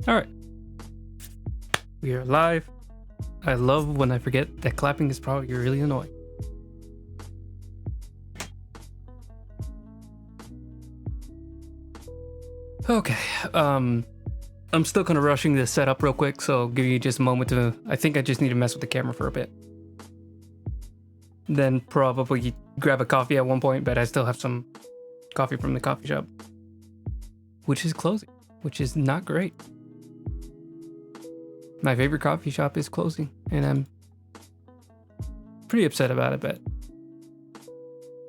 Alright, we are live. I love when I forget that clapping is probably really annoying. Okay, I'm still kind of rushing this setup real quick, so I'll give you just a moment to... I think I just need to mess with the camera for a bit. Then probably grab a coffee at one point, but I still have some coffee from the coffee shop, which is closing, which is not great. My favorite coffee shop is closing, and I'm pretty upset about it, but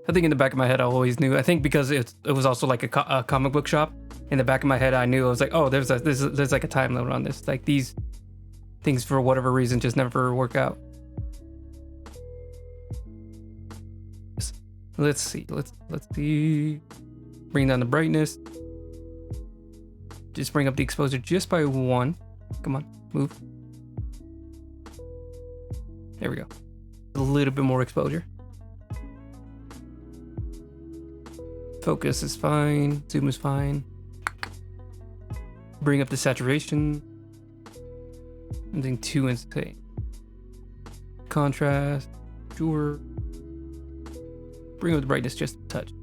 I think in the back of my head I always knew. I think because it was also like a comic book shop, in the back of my head I knew. I was like, oh, there's like a time limit on this. Like these things for whatever reason just never work out. Let's see. Bring down the brightness. Just bring up the exposure just by 1. Come on, move. There we go. A little bit more exposure. Focus is fine. Zoom is fine. Bring up the saturation. Something too insane. Contrast. Sure. Bring up the brightness just a touch.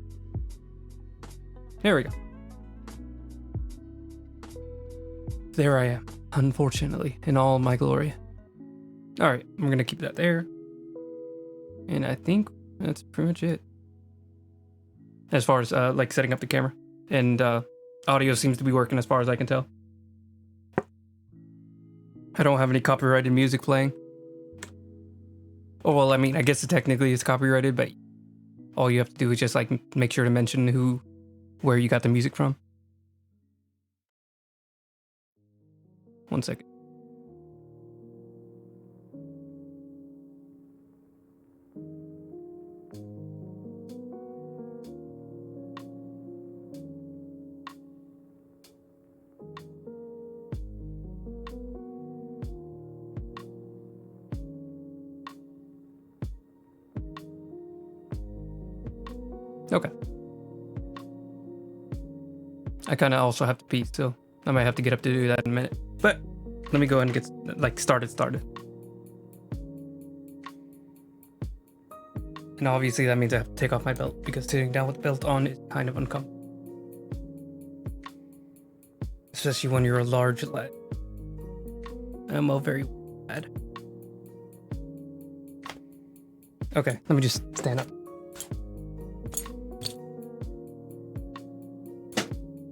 There we go. There I am, unfortunately, in all my glory. Alright, I'm gonna keep that there. And I think that's pretty much it. As far as like setting up the camera. And audio seems to be working as far as I can tell. I don't have any copyrighted music playing. Oh, well, I mean, I guess it technically is copyrighted, but all you have to do is just like make sure to mention where you got the music from. 1 second. Okay. I kind of also have to pee, so I might have to get up to do that in a minute. But let me go ahead and get like started. And obviously that means I have to take off my belt, because sitting down with the belt on is kind of uncomfortable. Especially when you're a large lad. I'm a very lad. Okay, let me just stand up.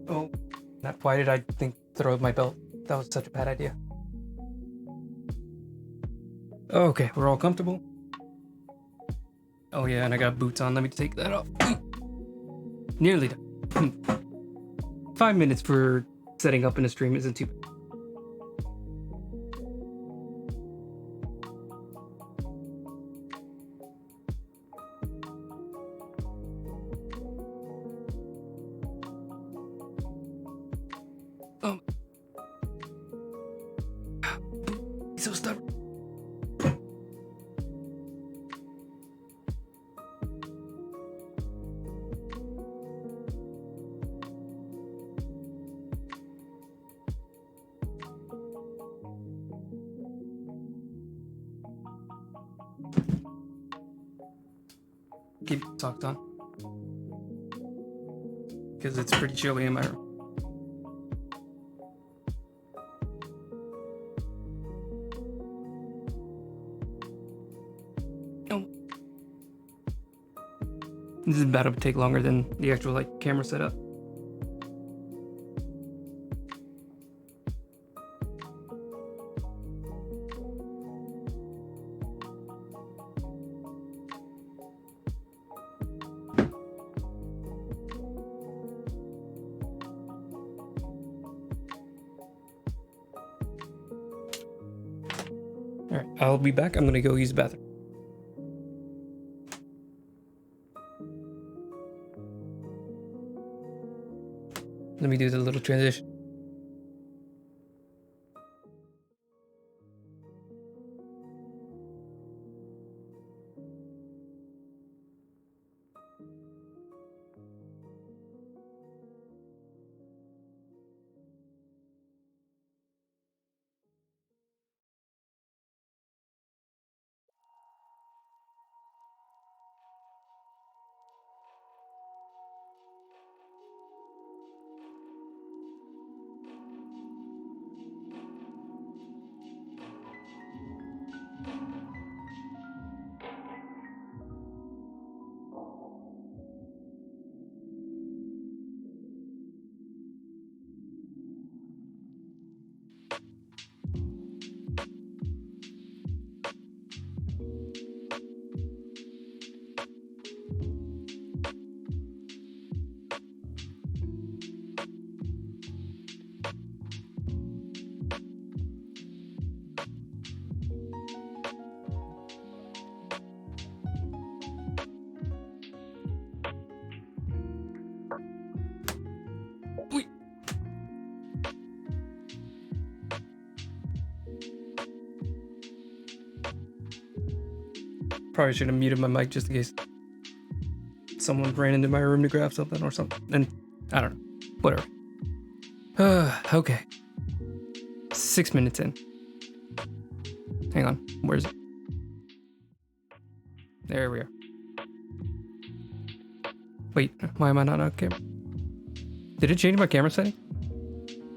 Oh, why did I throw my belt? That was such a bad idea. Okay, we're all comfortable. Oh yeah, and I got boots on. Let me take that off. Nearly done. 5 minutes for setting up in a stream isn't too bad. He's so stubborn. Keep socks on, because it's pretty chilly in my room. Oh. This is about to take longer than the actual like camera setup. Alright, I'll be back. I'm gonna go use the bathroom. Let me do the little transition. Probably should have muted my mic just in case someone ran into my room to grab something or something. And I don't know. Whatever. Okay. 6 minutes in. Hang on. Where is it? There we are. Wait, why am I not on camera? Did it change my camera setting?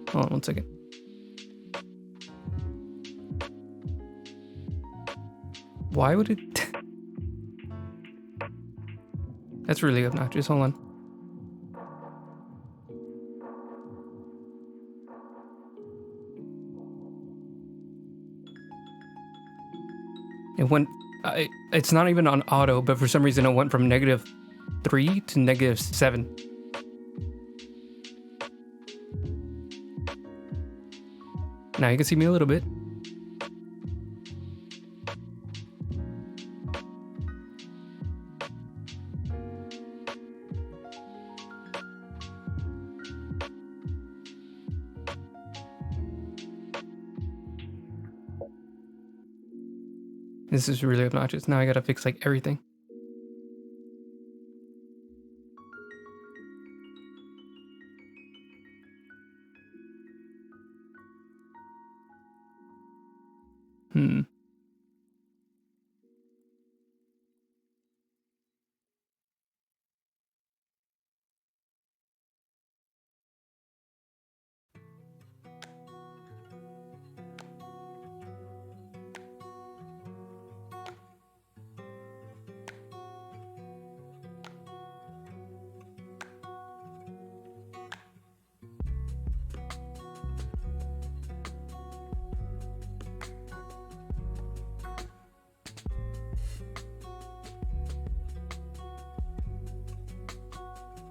Hold on 1 second. Why would it? That's really obnoxious. Hold on. It went. It's not even on auto, but for some reason it went from -3 to -7. Now you can see me a little bit. This is really obnoxious. Now I gotta fix like everything.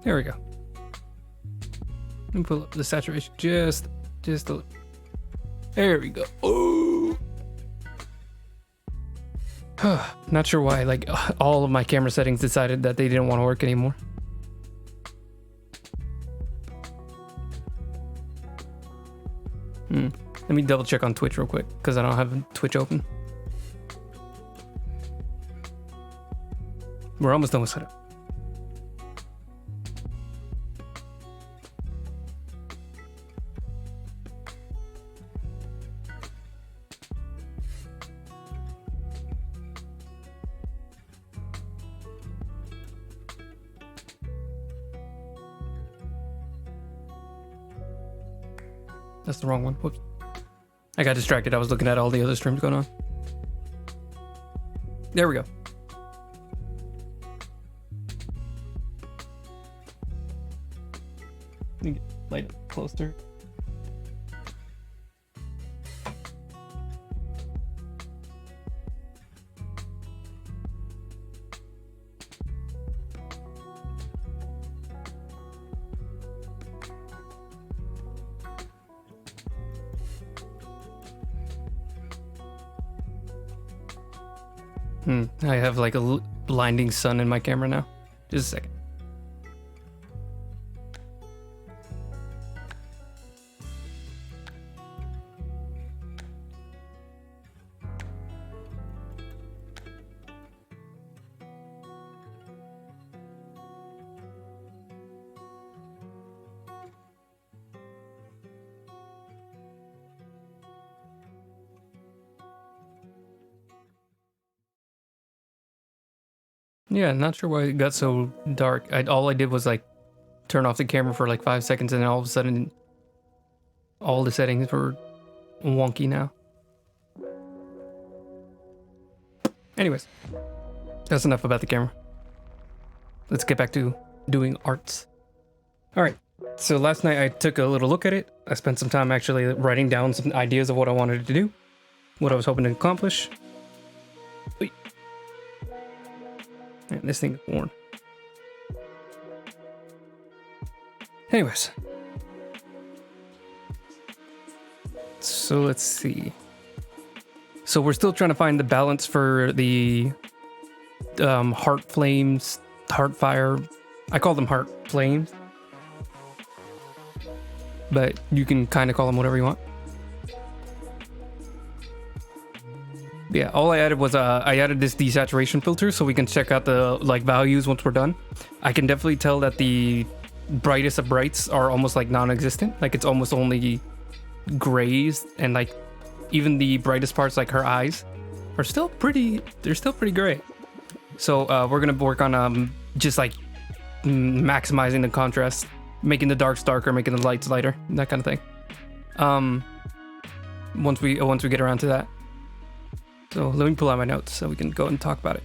There we go. Let me pull up the saturation just a little. There we go. Oh. Not sure why, like all of my camera settings decided that they didn't want to work anymore. Let me double check on Twitch real quick because I don't have Twitch open. We're almost done with setup. That's the wrong one. Whoops. I got distracted. I was looking at all the other streams going on. There we go. Let me get light up closer. I have like a blinding sun in my camera now. Just a second. Yeah, not sure why it got so dark. All I did was like turn off the camera for like 5 seconds and then all of a sudden all the settings were wonky now. Anyways, that's enough about the camera. Let's get back to doing arts. All right, so last night I took a little look at it. I spent some time actually writing down some ideas of what I wanted to do, what I was hoping to accomplish. Wait. Man, this thing's worn. Anyways. So let's see. So we're still trying to find the balance for the heart flames, heart fire. I call them heart flames. But you can kind of call them whatever you want. Yeah, all I added was I added this desaturation filter so we can check out the like values once we're done. I can definitely tell that the brightest of brights are almost like non-existent. Like it's almost only grays, and like even the brightest parts, like her eyes, are still pretty. They're still pretty gray. So we're gonna work on just like maximizing the contrast, making the darks darker, making the lights lighter, that kind of thing. Once we get around to that. So let me pull out my notes so we can go and talk about it.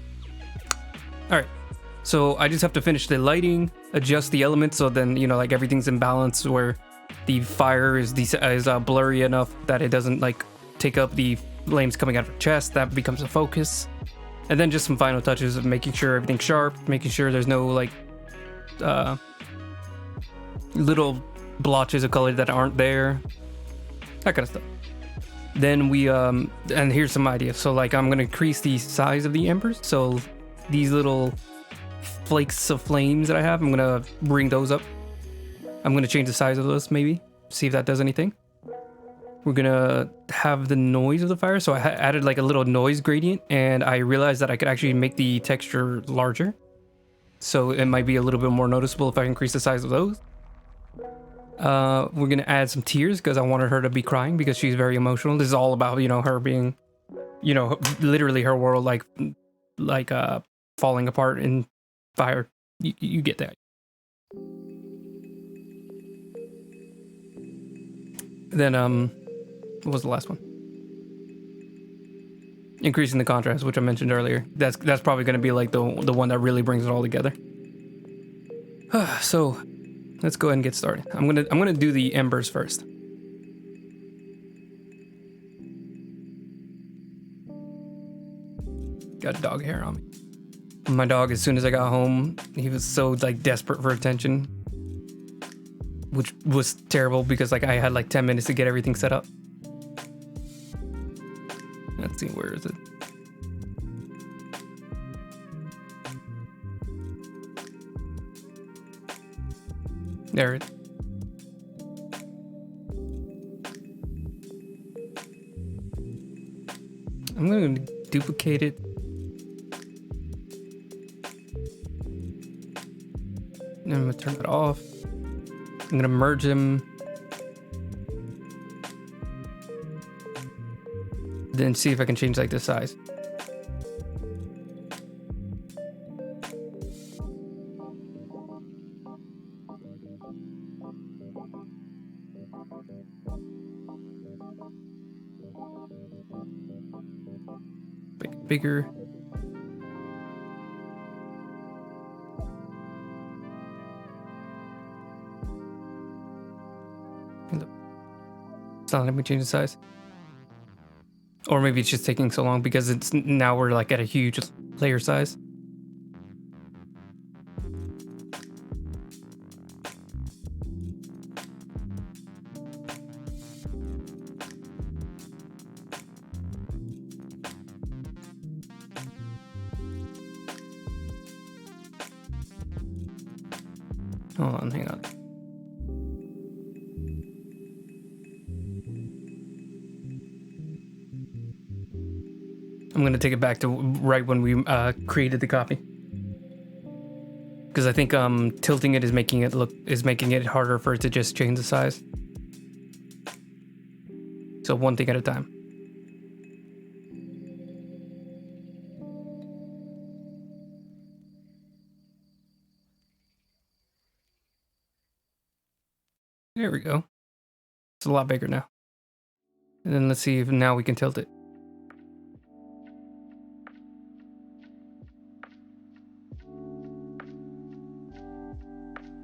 All right. So I just have to finish the lighting, adjust the elements so then, you know, like everything's in balance where the fire is blurry enough that it doesn't like take up the flames coming out of her chest. That becomes a focus. And then just some final touches of making sure everything's sharp, making sure there's no like little blotches of color that aren't there. That kind of stuff. Then we and here's some ideas. So like I'm gonna increase the size of the embers. So these little flakes of flames that I have, I'm gonna bring those up. I'm gonna change the size of those, maybe see if that does anything. We're gonna have the noise of the fire. So I added like a little noise gradient, and I realized that I could actually make the texture larger. So it might be a little bit more noticeable if I increase the size of those. We're gonna add some tears because I wanted her to be crying because she's very emotional. This is all about, you know, her being, you know, literally her world like falling apart in fire. You get that. Then what was the last one? Increasing the contrast, which I mentioned earlier. That's probably gonna be like the one that really brings it all together. So let's go ahead and get started. I'm gonna do the embers first. Got dog hair on me. My dog, as soon as I got home, he was so like desperate for attention, which was terrible because like I had like 10 minutes to get everything set up. Let's see, where is it? There it is. I'm going to duplicate it. And I'm going to turn it off. I'm going to merge them. Then see if I can change like the size. Bigger. It's not letting me change the size. Or maybe it's just taking so long because it's now we're like at a huge layer size. Hold on, hang on. I'm going to take it back to right when we created the copy. Because I think tilting it is making it harder for it to just change the size. So one thing at a time. There we go. It's a lot bigger now. And then let's see if now we can tilt it.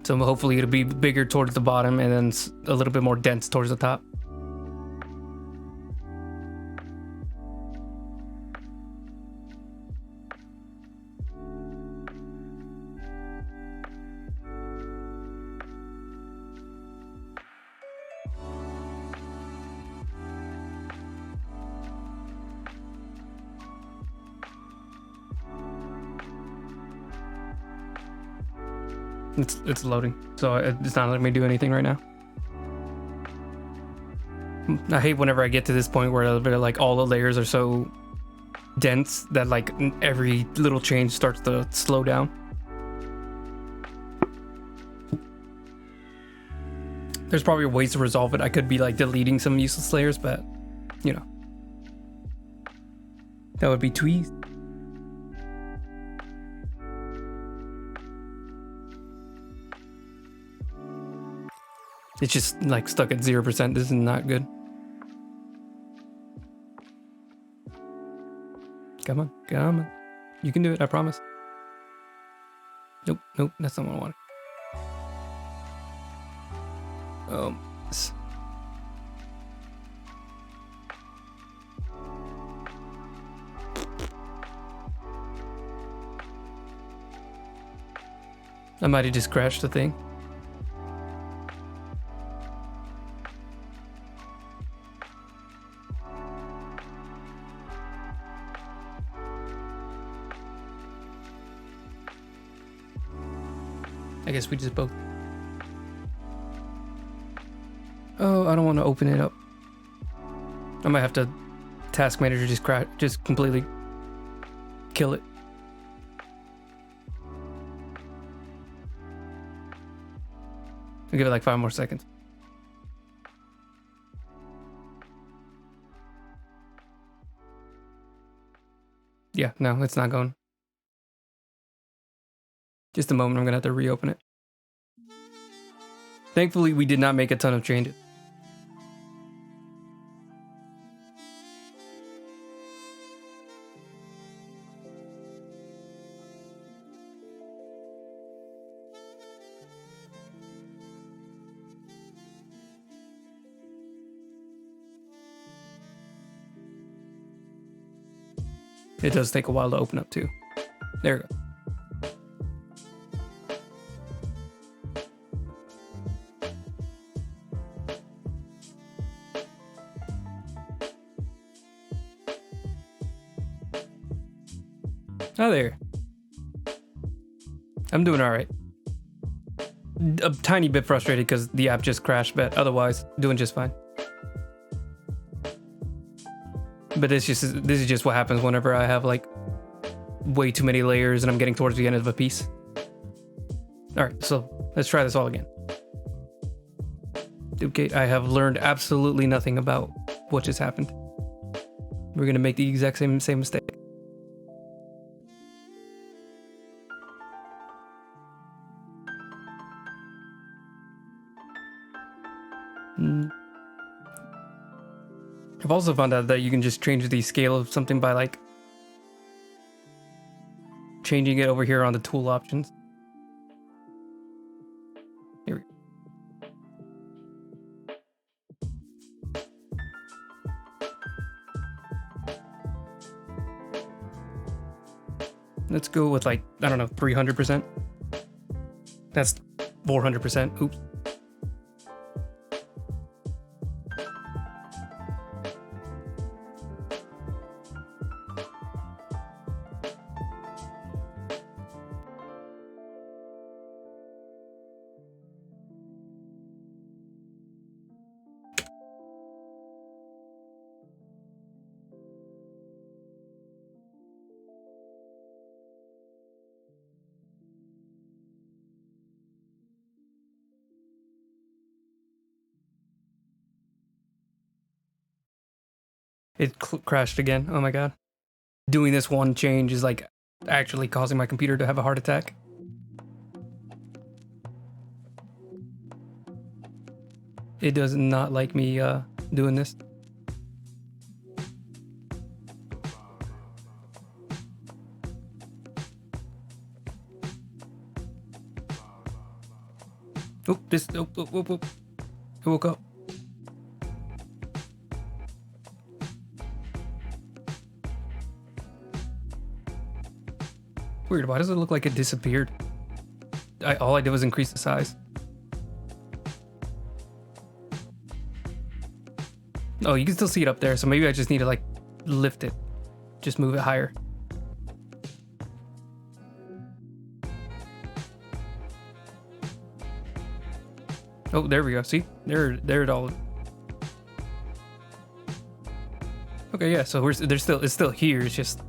So hopefully it'll be bigger towards the bottom and then a little bit more dense towards the top. It's loading, so it's not letting me do anything right now. I hate whenever I get to this point where like all the layers are so dense that like every little change starts to slow down. There's probably ways to resolve it. I could be like deleting some useless layers, but you know, that would be too easy. It's just like stuck at 0%. This is not good. Come on, come on. You can do it, I promise. Nope, nope, that's not what I wanted. I might have just crashed the thing. I guess we just both. Oh, I don't want to open it up. I might have to task manager just completely kill it. I'll give it like 5 more seconds. Yeah, no, it's not going. Just a moment, I'm gonna have to reopen it. Thankfully, we did not make a ton of changes. It does take a while to open up too. There we go. Oh, there. I'm doing all right. A tiny bit frustrated because the app just crashed, but otherwise doing just fine. But this is just what happens whenever I have like way too many layers and I'm getting towards the end of a piece. All right, so let's try this all again. Okay, I have learned absolutely nothing about what just happened. We're gonna make the exact same mistake. I've also found out that you can just change the scale of something by like changing it over here on the tool options. Here we go. Let's go with like, I don't know, 300%. That's 400%. Oops. It crashed again. Oh my god. Doing this one change is like actually causing my computer to have a heart attack. It does not like me doing this. Oh, it woke up. Weird, why does it look like it disappeared? All I did was increase the size. Oh, you can still see it up there, so maybe I just need to like lift it. Just move it higher. Oh, there we go. See? There it all. Okay, yeah, so it's still here. It's just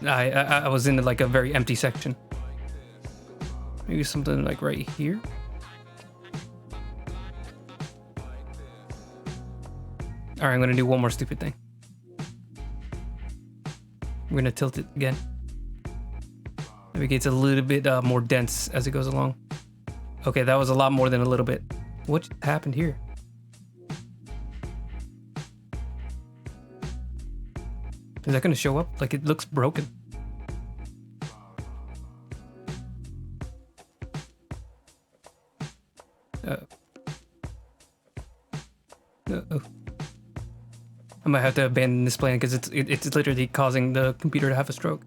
I was in like a very empty section. Maybe something like right here. All right, I'm gonna do one more stupid thing. I'm gonna tilt it again. Maybe it gets a little bit more dense as it goes along. Okay, that was a lot more than a little bit. What happened here? Is that gonna show up? Like, it looks broken. Uh-oh. I might have to abandon this plan because it's literally causing the computer to have a stroke.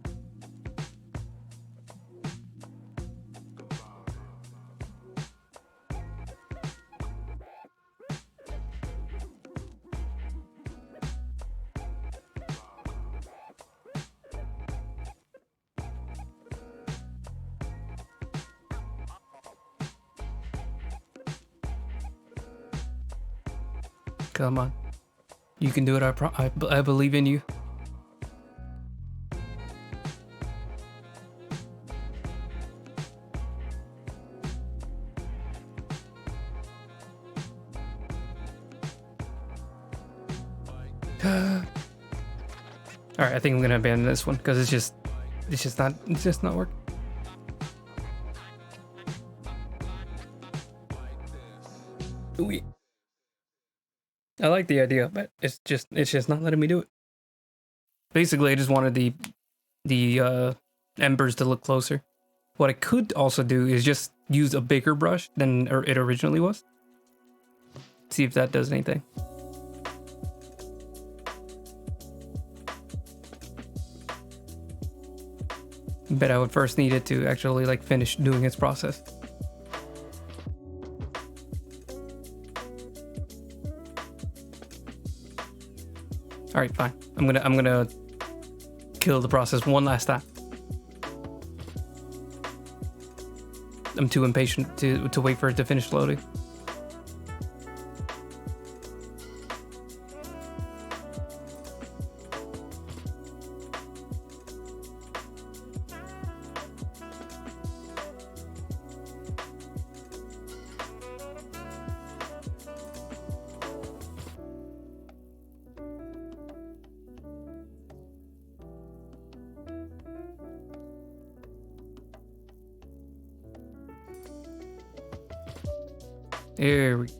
Come on. You can do it. I believe in you. All right, I think I'm gonna abandon this one because it's just not working. Ooh. I like the idea, but it's just not letting me do it. Basically, I just wanted the embers to look closer. What I could also do is just use a bigger brush than it originally was. See if that does anything. Bet I would first need it to actually like finish doing its process. All right, fine. I'm gonna kill the process one last time. I'm too impatient to wait for it to finish loading. There we go.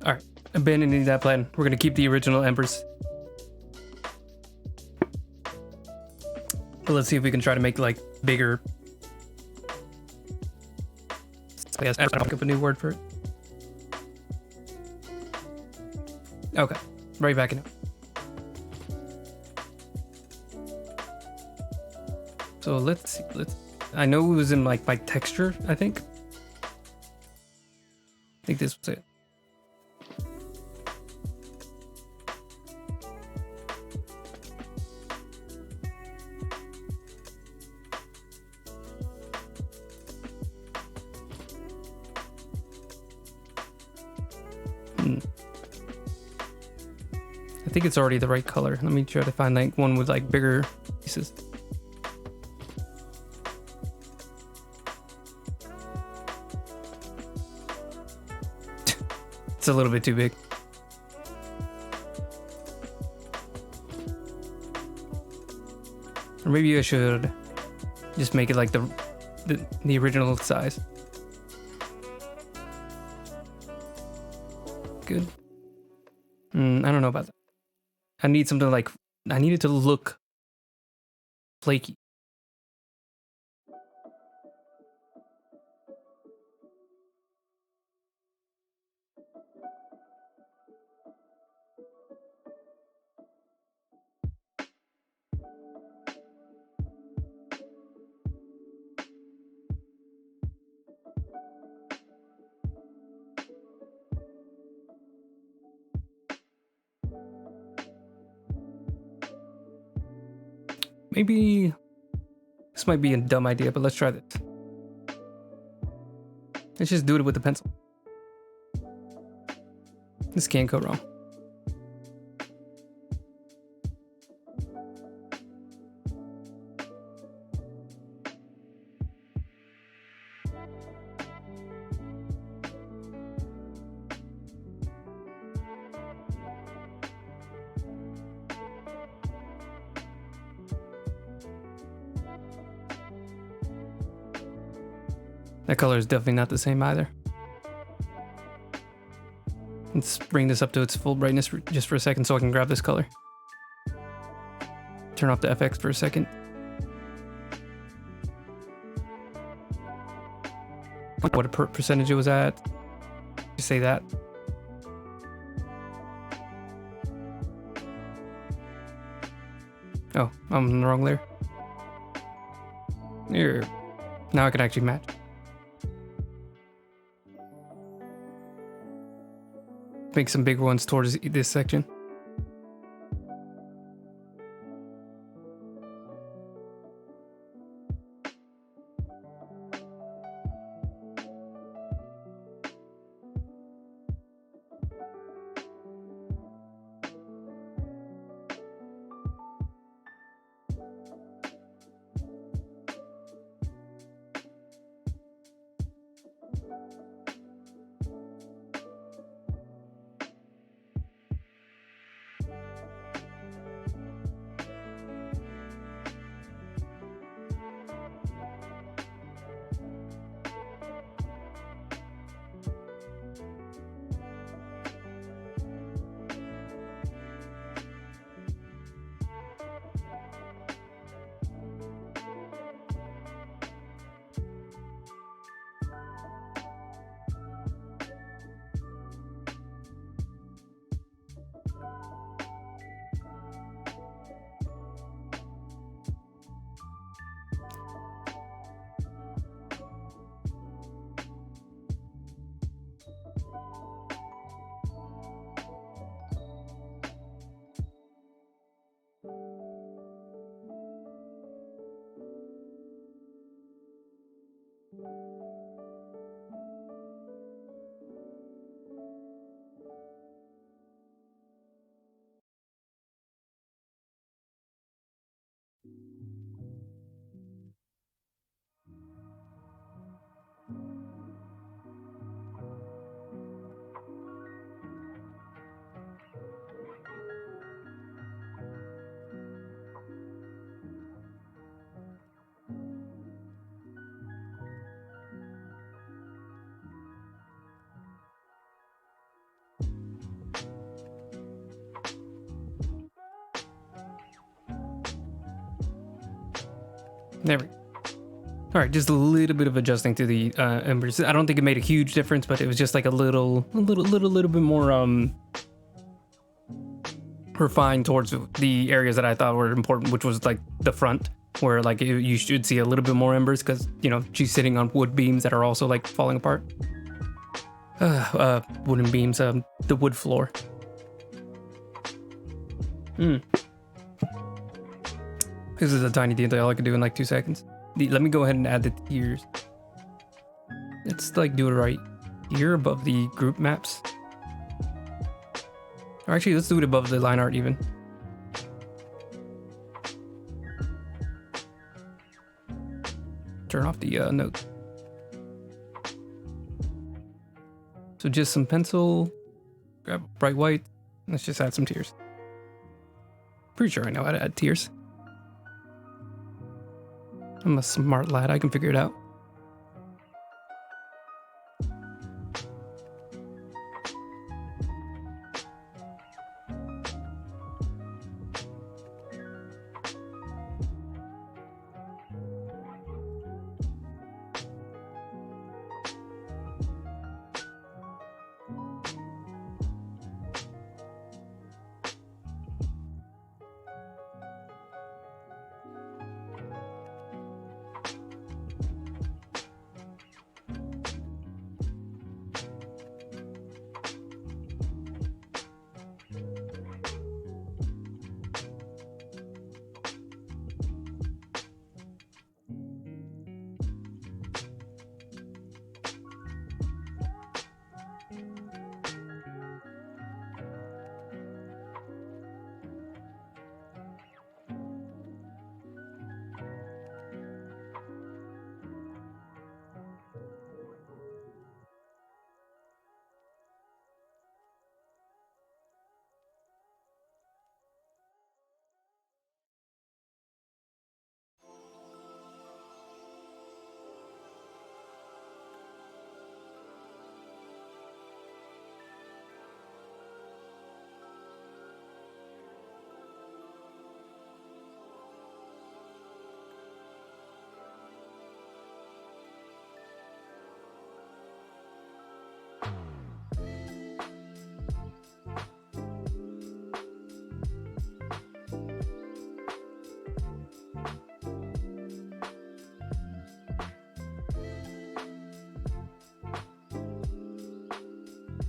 Alright, abandoning that plan. We're gonna keep the original embers. But let's see if we can try to make like bigger. I guess I don't think of a new word for it. Okay, right back in it. So let's see. I know it was in like my texture, I think. I think this was it. I think it's already the right color. Let me try to find like one with like bigger pieces. It's a little bit too big. Or maybe I should just make it like the original size. Good. I don't know about that. I need something like, I need it to look flaky. Maybe this might be a dumb idea, but let's try this. Let's just do it with the pencil. This can't go wrong. That color is definitely not the same either. Let's bring this up to its full brightness just for a second so I can grab this color. Turn off the FX for a second. What a percentage it was at. Just say that. Oh, I'm in the wrong layer. Here. Now I can actually match. Make some big ones towards this section. There we go. All right, just a little bit of adjusting to the embers. I don't think it made a huge difference, but it was just like a little bit more refined towards the areas that I thought were important, which was like the front, where like you should see a little bit more embers because, you know, she's sitting on wood beams that are also like falling apart. Wooden beams, the wood floor. This is a tiny detail I could do in like 2 seconds. Let me go ahead and add the tiers. Let's like do it right here above the group maps. Or actually, let's do it above the line art even. Turn off the note. So just some pencil, grab bright white. Let's just add some tiers. Pretty sure I know how to add tiers. I'm a smart lad, I can figure it out.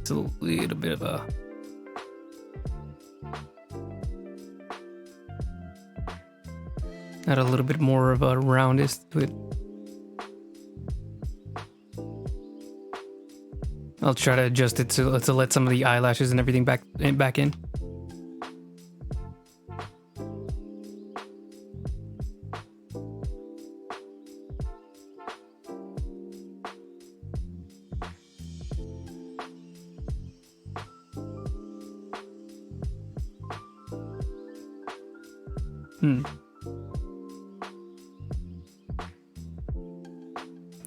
It's a little bit of a... Add a little bit more of a roundness to it. I'll try to adjust it to let some of the eyelashes and everything back in.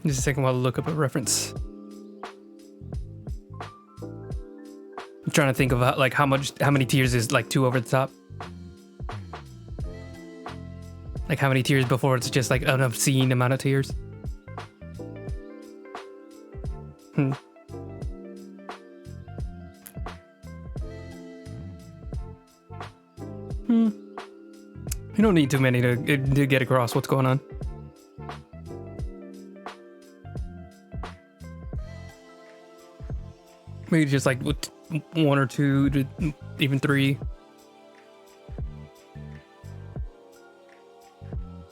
Just a second while I look up a reference. I'm trying to think of how many tiers is like too over the top. Like how many tiers before it's just like an obscene amount of tiers. You don't need too many to get across what's going on. Maybe just like 1 or 2 to even 3.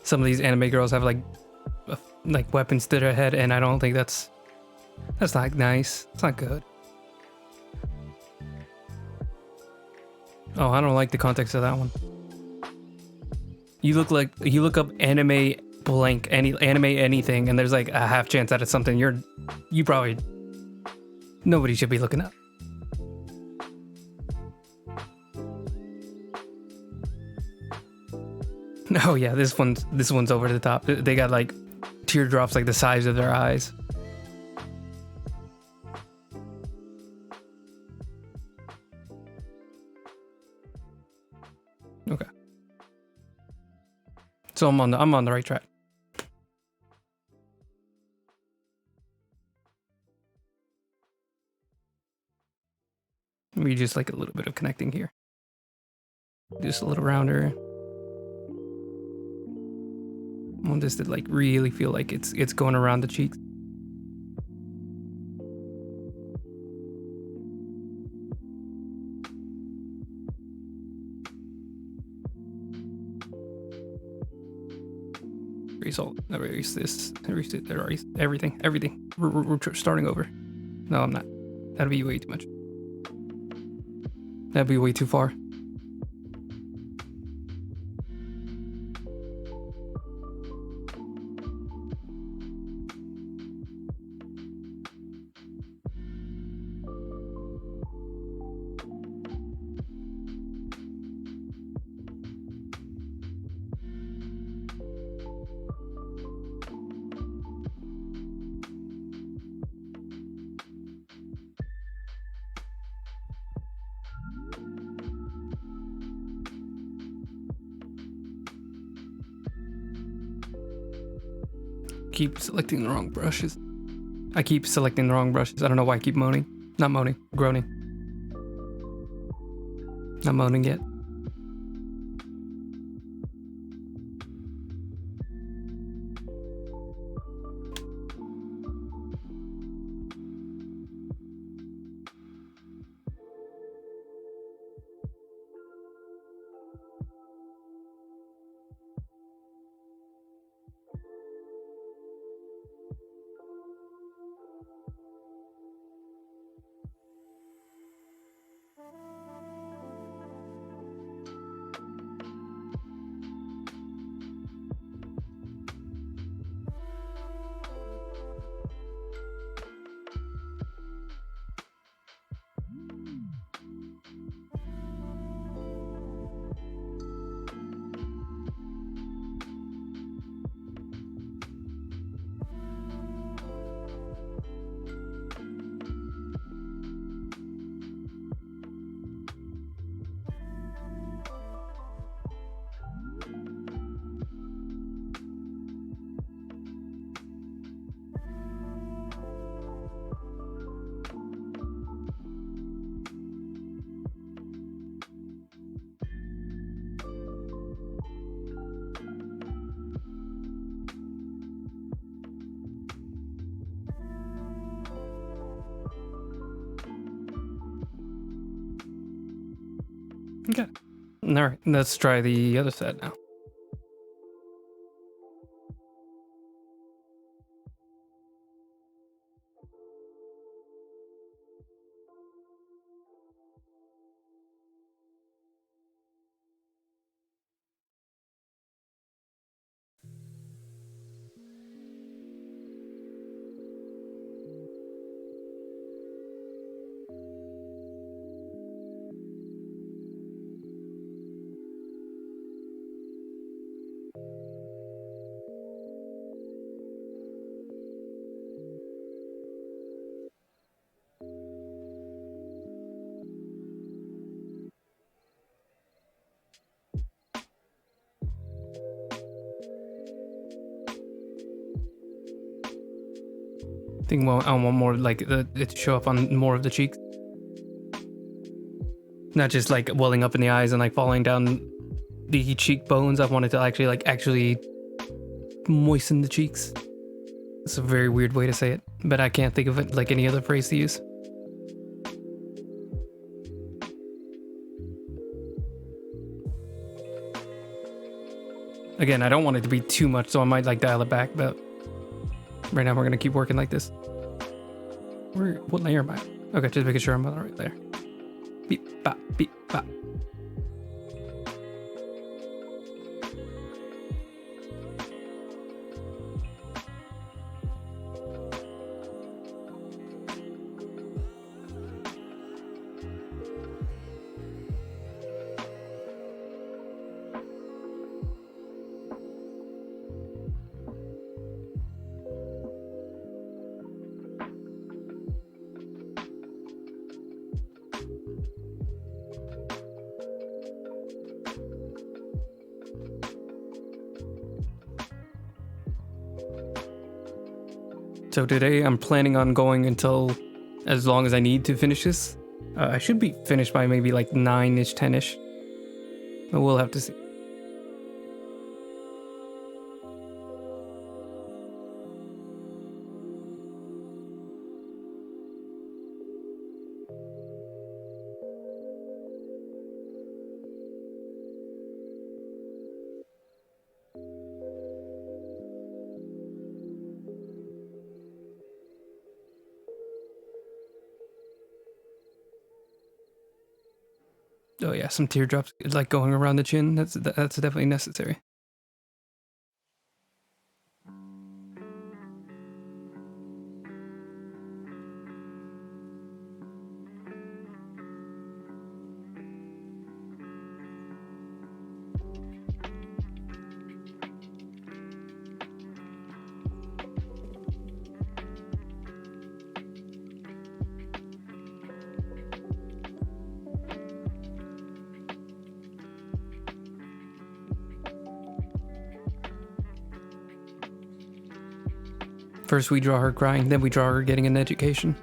Some of these anime girls have like weapons to their head, and I don't think that's not nice. It's not good. Oh, I don't like the context of that one. You look up anime blank, any anime anything, and there's like a half chance that it's something you probably nobody should be looking up. Oh yeah, this one's over the top. They got like teardrops like the size of their eyes. Okay. So I'm on the right track. Maybe just like a little bit of connecting here. Just a little rounder. I want this to like really feel like it's going around the cheeks. Result. Erase this. Erase it. Erase everything. Everything. We're starting over. No, I'm not. That'd be way too much. That'd be way too far. Keep selecting the wrong brushes. I keep selecting the wrong brushes. I don't know why I keep moaning. Not moaning, groaning. Not moaning yet. Okay. All right, let's try the other side now. I think I want more like it to show up on more of the cheeks, not just like welling up in the eyes and like falling down the cheekbones. I want it to actually moisten the cheeks. It's a very weird way to say it, but I can't think of it like any other phrase to use. Again, I don't want it to be too much, so I might like dial it back, but right now we're gonna keep working like this. What layer am I? Okay, just making sure I'm on the right layer. Beep bop, beep bop. So today I'm planning on going until as long as I need to finish this. I should be finished by maybe like 9-ish, 10-ish. But we'll have to see. Oh yeah, some teardrops like going around the chin. That's definitely necessary. First we draw her crying, then we draw her getting an education.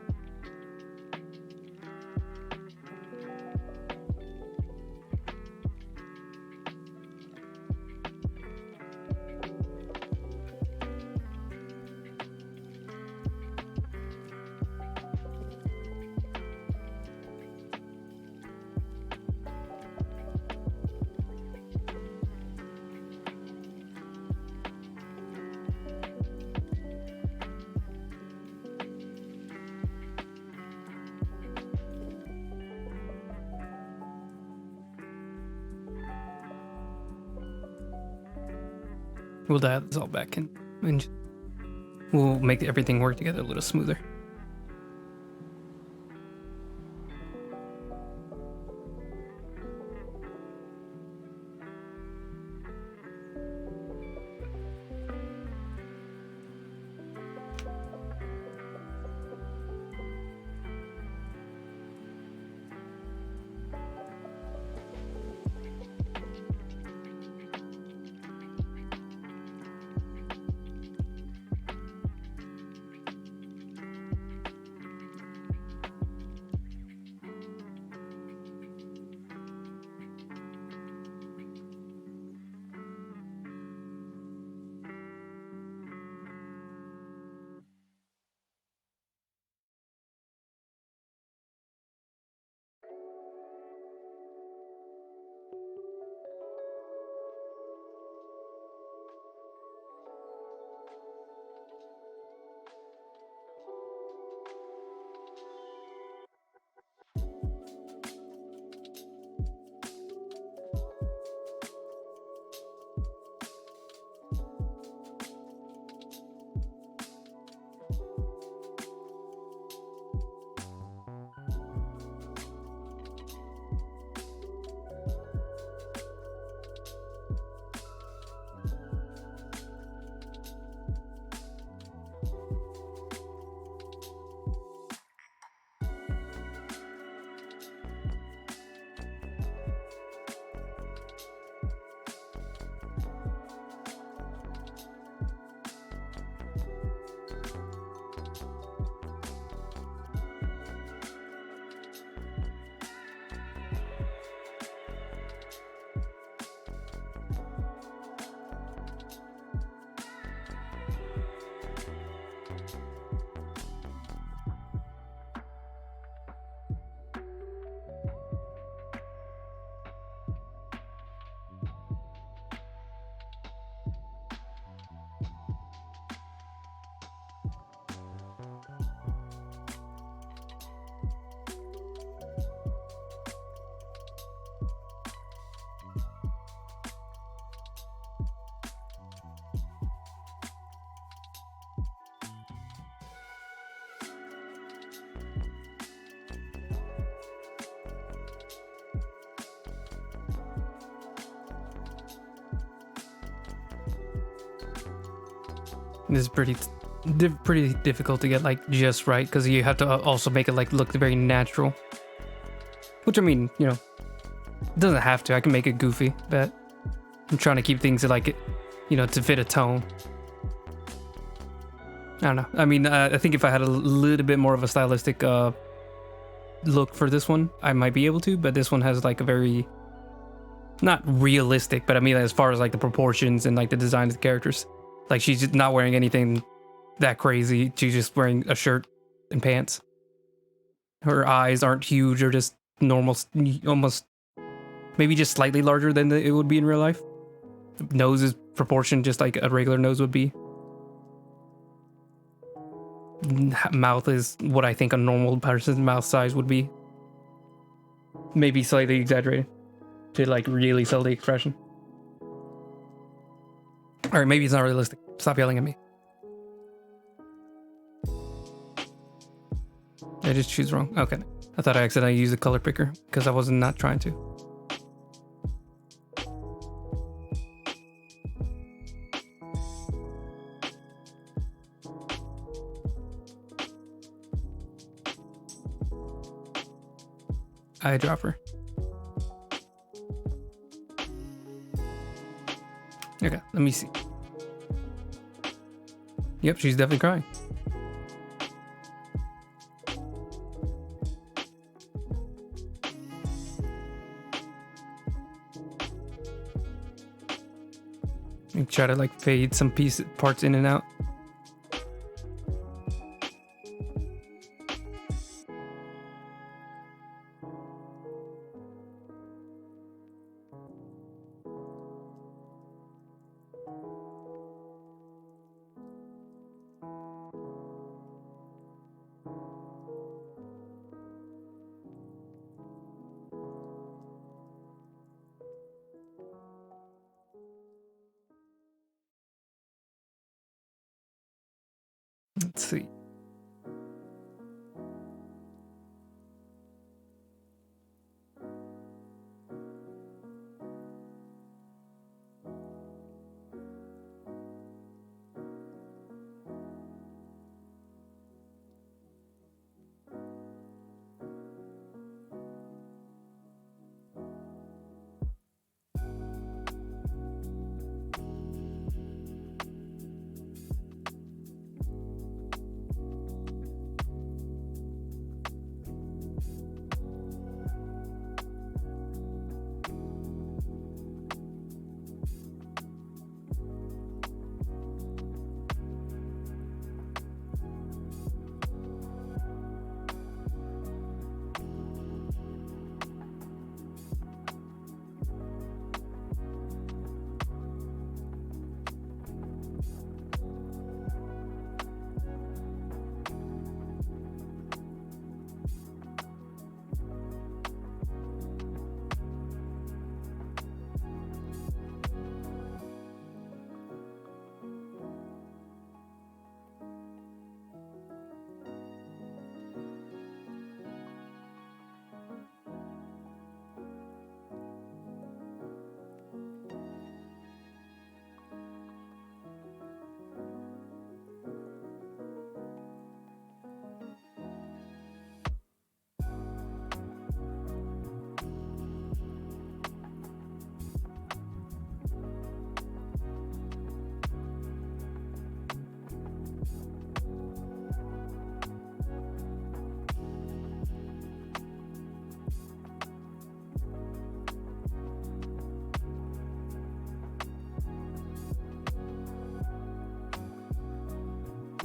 We'll dial this all back in and we'll make everything work together a little smoother. This is pretty difficult to get like just right because you have to also make it like look very natural. Which I mean, you know, it doesn't have to. I can make it goofy, but I'm trying to keep things like, you know, to fit a tone. I don't know. I mean, I think if I had a little bit more of a stylistic look for this one, I might be able to. But this one has like a very, not realistic, but I mean as far as like the proportions and like the design of the characters. Like she's just not wearing anything that crazy. She's just wearing a shirt and pants. Her eyes aren't huge or just normal, almost maybe just slightly larger than it would be in real life. The nose is proportioned just like a regular nose would be. Mouth is what I think a normal person's mouth size would be. Maybe slightly exaggerated to like really sell the expression. Alright, maybe it's not realistic. Stop yelling at me. I just choose wrong. Okay. I thought I accidentally used the color picker because I was not trying to. Eyedropper. Okay, let me see. Yep, she's definitely crying. And try to like fade some parts in and out. Let's see.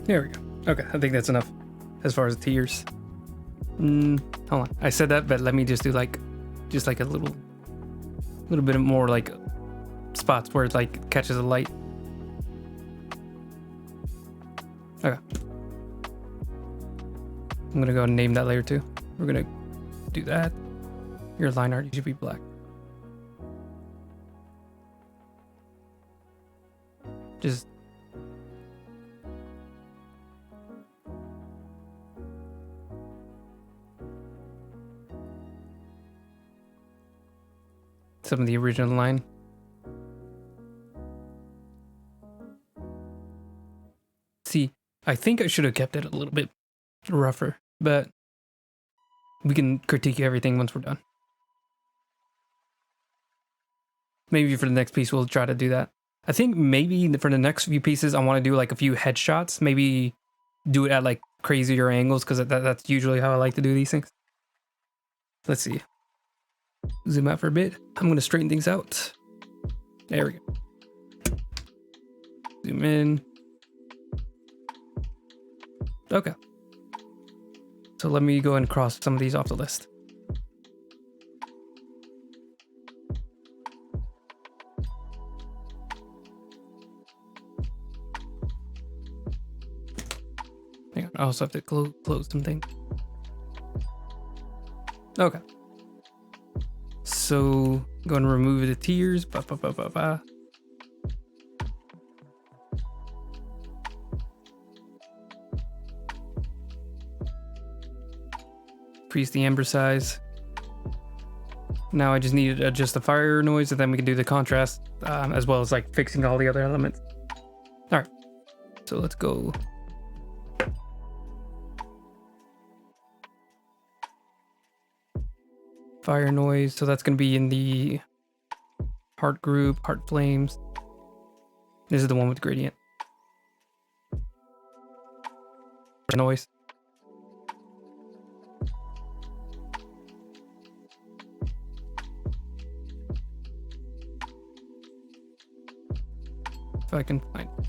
There we go. Okay, I think that's enough as far as the tears. Hold on. I said that, but let me just do like a little bit more like spots where it like catches the light. Okay. I'm gonna go and name that layer too. We're gonna do that. Your line art should be black. Just some of the original line. I think I should have kept it a little bit rougher, but we can critique everything once we're done. Maybe for the next piece, we'll try to do that. I think maybe for the next few pieces, I want to do like a few headshots. Maybe do it at like crazier angles because that's usually how I like to do these things. Let's see. Zoom out for a bit. I'm going to straighten things out. There we go. Zoom in. Okay. So let me go and cross some of these off the list. Hang on, I also have to close some things. Okay. So going to remove the tiers. Increase the amber size. Now I just need to adjust the fire noise, and then we can do the contrast, as well as like fixing all the other elements. All right, so let's go. Fire noise, so that's going to be in the heart group, heart flames. This is the one with the gradient. Noise. If I can find it.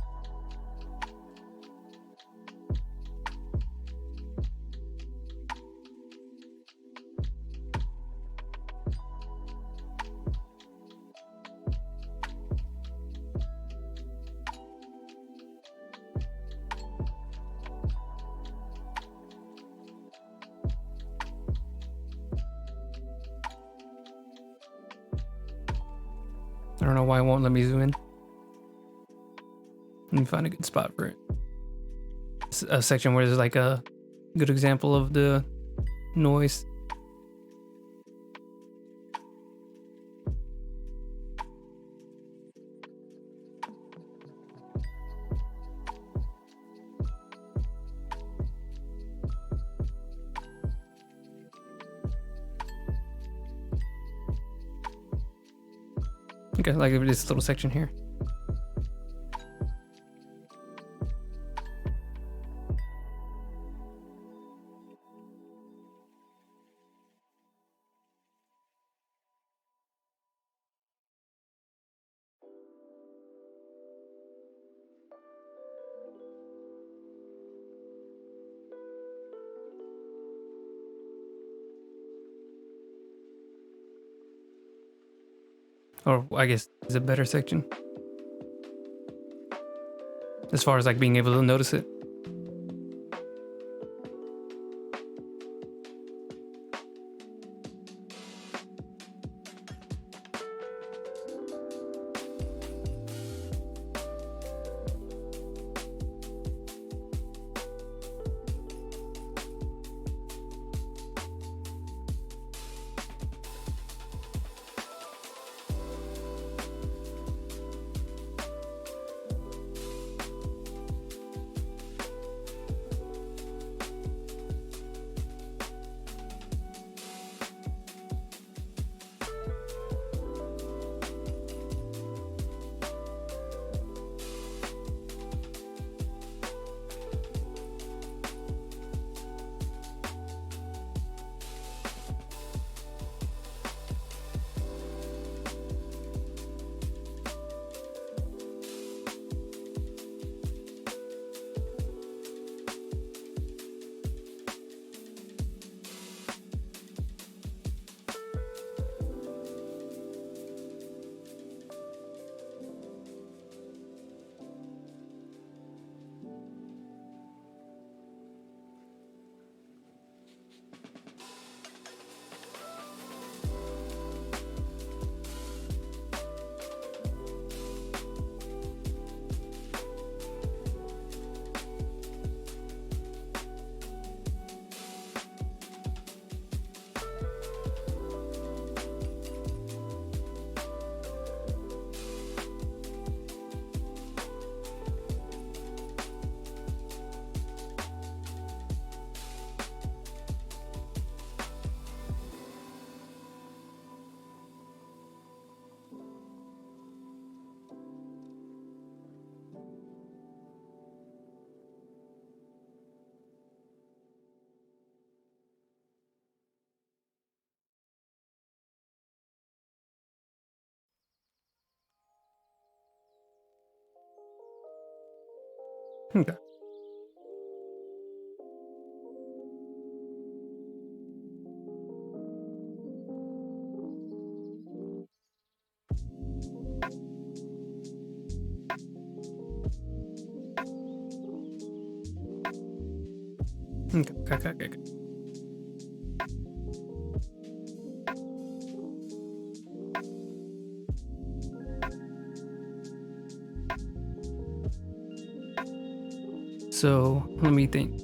I don't know why it won't let me zoom in. Let me find a good spot for it. It's a section where there's like a good example of the noise. Okay, like this little section here. Or I guess is a better section. As far as like being able to notice it. Okay. Okay. So let me think.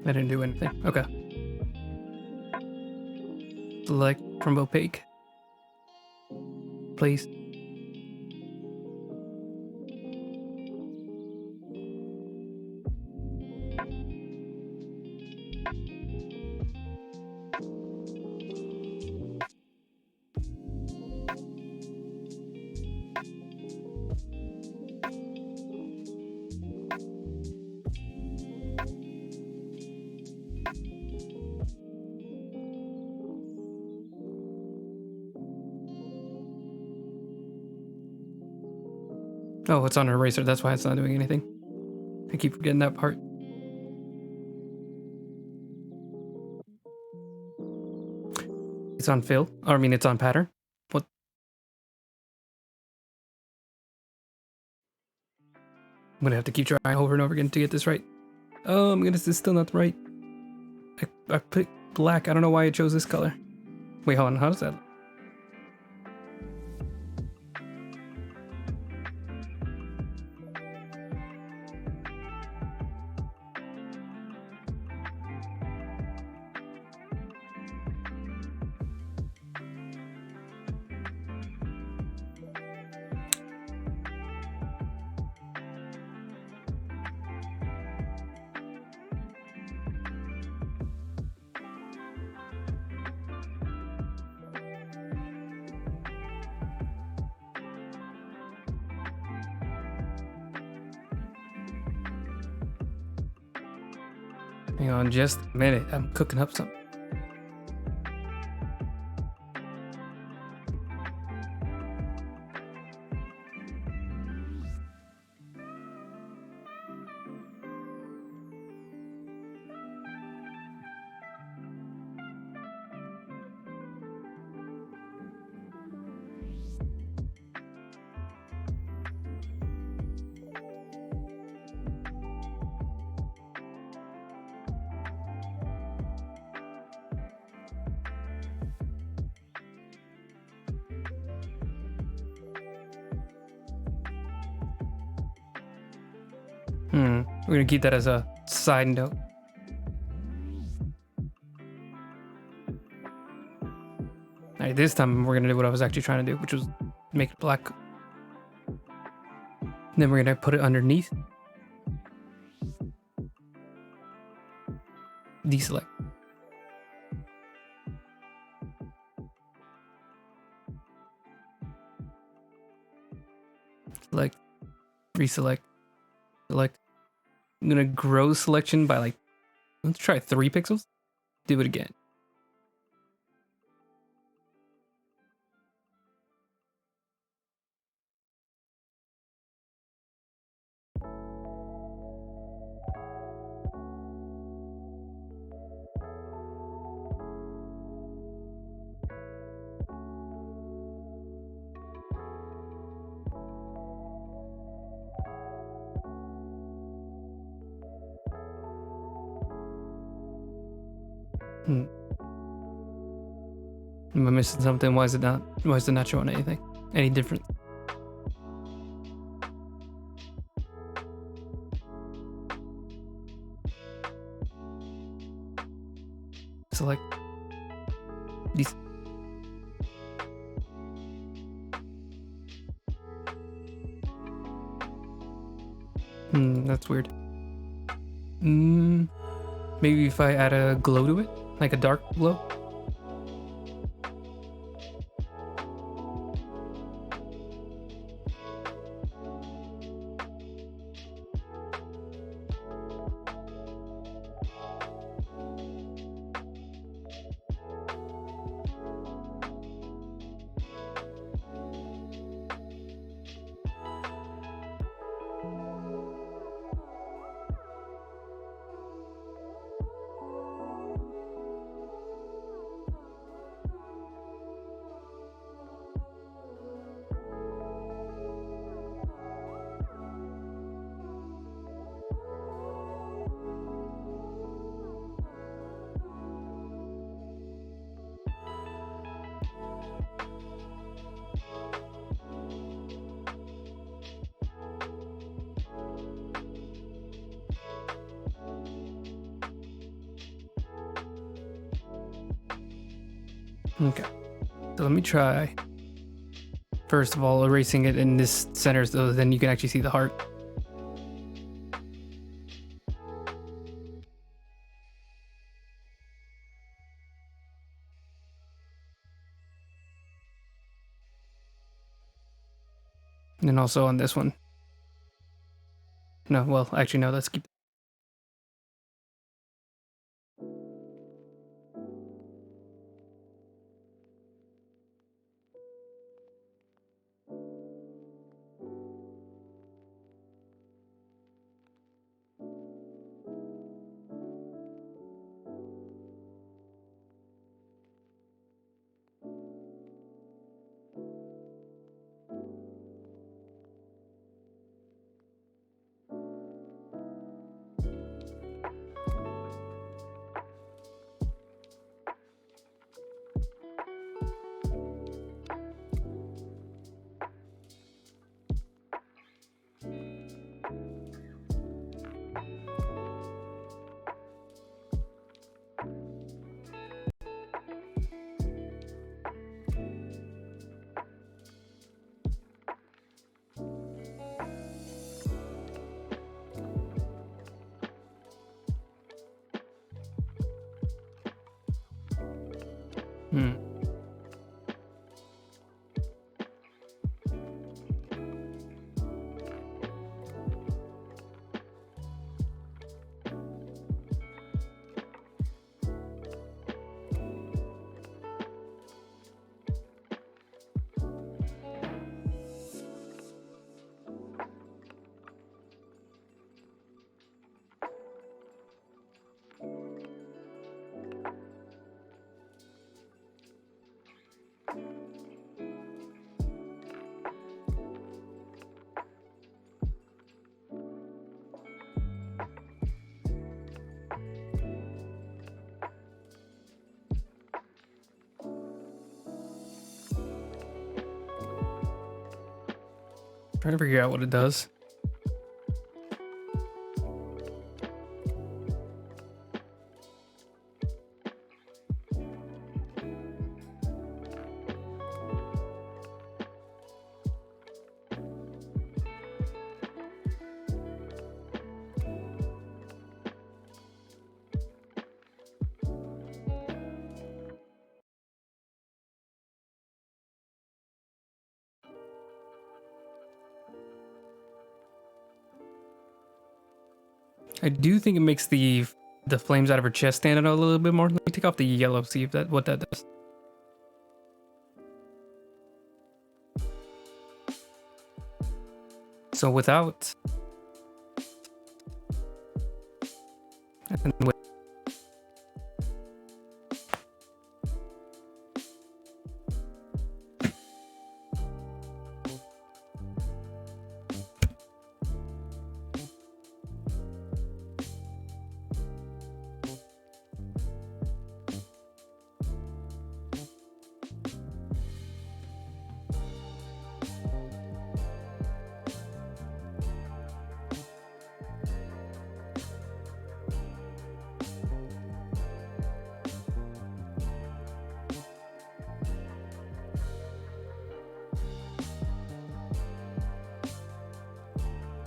I didn't do anything. Okay. Select from opaque. Place. Oh, it's on an eraser. That's why it's not doing anything. I keep forgetting that part. It's on fill. Or I mean, it's on pattern. What? I'm gonna have to keep trying over and over again to get this right. Oh, I'm gonna. This is still not right. I put black. I don't know why I chose this color. Wait, hold on. How does that? Hang on, just a minute. I'm cooking up something. We're gonna keep that as a side note. Alright, this time we're gonna do what I was actually trying to do, which was make it black. Then we're gonna put it underneath. Deselect. Select. Reselect. Select. I'm gonna grow selection by like, let's try 3 pixels. Do it again. Am I missing something? Why is it not showing anything? Any different? Select these. That's weird. Maybe if I add a glow to it, like a dark glow. Okay. So let me try. First of all, erasing it in this center so then you can actually see the heart. And then also on this one. No, well, actually, no, let's keep. Hmm. Trying to figure out what it does. I do think it makes the flames out of her chest stand out a little bit more. Let me take off the yellow, see if that what that does. So without.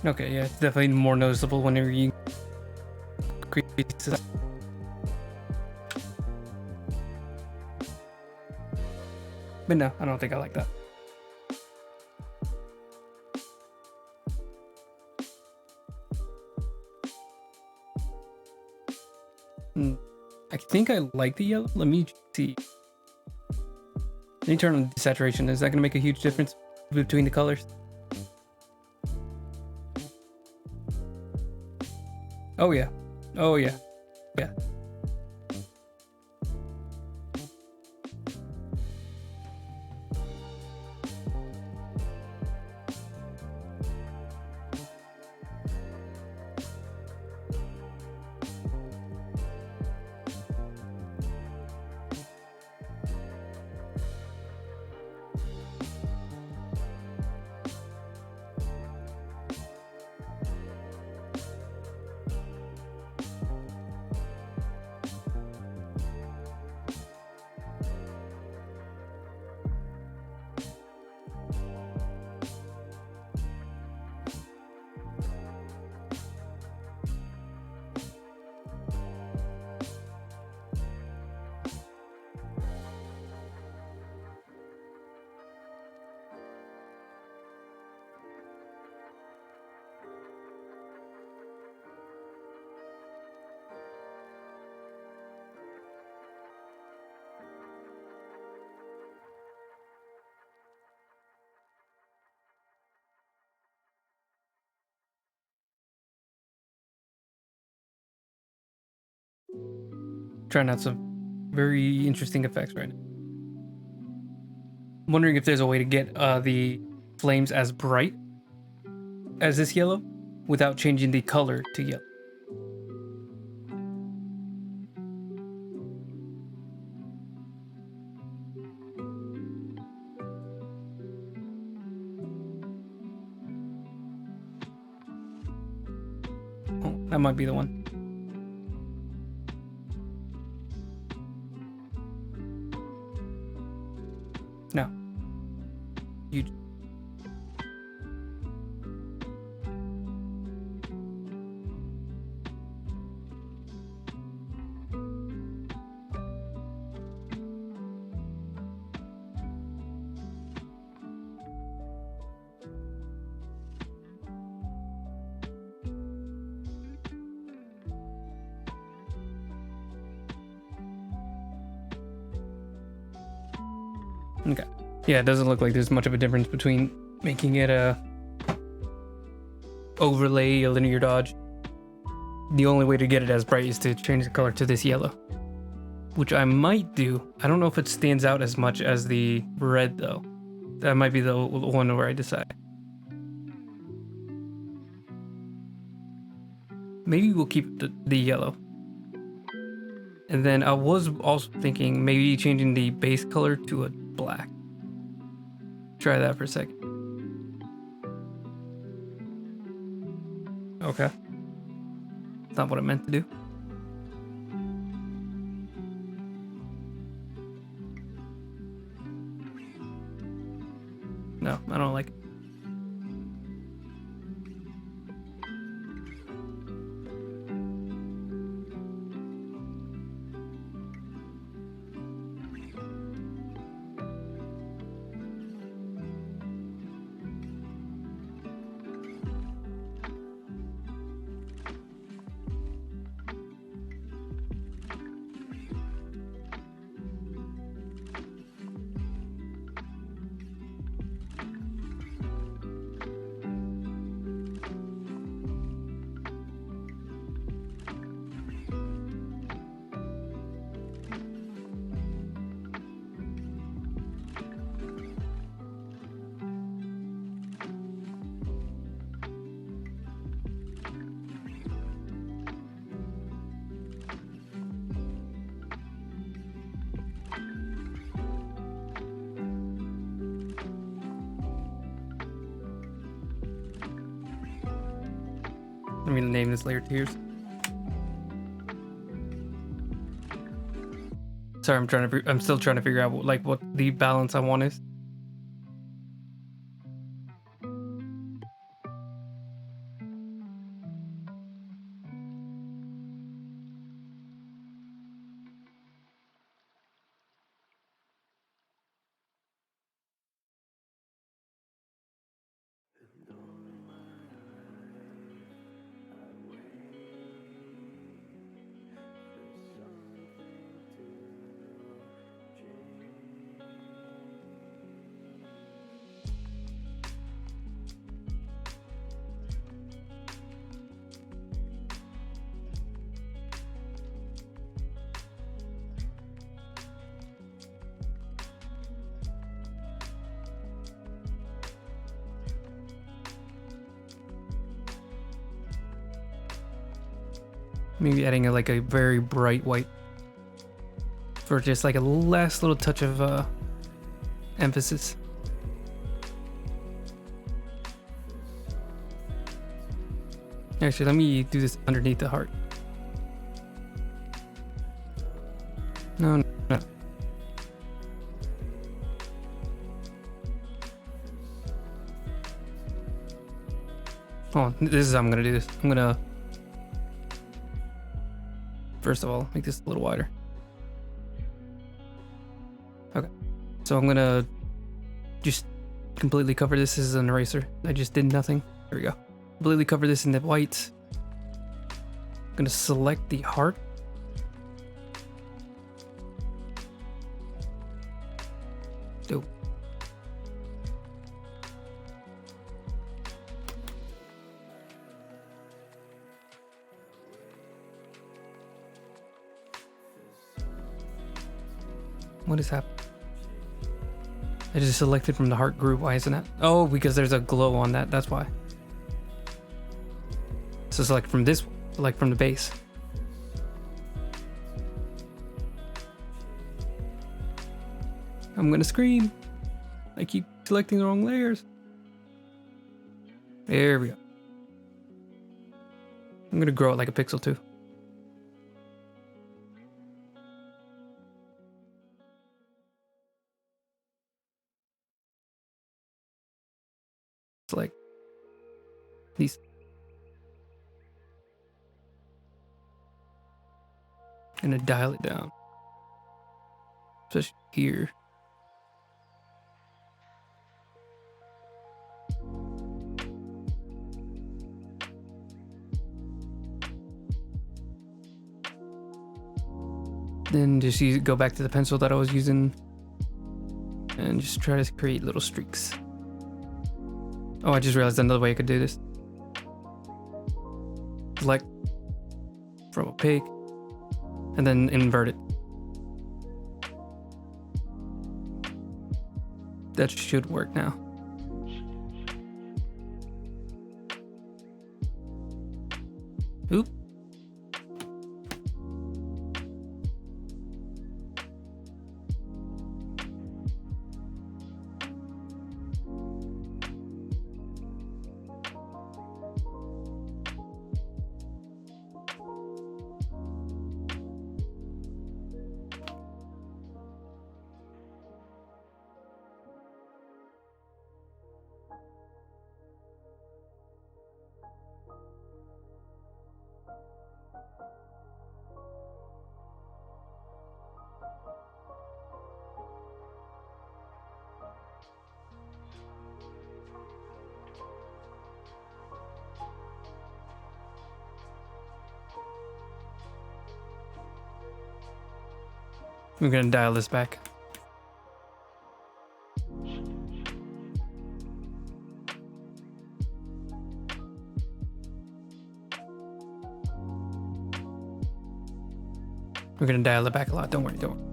Okay, yeah, it's definitely more noticeable whenever you increase it. But no, I don't think I like that. I think I like the yellow. Let me see. Let me turn on desaturation. Is that going to make a huge difference between the colors? Oh yeah. Oh yeah. Yeah. Trying out some very interesting effects right now. I'm wondering if there's a way to get the flames as bright as this yellow without changing the color to yellow. Oh, that might be the one. No. You. Okay. Yeah, it doesn't look like there's much of a difference between making it a overlay, a linear dodge. The only way to get it as bright is to change the color to this yellow, which I might do. I don't know if it stands out as much as the red though. That might be the one where I decide. Maybe we'll keep the yellow. And then I was also thinking maybe changing the base color to a black. Try that for a second. Okay. That's not what I meant to do. No, I don't like it. I'm gonna name this layer Tears. Sorry, I'm still trying to figure out what the balance I want is. Maybe adding like a very bright white for just like a last little touch of emphasis. Actually, let me do this underneath the heart. No. Oh, this is how I'm gonna do this. I'm gonna first of all make this a little wider. Okay, so I'm gonna just completely cover this as an eraser. I just did nothing. There we go. Completely cover this in the white. I'm gonna select the heart. Dope. What is happening? I just selected from the heart group. Why isn't that? Oh, because there's a glow on that. That's why. So select from this, select from the base. I'm gonna scream. I keep selecting the wrong layers. There we go. I'm gonna grow it like a pixel too. It's like these. Gonna dial it down. Especially here. Then just go back to the pencil that I was using and just try to create little streaks. Oh, I just realized another way I could do this. Select from opaque and then invert it. That should work now. Oop. I'm gonna dial this back. We're gonna dial it back a lot. Don't worry, don't worry.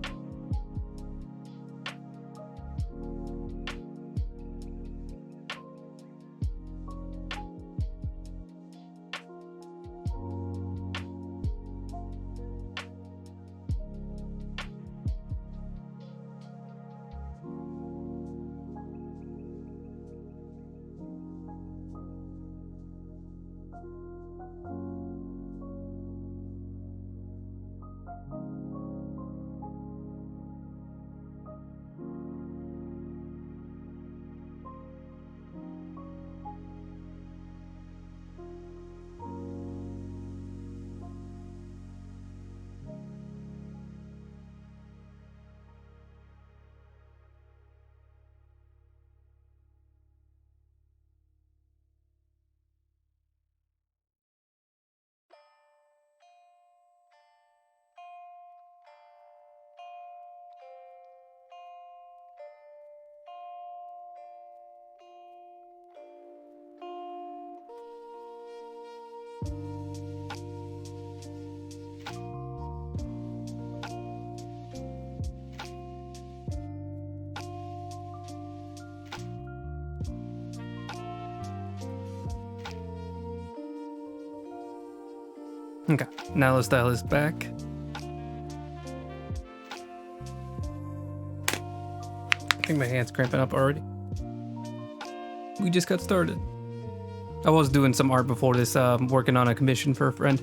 Okay, now let's dial this back. I think my hand's cramping up already. We just got started. I was doing some art before this, working on a commission for a friend.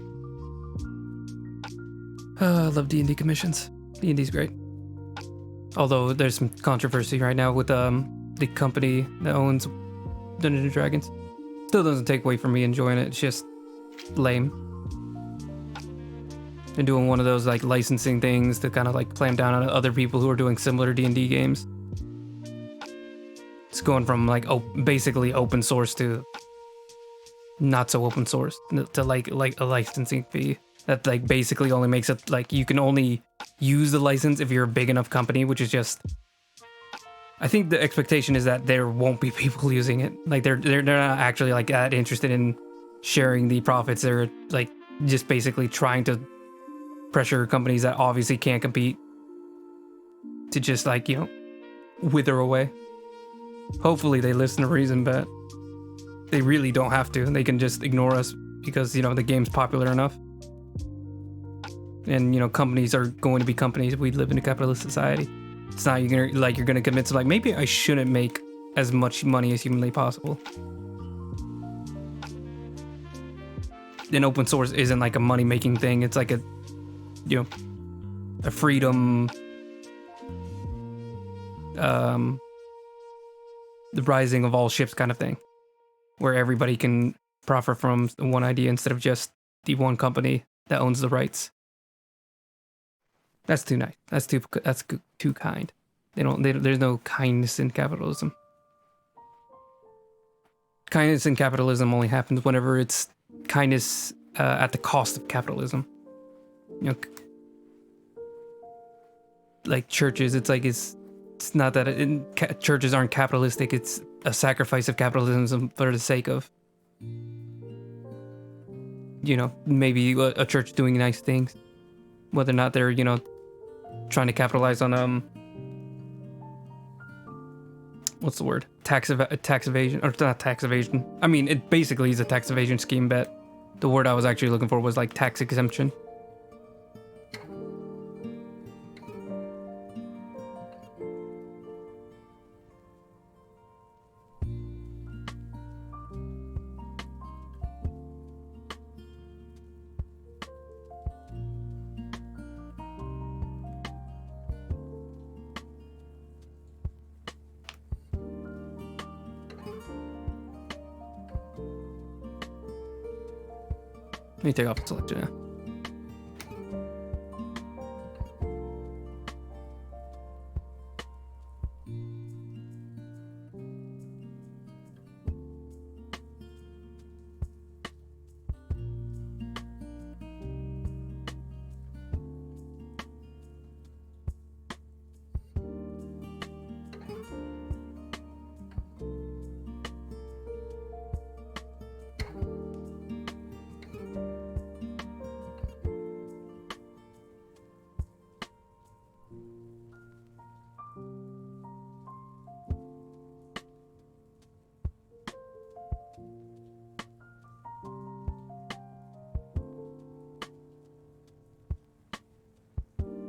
I love D&D commissions. D&D's great. Although there's some controversy right now with the company that owns Dungeons and Dragons. Still doesn't take away from me enjoying it. It's just lame. They're doing one of those like licensing things to kind of like clamp down on other people who are doing similar D&D games. It's going from like basically open source to not so open source to like a licensing fee that like basically only makes it like you can only use the license if you're a big enough company, which is just, I think the expectation is that there won't be people using it. Like they're not actually like that interested in sharing the profits. They're like just basically trying to pressure companies that obviously can't compete to just like, wither away. Hopefully they listen to reason, but they really don't have to. They can just ignore us because, the game's popular enough. And, companies are going to be companies. We live in a capitalist society. It's not you're gonna commit to like, maybe I shouldn't make as much money as humanly possible. And open source isn't like a money making thing. It's like a freedom, the rising of all ships kind of thing, where everybody can profit from one idea instead of just the one company that owns the rights. That's too nice. That's too kind. There's no kindness in capitalism. Kindness in capitalism only happens whenever it's kindness at the cost of capitalism. Like churches, it's not that churches aren't capitalistic. It's a sacrifice of capitalism for the sake of, maybe a church doing nice things, whether or not they're, trying to capitalize on what's the word? Tax evasion, or not tax evasion. I mean, it basically is a tax evasion scheme, but the word I was actually looking for was like tax exemption. Let me take off the selection now.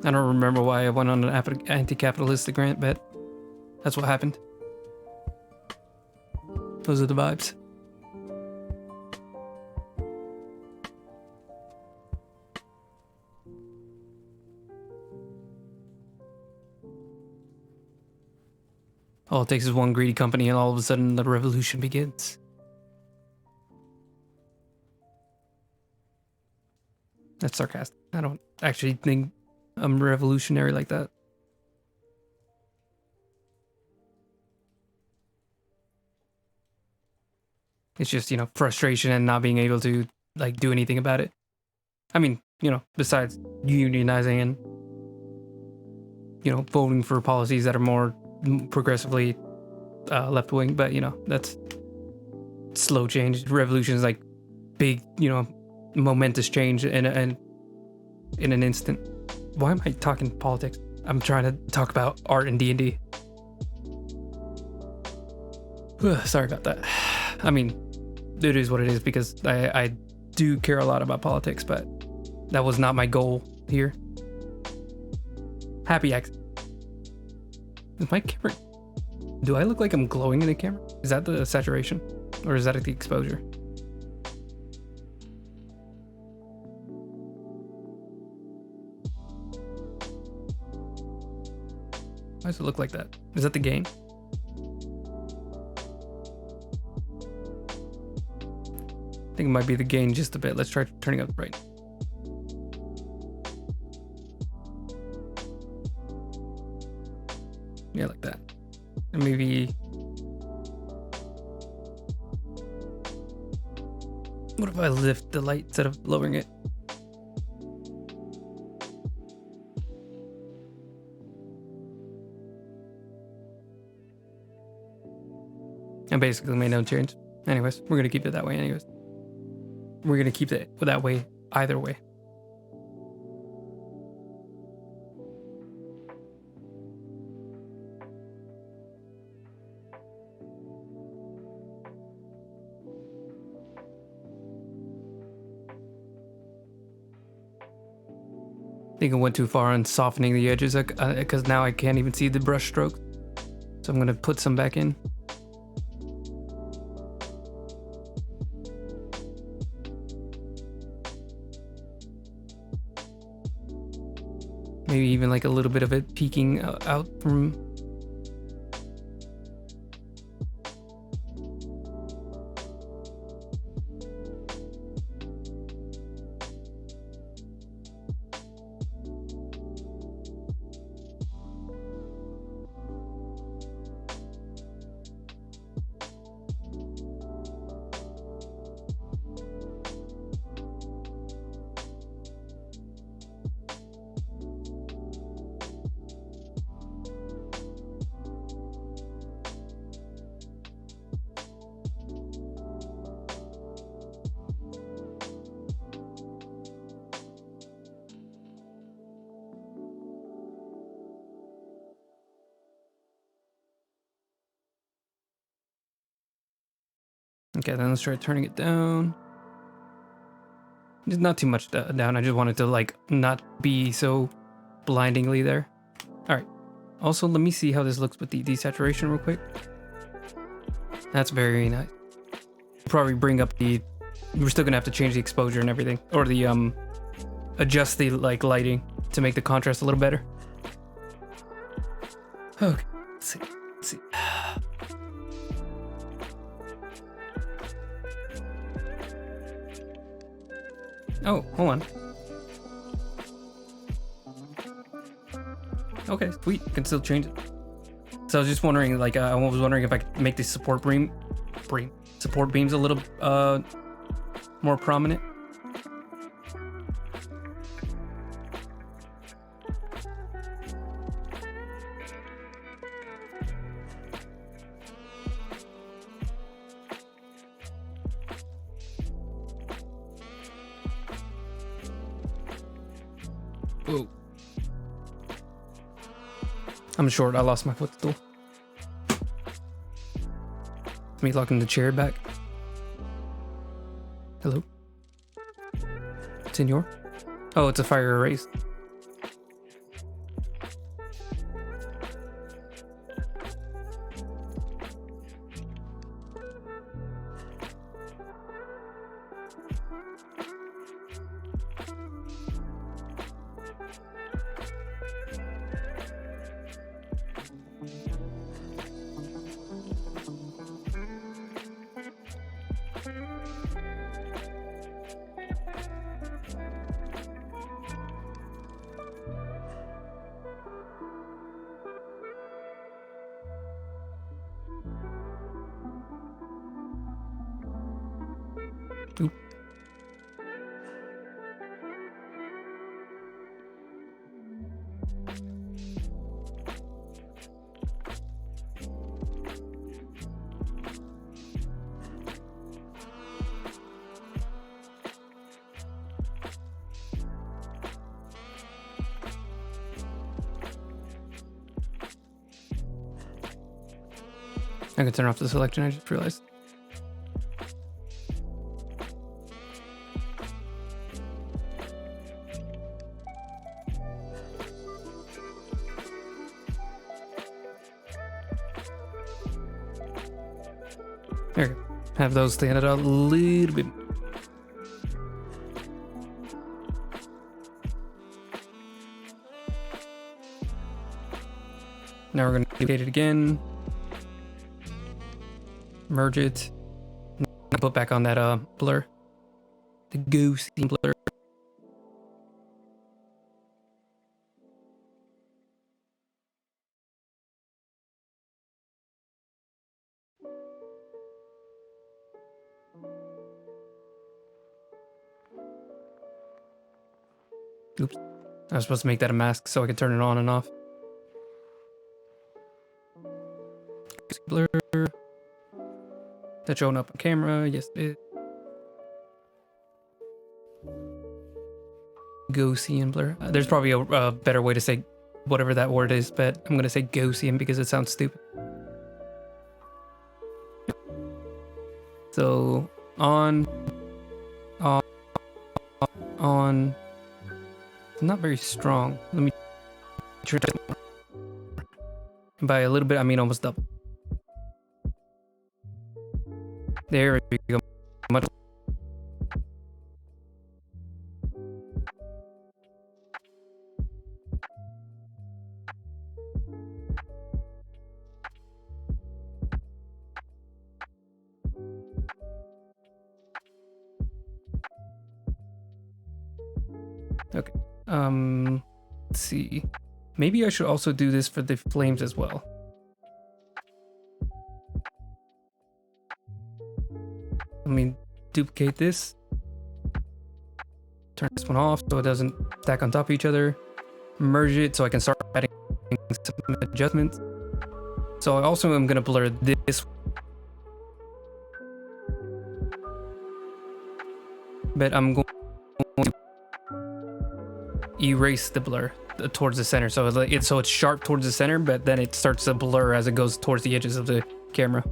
I don't remember why I went on an anti-capitalistic rant, but that's what happened. Those are the vibes. All it takes is one greedy company and all of a sudden the revolution begins. That's sarcastic. I don't actually think I'm revolutionary like that. It's just, frustration and not being able to like do anything about it. I mean, besides unionizing and, voting for policies that are more progressively left wing, but that's slow change. Revolution is like big, momentous change in an instant. Why am I talking politics? I'm trying to talk about art and D&D. Sorry about that. I mean, it is what it is because I do care a lot about politics, but that was not my goal here. Happy accident. Is my camera... Do I look like I'm glowing in the camera? Is that the saturation? Or is that the exposure? Why does it look like that? Is that the gain? I think it might be the gain just a bit. Let's try turning up the brightness. Yeah, like that. And maybe... What if I lift the light instead of lowering it? I basically made no change. Anyways, we're going to keep it that way anyways. We're going to keep it that way either way. think I went too far on softening the edges because now I can't even see the brush strokes. So I'm gonna put some back in. Maybe even like a little bit of it peeking out from. Okay, then let's try turning it down. Just not too much down. I just wanted to like not be so blindingly there. All right. Also, let me see how this looks with the desaturation real quick. That's very nice. Probably bring up the. We're still gonna have to change the exposure and everything, or the adjust the like lighting to make the contrast a little better. Okay. Let's see. Let's see. Oh, hold on. Okay, sweet. Can still change it. So I was just wondering, like, I was wondering if I could make the support beams a little more prominent. Whoa. I'm short. I lost my footstool. Me locking the chair back. Hello? Senor? Oh, it's a fire erase. Oop. I can turn off the selection, I just realized. There we go. Have those stand out a little bit. Now we're going to duplicate it again. Merge it. Put back on that blur. The goosey blur. Oops. I was supposed to make that a mask so I could turn it on and off. Blur. That's showing up on camera. Yes, it is. Gaussian blur. There's probably a better way to say whatever that word is, but I'm going to say Gaussian because it sounds stupid. So, on. not very strong. Let me try more. By a little bit, I mean almost double. There we go. Much. Okay. Let's see. Maybe I should also do this for the flames as well. Let me duplicate this. Turn this one off so it doesn't stack on top of each other. Merge it so I can start adding some adjustments. So I also am going to blur this. But I'm going to erase the blur towards the center. So it's sharp towards the center, but then it starts to blur as it goes towards the edges of the camera.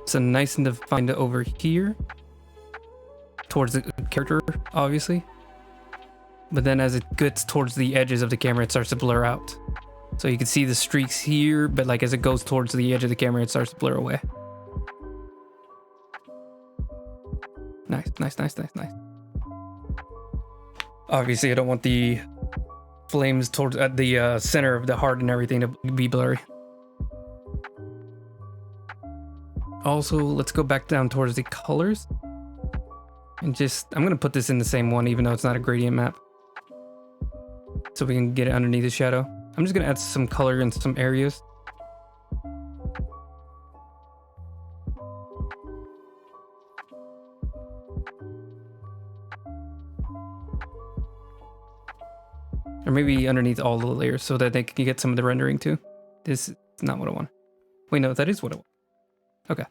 So nice and defined over here towards the character, obviously. But then as it gets towards the edges of the camera, it starts to blur out. So you can see the streaks here, but like as it goes towards the edge of the camera, it starts to blur away. Nice, nice, nice, nice, nice. Obviously, I don't want the flames towards the center of the heart and everything to be blurry. Also, let's go back down towards the colors. And I'm going to put this in the same one, even though it's not a gradient map. So we can get it underneath the shadow. I'm just going to add some color in some areas. Or maybe underneath all the layers so that they can get some of the rendering too. This is not what I want. Wait, no, that is what I want. Okay.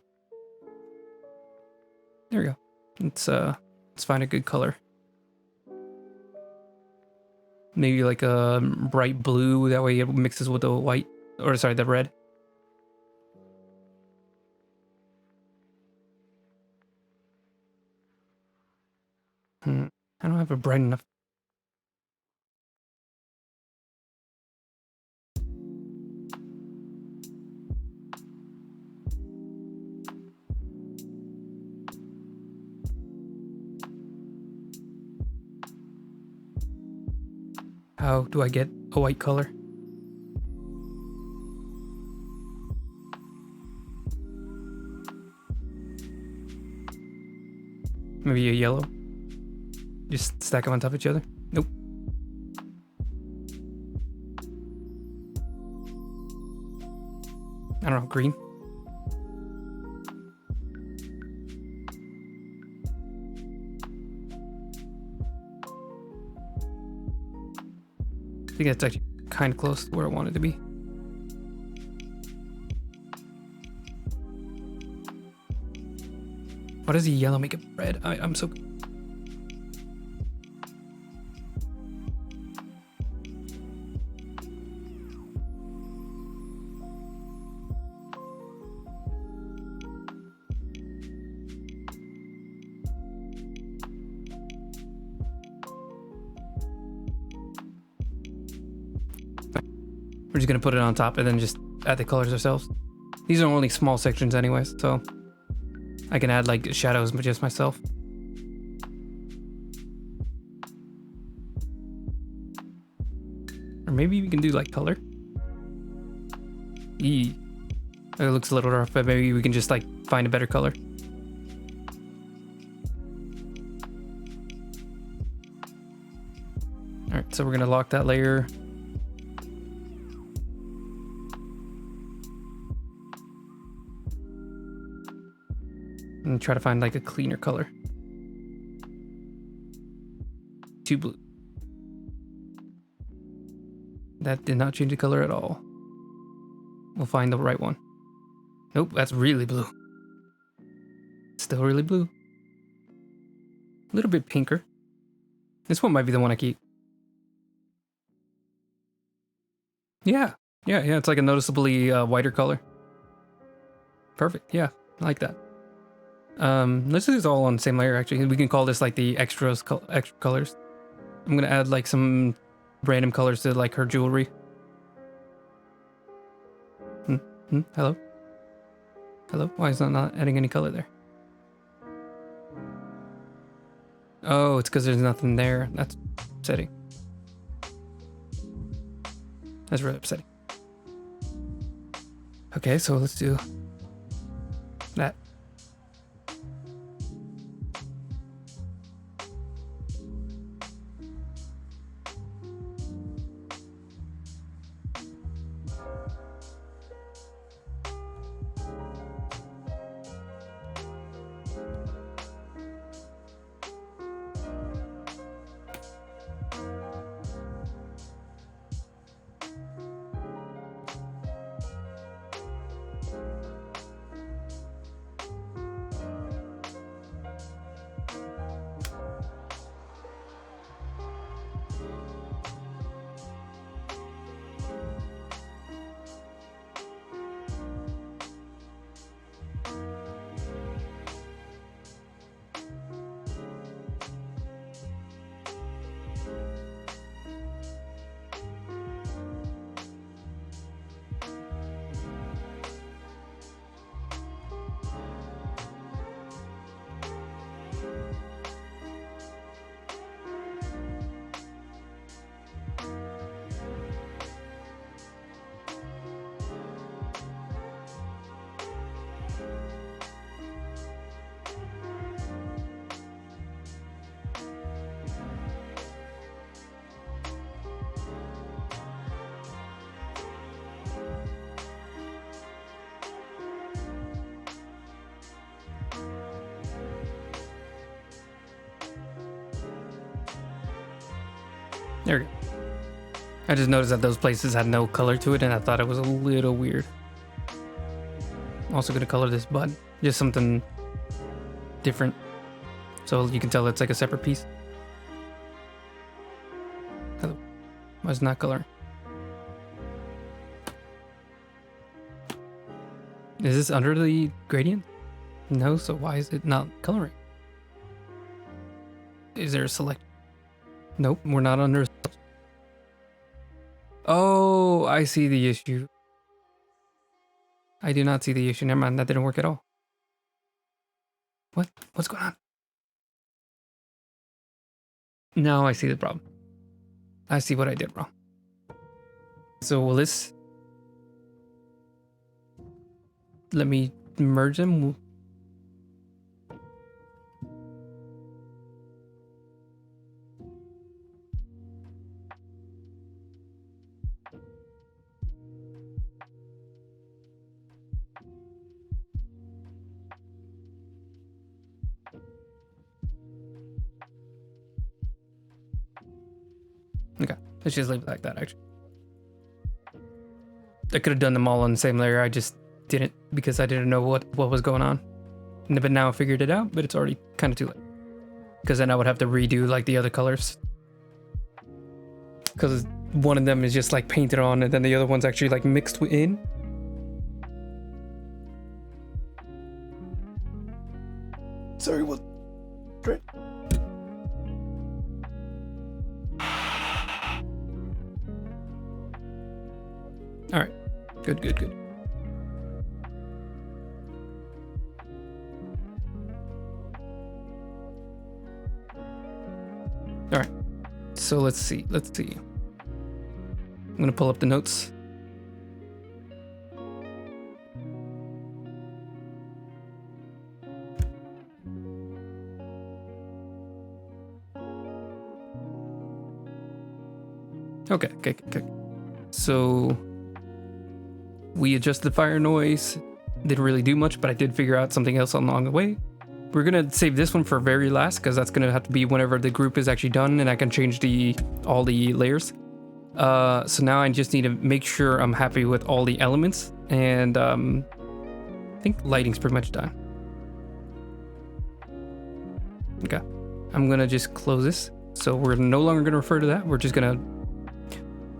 There we go. Let's find a good color. Maybe like a bright blue, that way it mixes with the white, or sorry, the red. I don't have a bright enough. How do I get a white color? Maybe a yellow? Just stack them on top of each other? Nope. I don't know, green? I think that's actually kind of close to where I want it to be. Why does the yellow make it red? I'm so... We're just gonna put it on top and then just add the colors ourselves. These are only small sections anyways, so I can add like shadows just myself. Or maybe we can do like color. It looks a little rough, but maybe we can just like find a better color. All right, so we're gonna lock that layer. And try to find like a cleaner color. Too blue. That did not change the color at all. We'll find the right one. Nope, that's really blue. Still really blue. A little bit pinker. This one might be the one I keep. Yeah, it's like a noticeably whiter color. Perfect, yeah, I like that. Let's do this all on the same layer. Actually, we can call this like the extra colors. I'm gonna add like some random colors to like her jewelry. Hello? Hello? Why is that not adding any color there? Oh, it's because there's nothing there. That's upsetting. That's really upsetting. Okay, so let's do that. There we go. I just noticed that those places had no color to it, and I thought it was a little weird. I'm also gonna color this button, just something different, so you can tell it's like a separate piece. Hello. Why is it not coloring? Is this under the gradient? No, so why is it not coloring? Is there a select? Nope, we're not under. Oh, I see the issue. I do not see the issue. Never mind, that didn't work at all. What? What's going on? Now I see the problem. I see what I did wrong. So will this... Let me merge them. Okay, let's just leave it like that, actually. I could have done them all on the same layer, I just didn't because I didn't know what was going on. But now I figured it out, but it's already kind of too late. Because then I would have to redo like the other colors. Because one of them is just like painted on and then the other one's actually like mixed in. Sorry, what? Great. All right, good. All right, so let's see. I'm gonna pull up the notes. Okay. So we adjusted the fire noise. Didn't really do much, but I did figure out something else along the way. We're gonna save this one for very last because that's gonna have to be whenever the group is actually done and I can change all the layers. So now I just need to make sure I'm happy with all the elements, and I think lighting's pretty much done. Okay, I'm gonna just close this. So we're no longer gonna refer to that. We're just gonna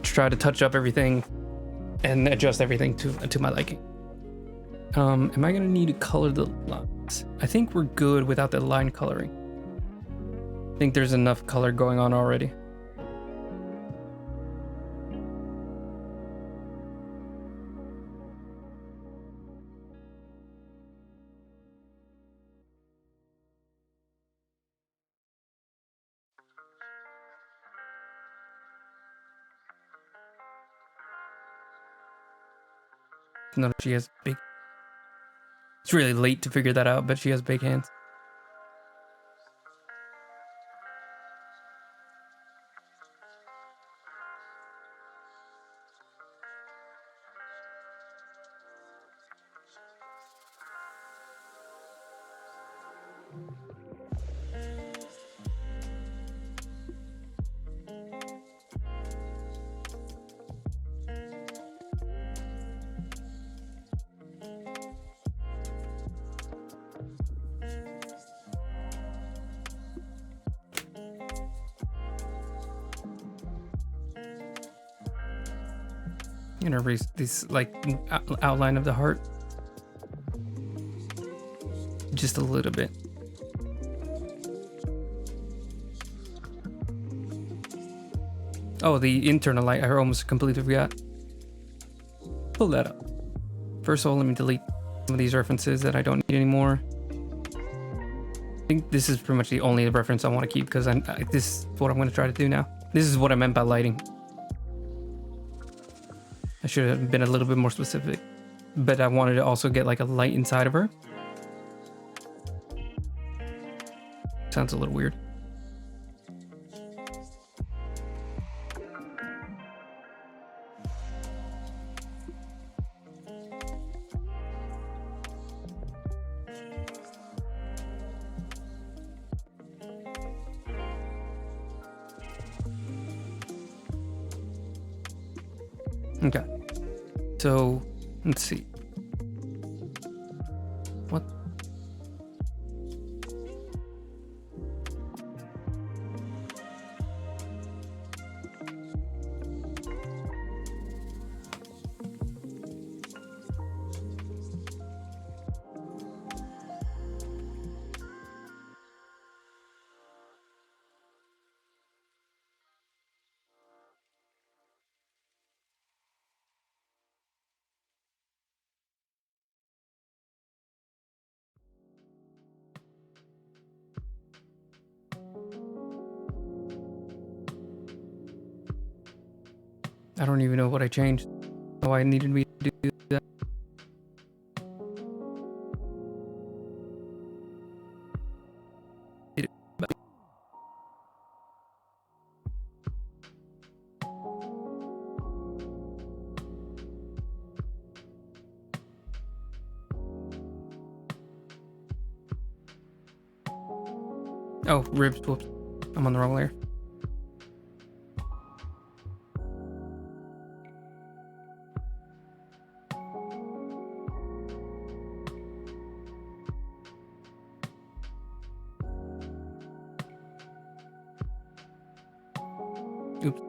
try to touch up everything and adjust everything to my liking. Am I gonna need to color the I think we're good without the line coloring. I think there's enough color going on already. Notice she has big. It's really late to figure that out, but she has big hands. I'm gonna erase this like outline of the heart just a little bit. Oh, the internal light, I almost completely forgot. Pull that up. First of all, let me delete some of these references that I don't need anymore. I think this is pretty much the only reference I want to keep because this is what I'm going to try to do now. This is what I meant by lighting. I should have been a little bit more specific, but I wanted to also get like a light inside of her. Sounds a little weird. Okay, so let's see. What? I don't even know what I changed. Oh, I needed me to do that. Oh, ribs. Whoops. I'm on the wrong layer. Oops.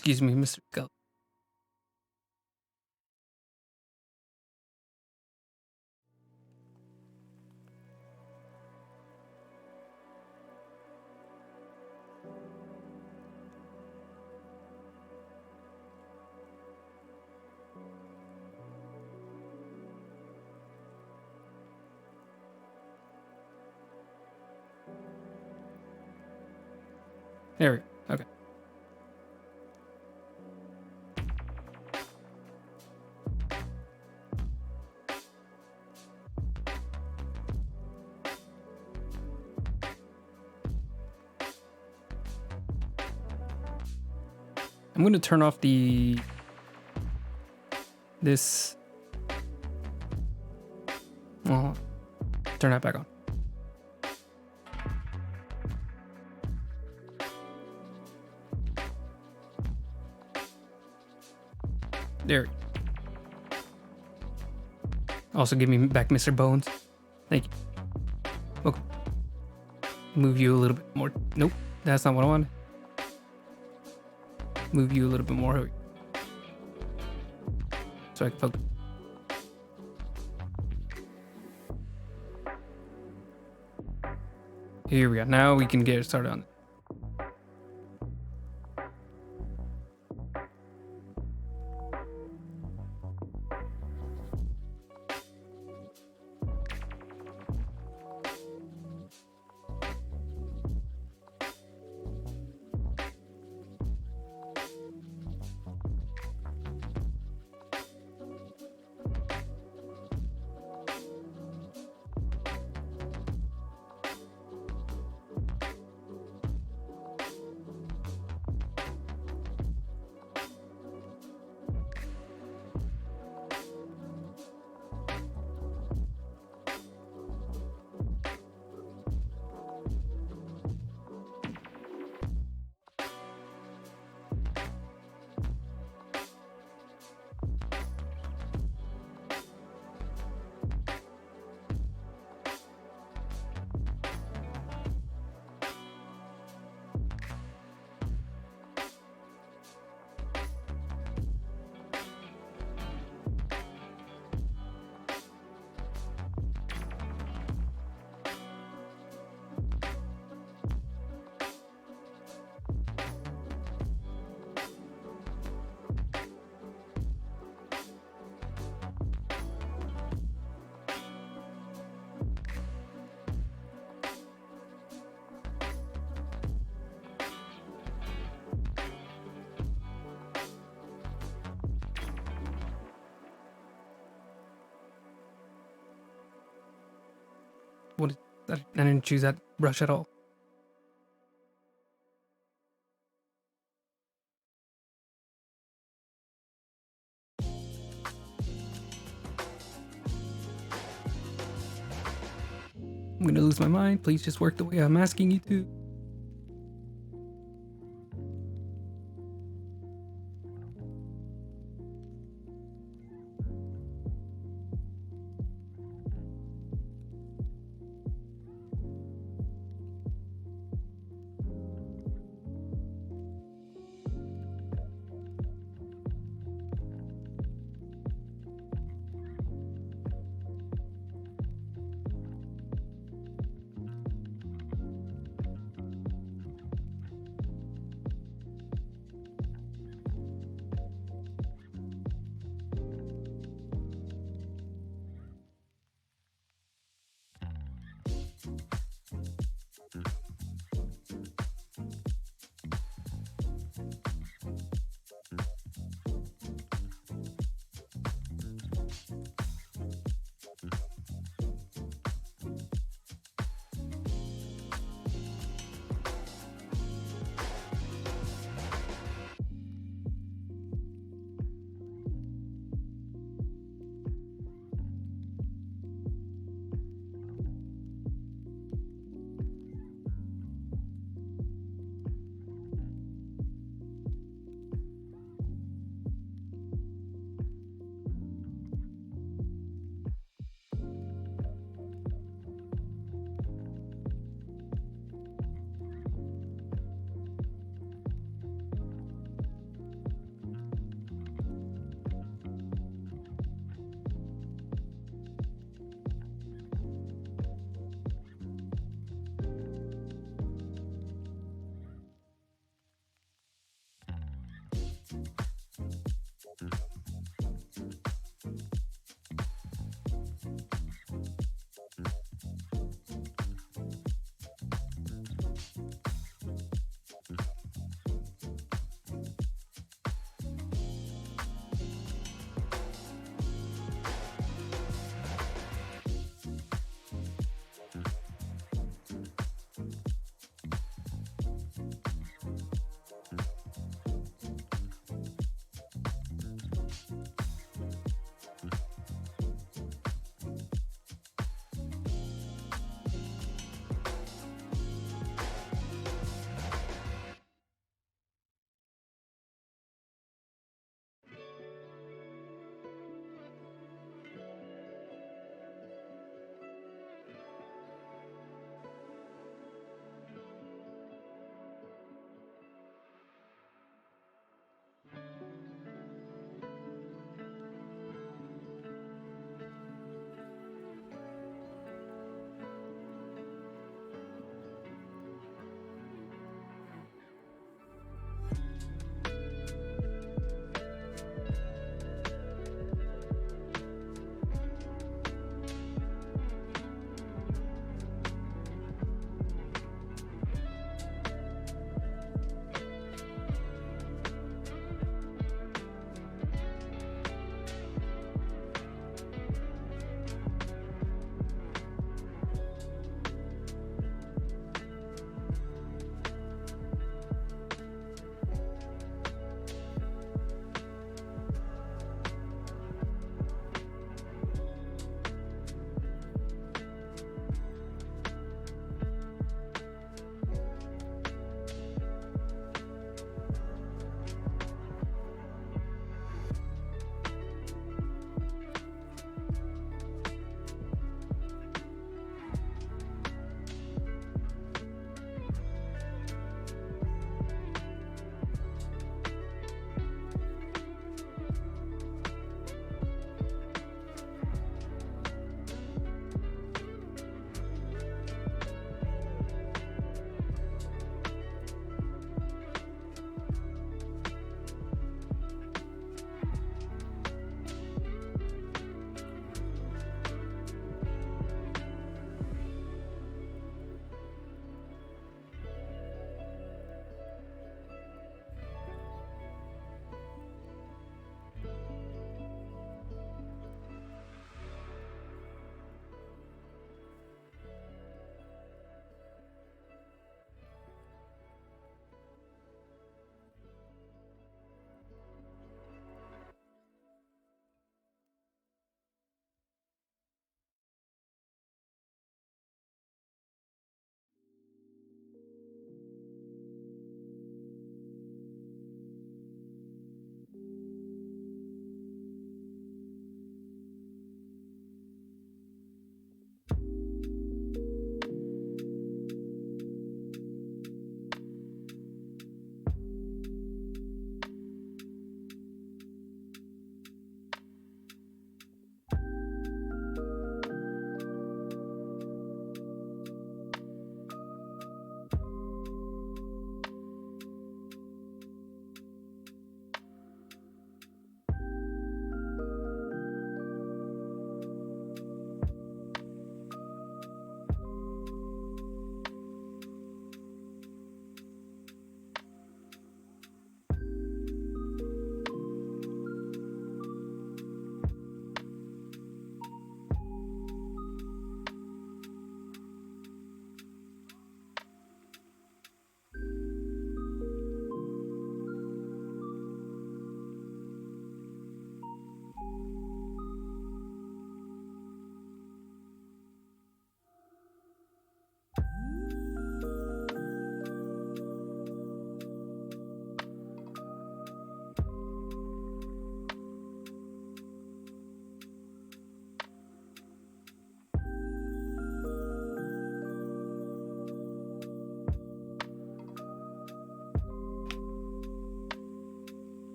Excuse me, Mr. Gull. There we go. Okay. I'm going to turn off this. Well, turn that back on. There. Also, give me back Mr. Bones. Thank you. Okay. Move you a little bit more. Nope, that's not what I wanted. Move you a little bit more. So I can focus. Here we go. Now we can get started on it. What is that? I didn't choose that brush at all. I'm gonna lose my mind. Please just work the way I'm asking you to.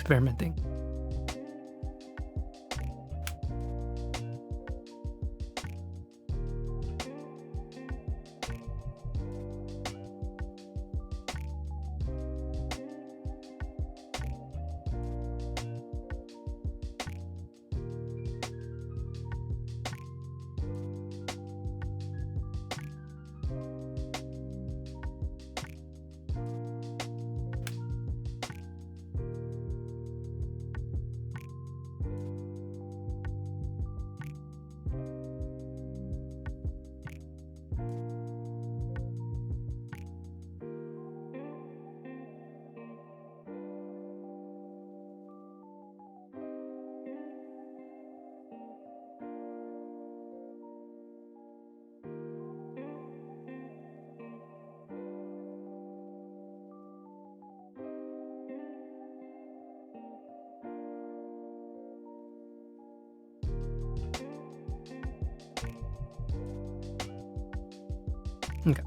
experimenting. Okay.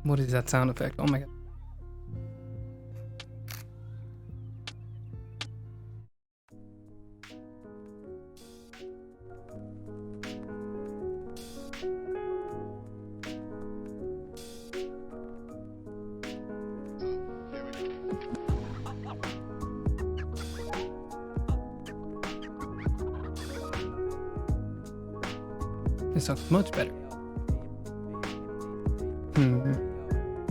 What is that sound effect? Oh my god. This sounds much better.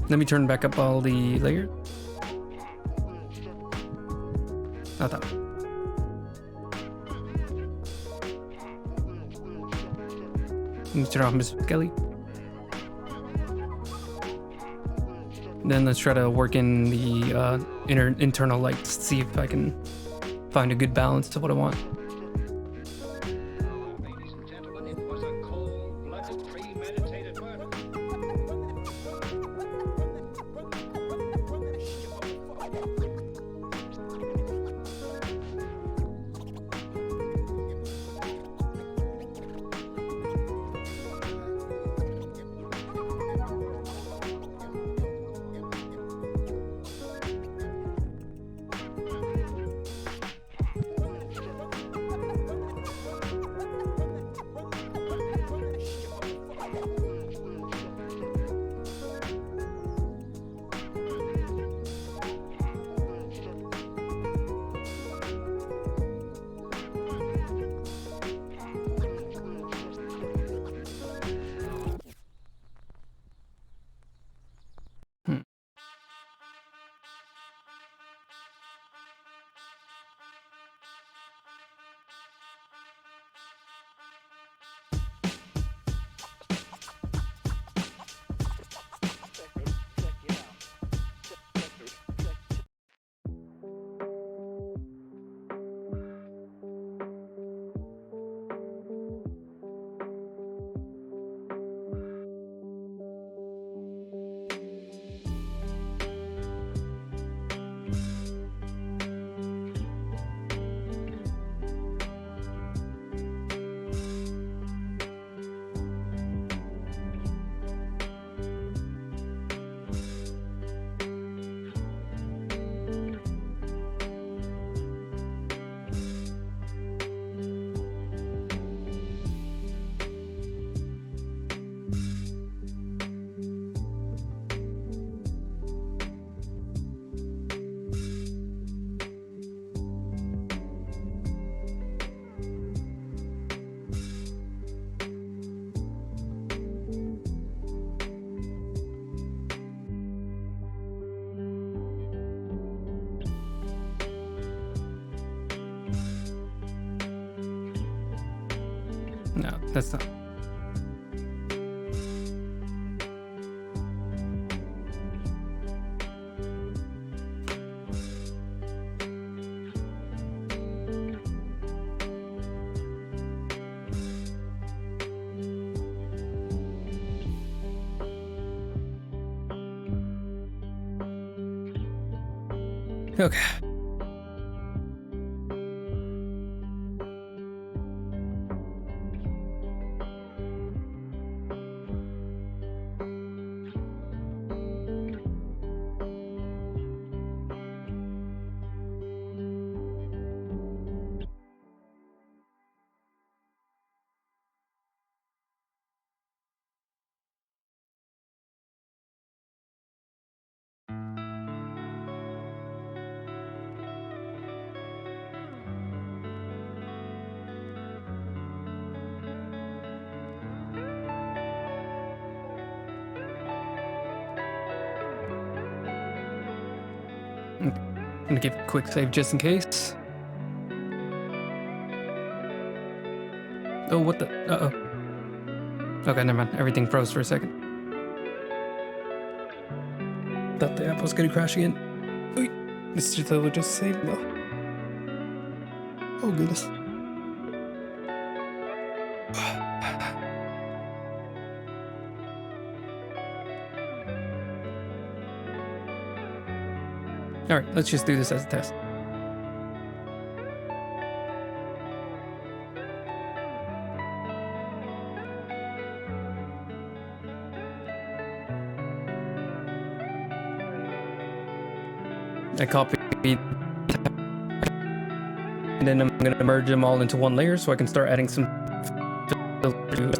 Let me turn back up all the layers. Not that one. Let me turn off Mr. Skelly. Then let's try to work in the internal lights, see if I can find a good balance to what I want. Ladies and gentlemen, it was a cold-blooded, premeditated murder. No, that's not. Okay. I'm gonna give it a quick save just in case. Oh, what the? Uh-oh. Okay, never mind. Everything froze for a second. Thought the app was gonna crash again. Wait, this is just save though. Oh goodness. All right, let's just do this as a test. I copied, and then I'm gonna merge them all into one layer so I can start adding some filters.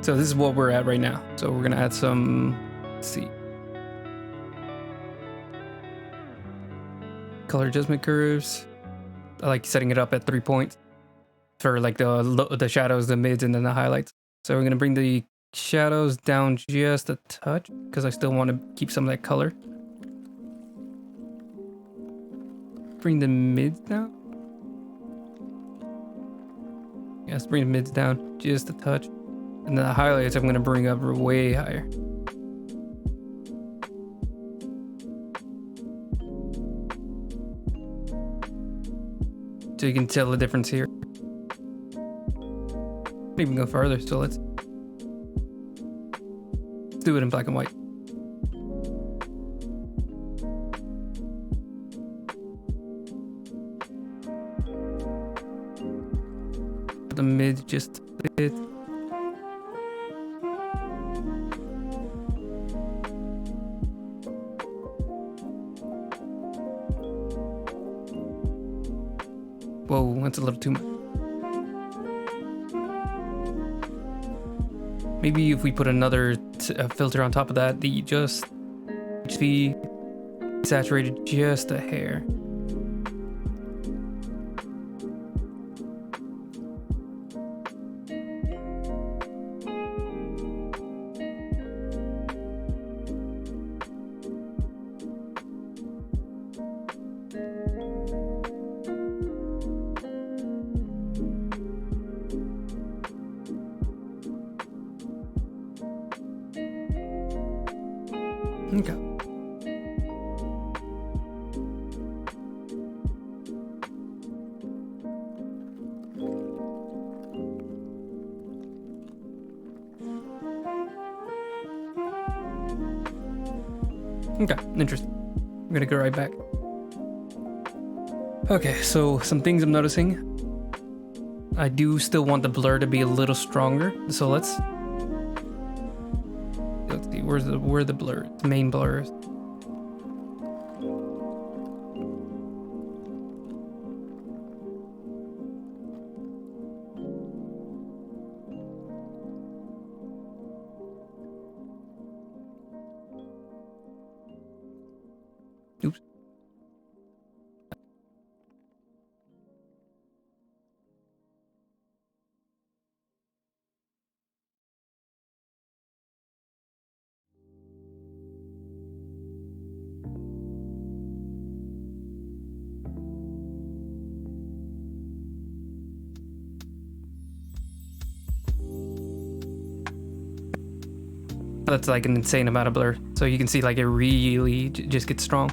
So this is what we're at right now. So we're gonna add some, let's see, color adjustment curves. I like setting it up at 3 points for like the shadows, the mids, and then the highlights. So we're gonna bring the shadows down just a touch because I still want to keep some of that color. Bring the mids down. Yes, bring the mids down just a touch. And the highlights I'm gonna bring up way higher. So you can tell the difference here. Can't even go further, so let's do it in black and white. The mid just a bit. Whoa, that's a little too much. Maybe if we put another filter on top of that, the just HV saturated just a hair. Okay. Okay, interesting. I'm gonna go right back. Okay, so some things I'm noticing. I do still want the blur to be a little stronger, so let's see where the blur, the main blur is. Oops. that's like an insane amount of blur. So you can see like it really just gets strong.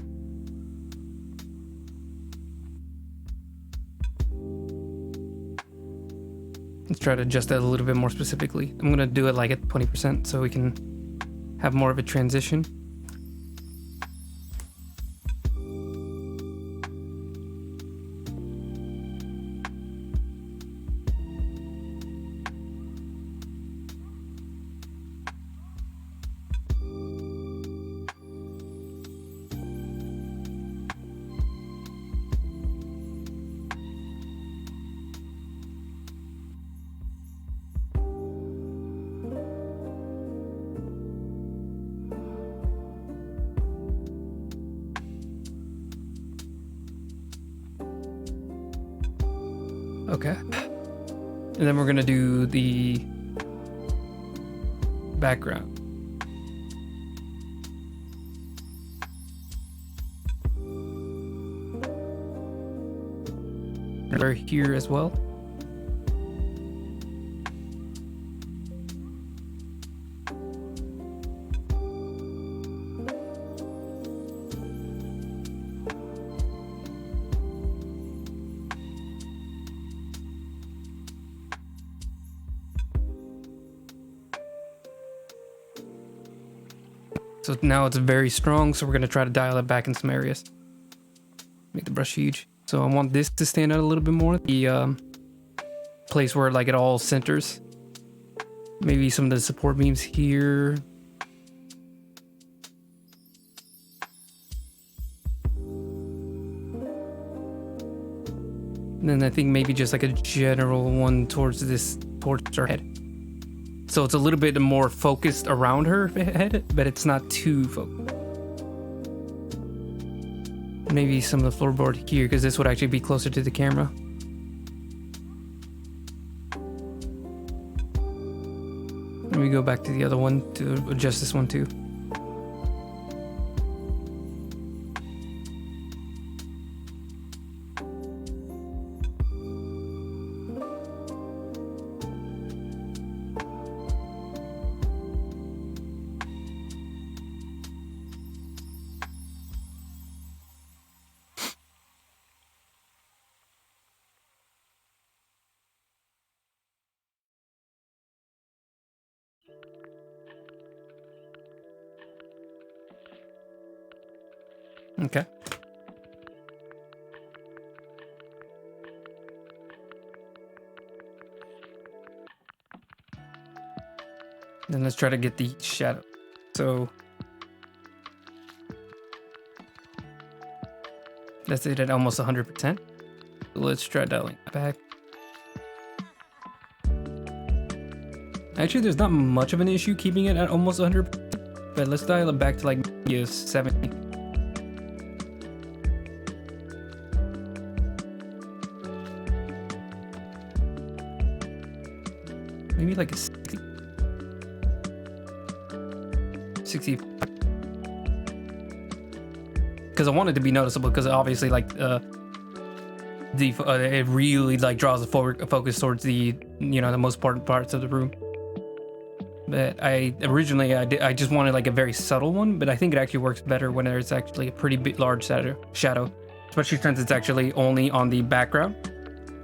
Let's try to adjust that a little bit more specifically. I'm gonna do it like at 20% so we can have more of a transition. Okay. And then we're gonna do the background. Blur here as well. So now it's very strong, so we're gonna try to dial it back in some areas. Make the brush huge. So I want this to stand out a little bit more. The place where like it all centers. Maybe some of the support beams here. And then I think maybe just like a general one towards her head. So it's a little bit more focused around her head, but it's not too focused. Maybe some of the floorboard here, because this would actually be closer to the camera. Let me go back to the other one to adjust this one too. Okay. Then let's try to get the shadow. So that's it at almost 100%. Let's try dialing it back. Actually, there's not much of an issue keeping it at almost 100%, but let's dial it back to like 70. Maybe like a 60. Because I want it to be noticeable, because obviously like it really like draws the focus towards the the most important parts of the room. But I just wanted like a very subtle one, but I think it actually works better when there's actually a pretty big, large shadow, especially since it's actually only on the background,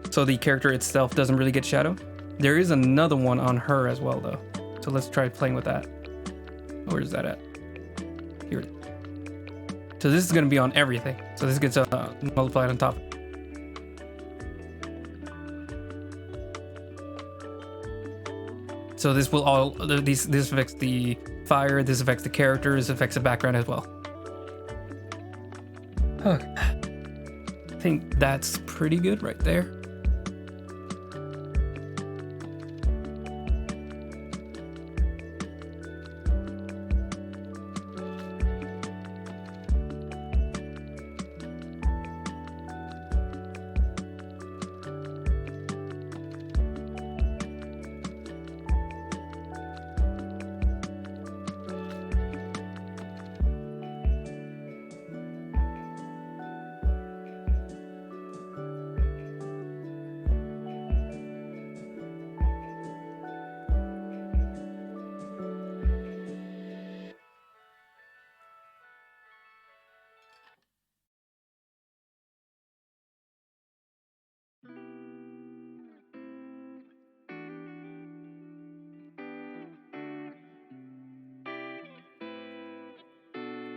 so the character itself doesn't really get shadow. There is another one on her as well though, so let's try playing with that. Where is that at? Here. So this is going to be on everything, so this gets multiplied on top. So this will all this affects the fire, this affects the characters, affects the background as well. Okay. I think that's pretty good right there.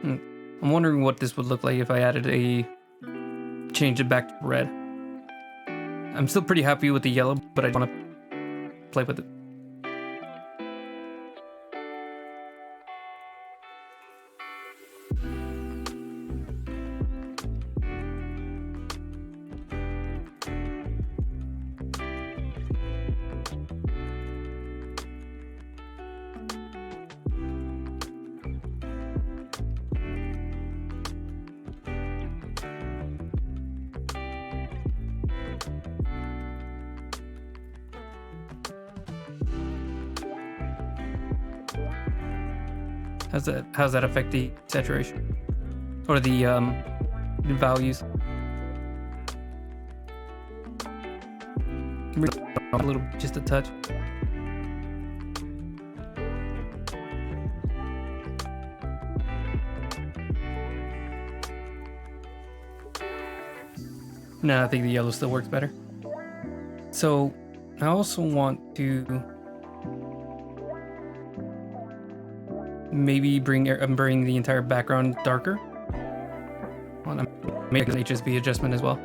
I'm wondering what this would look like if I changed it back to red. I'm still pretty happy with the yellow, but I want to play with it. How's that affect the saturation or the values? A little, just a touch. No, I think the yellow still works better. So I also want to maybe bring the entire background darker. Well, I'm making an HSV adjustment as well.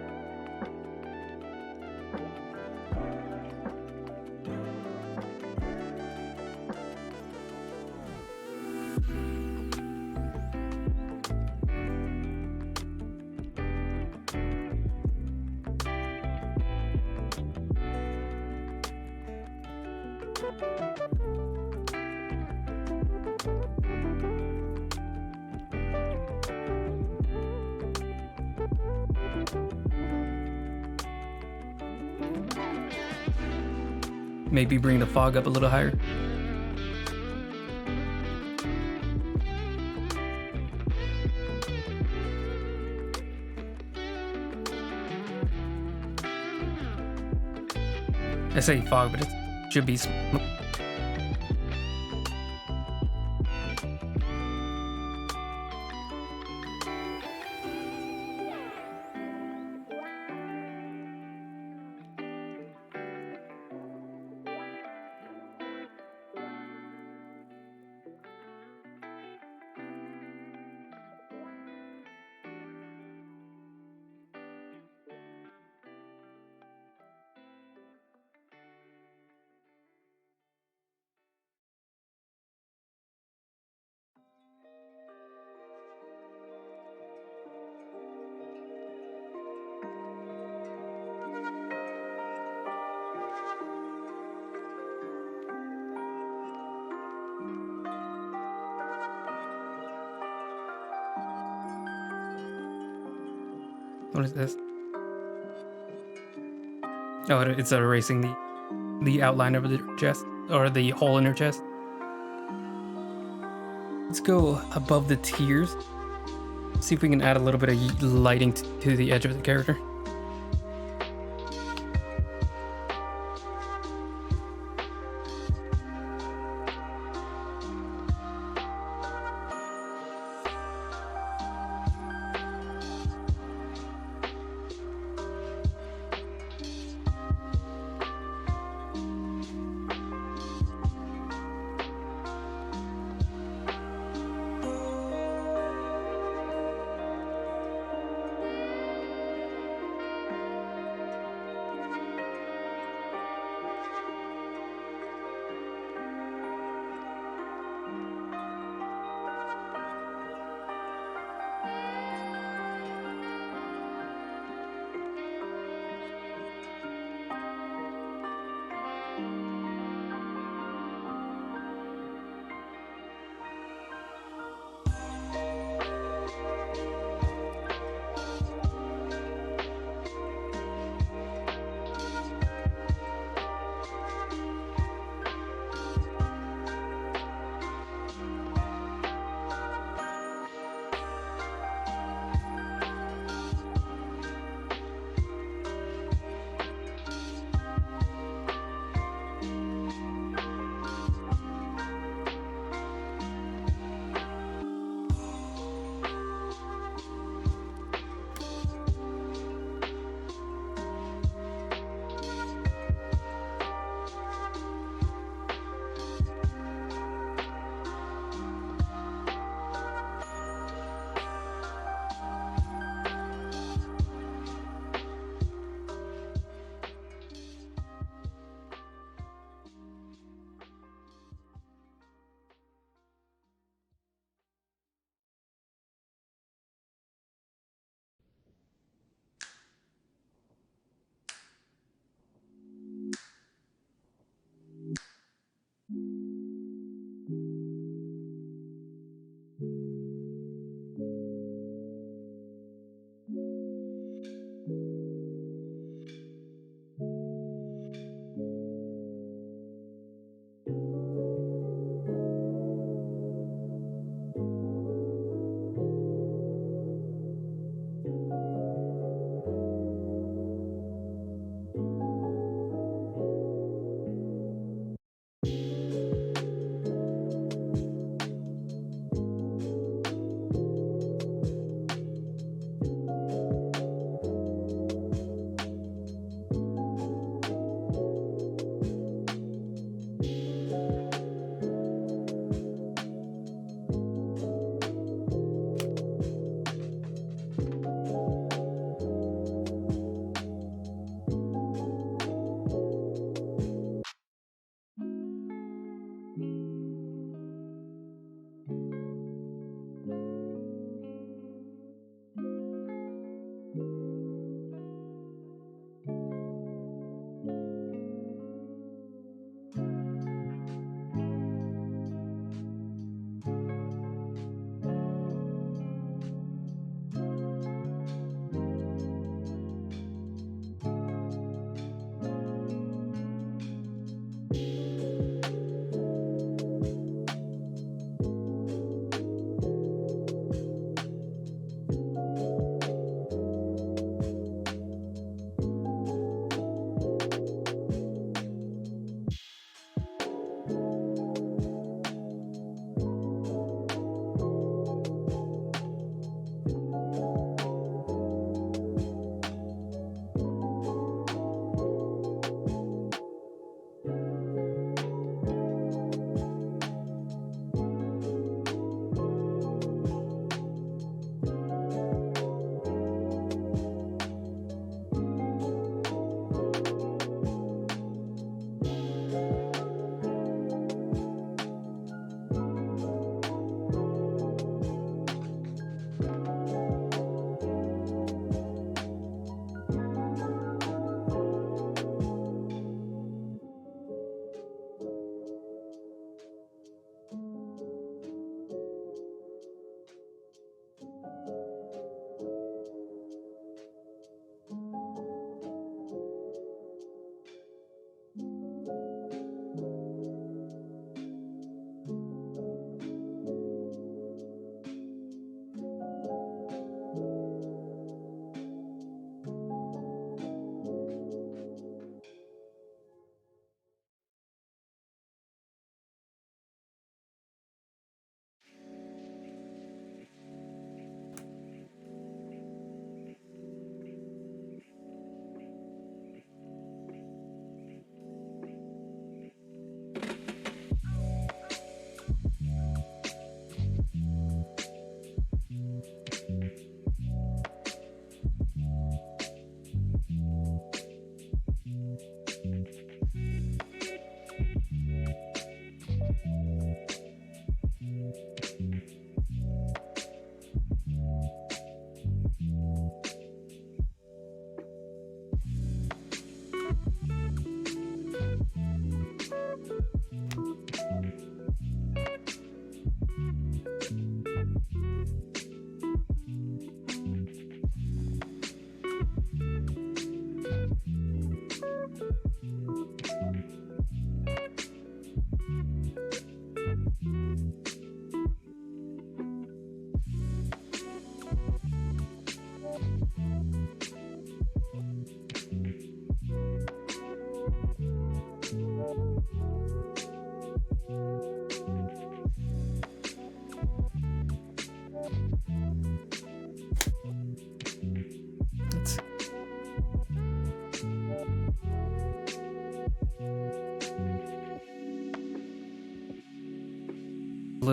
Maybe bring the fog up a little higher. I say fog, but it should be smoke. What is this? Oh, it's erasing the outline of the chest, or the hole in her chest. Let's go above the tears. See if we can add a little bit of lighting to the edge of the character.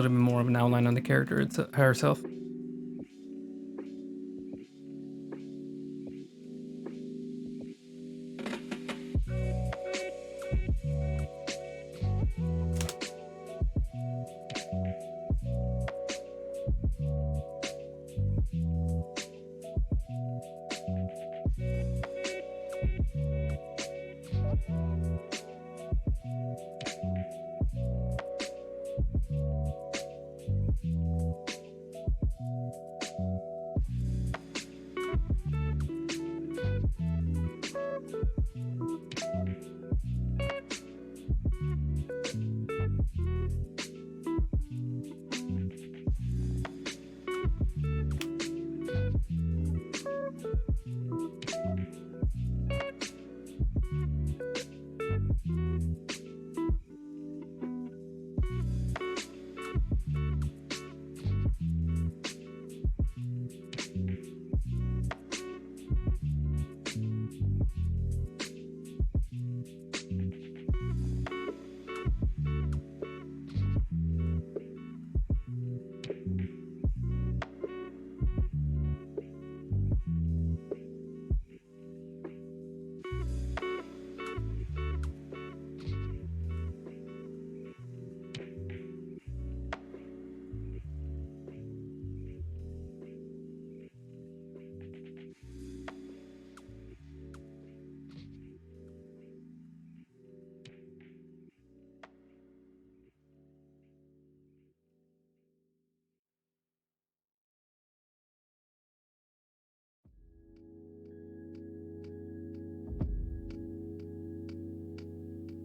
little bit more of an outline on the character herself.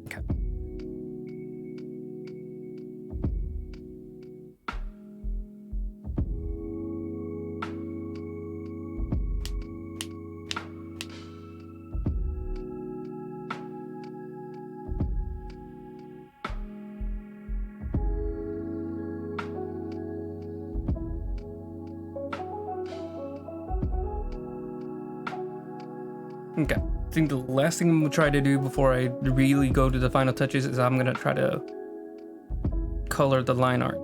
Okay. Okay. I think the last thing I'm gonna try to do before I really go to the final touches is I'm gonna try to color the line art.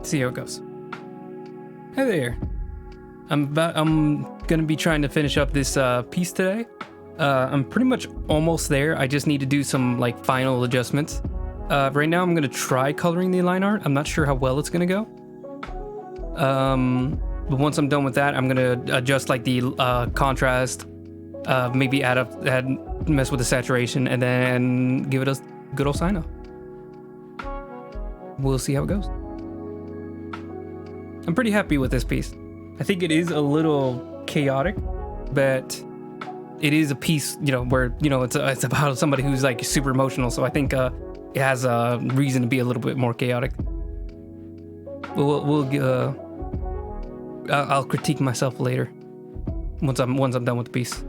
See how it goes. Hey there. I'm gonna be trying to finish up this piece today. I'm pretty much almost there. I just need to do some like final adjustments. Right now I'm gonna try coloring the line art. I'm not sure how well it's gonna go. But once I'm done with that, I'm gonna adjust like the contrast, maybe add mess with the saturation, and then give it a good old sign off. We'll see how it goes. I'm pretty happy with this piece. I think it is a little chaotic, but it is a piece, where, it's about somebody who's like super emotional. So I think it has a reason to be a little bit more chaotic. I'll critique myself later once I'm done with the piece.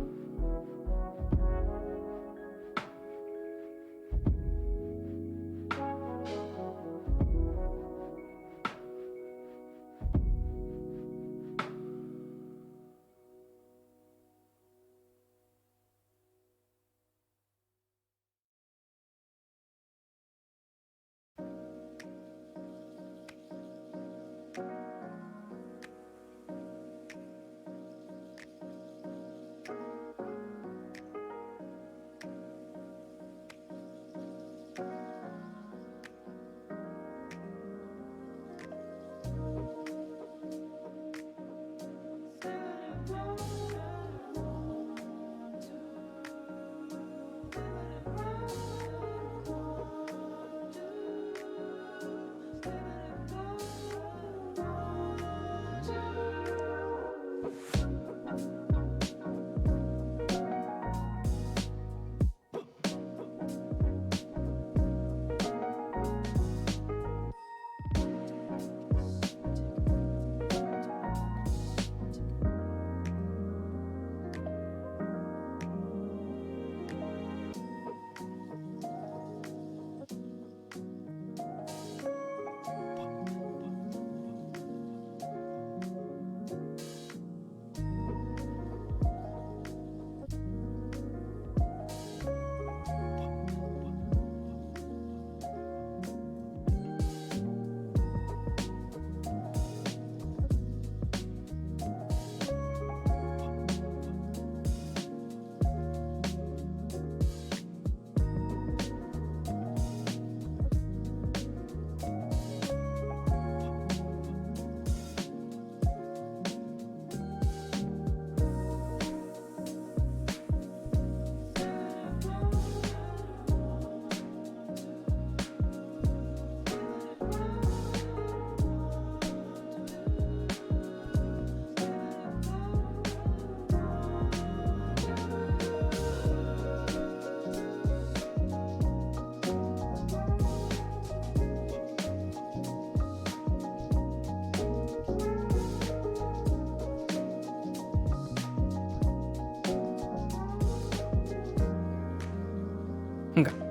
Okay.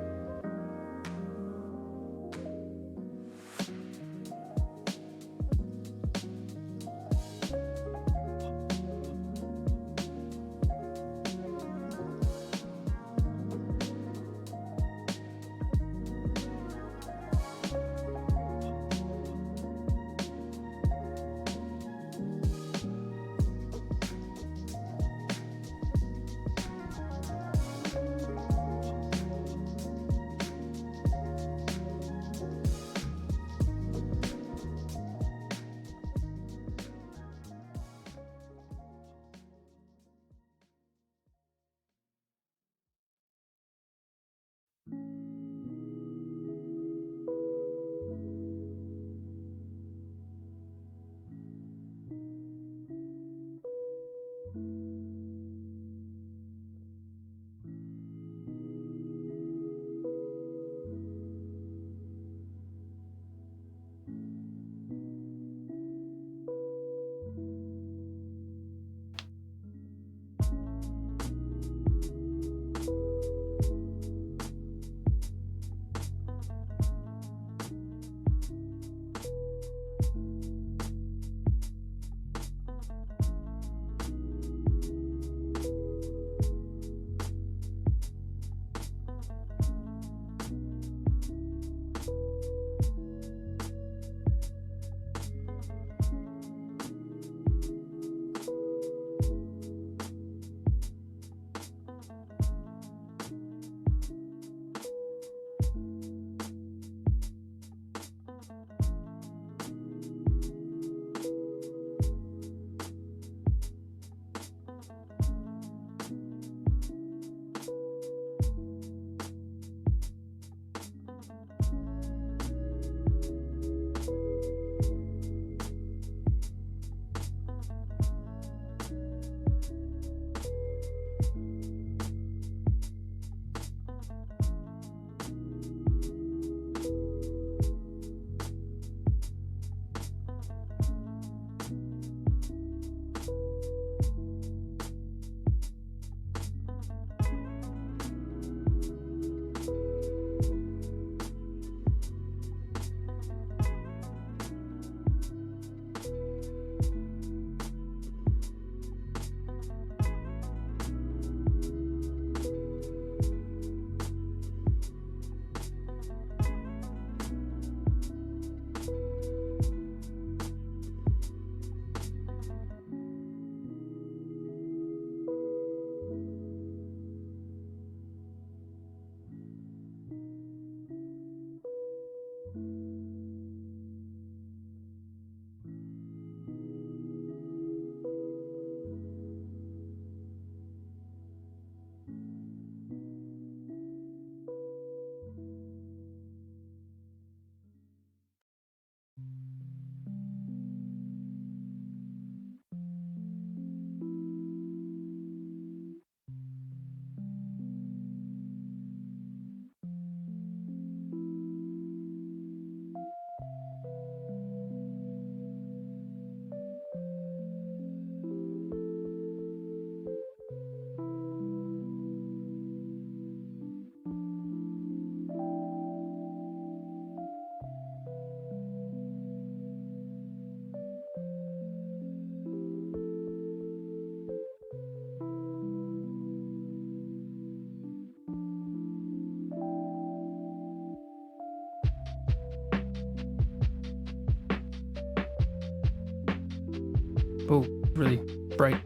Oh, really bright.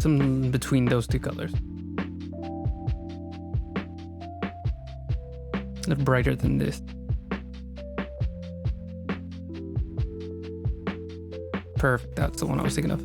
Something between those two colors. A little brighter than this. Perfect, that's the one I was thinking of.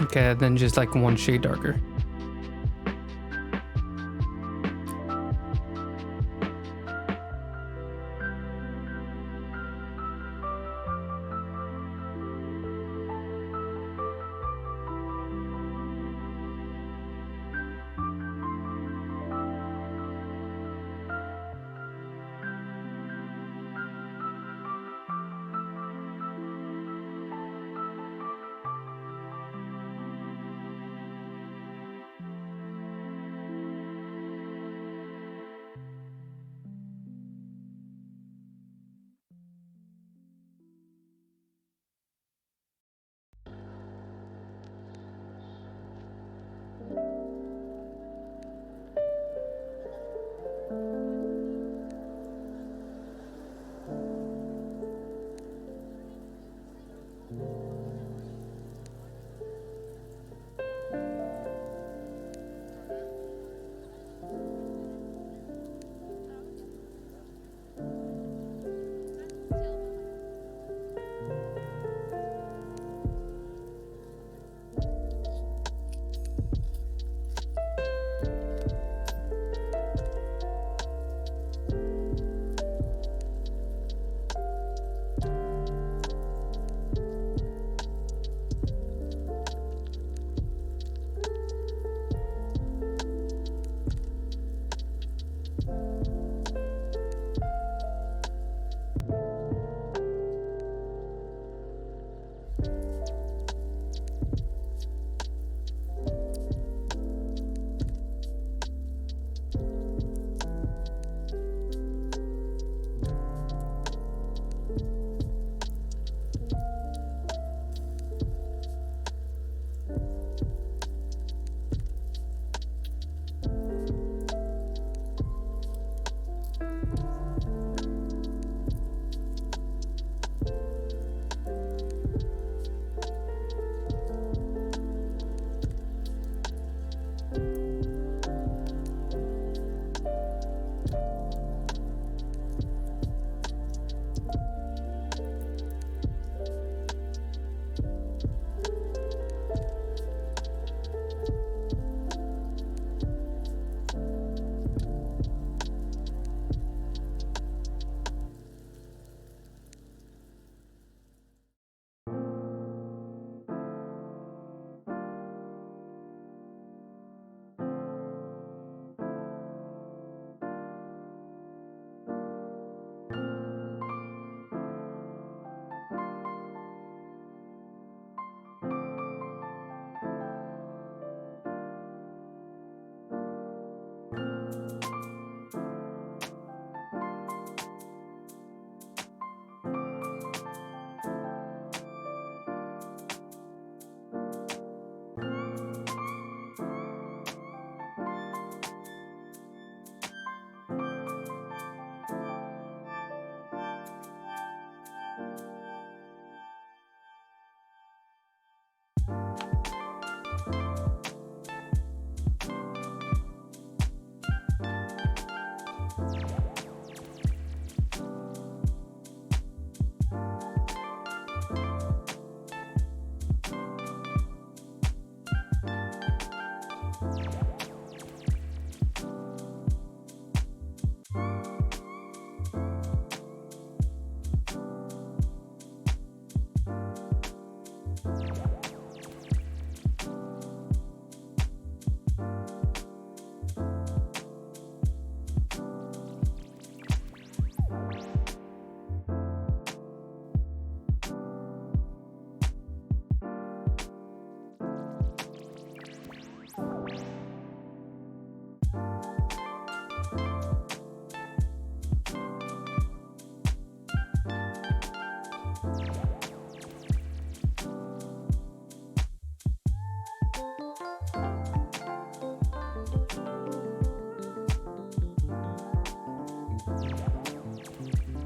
Okay, then just like one shade darker.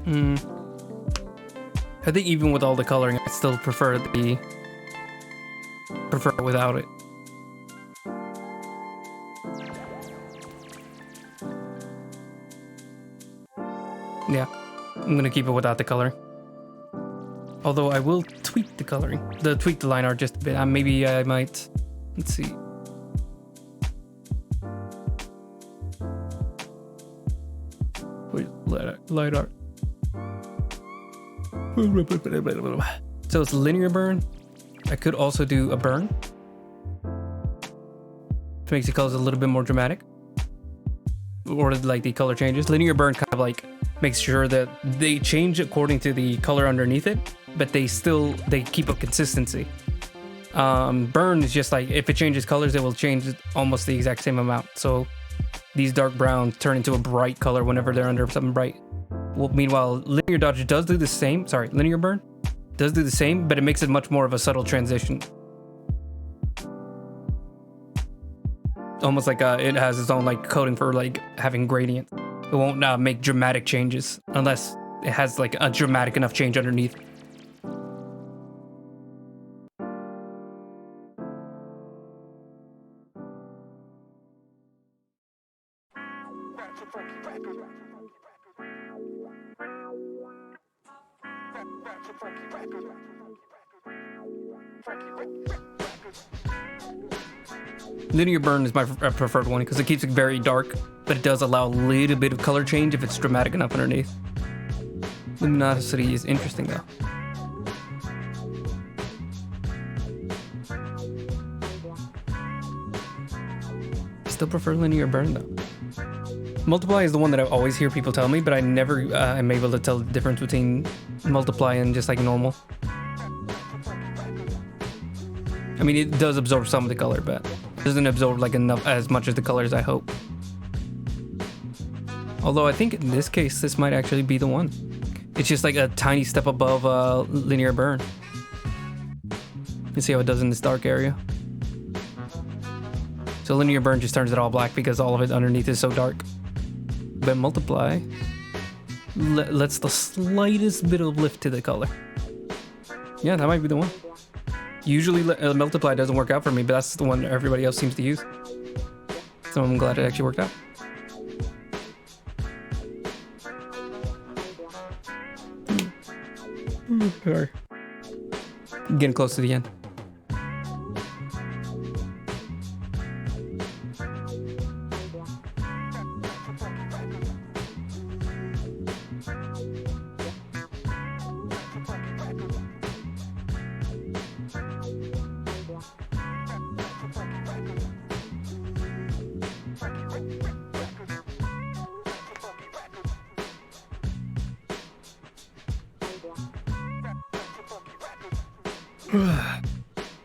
Hmm. I think even with all the coloring, I still prefer it without it. Yeah, I'm gonna keep it without the color. Although I will tweak the coloring, tweak the line art just a bit. Maybe I might, let's see. Wait, light art. So it's linear burn. I could also do a burn, which makes the colors a little bit more dramatic, or like the color changes. Linear burn kind of like makes sure that they change according to the color underneath it, but they keep a consistency. Burn is just like if it changes colors, it will change almost the exact same amount. So these dark browns turn into a bright color whenever they're under something bright. Well, meanwhile, linear dodge does do the same. Sorry, linear burn does do the same, but it makes it much more of a subtle transition. Almost like it has its own like coding for like having gradient. It won't make dramatic changes unless it has like a dramatic enough change underneath. Linear burn is my preferred one because it keeps it very dark, but it does allow a little bit of color change if it's dramatic enough underneath. Luminosity is interesting though. Still prefer linear burn though. Multiply is the one that I always hear people tell me, but I never am able to tell the difference between multiply and just like normal. I mean, it does absorb some of the color, but it doesn't absorb like as much as the colors I hope. Although I think in this case, this might actually be the one. It's just like a tiny step above linear burn. You see how it does in this dark area. So linear burn just turns it all black because all of it underneath is so dark. But multiply lets the slightest bit of lift to the color. Yeah, that might be the one. Usually multiply doesn't work out for me, but that's the one everybody else seems to use. So I'm glad it actually worked out. Sorry. Getting close to the end.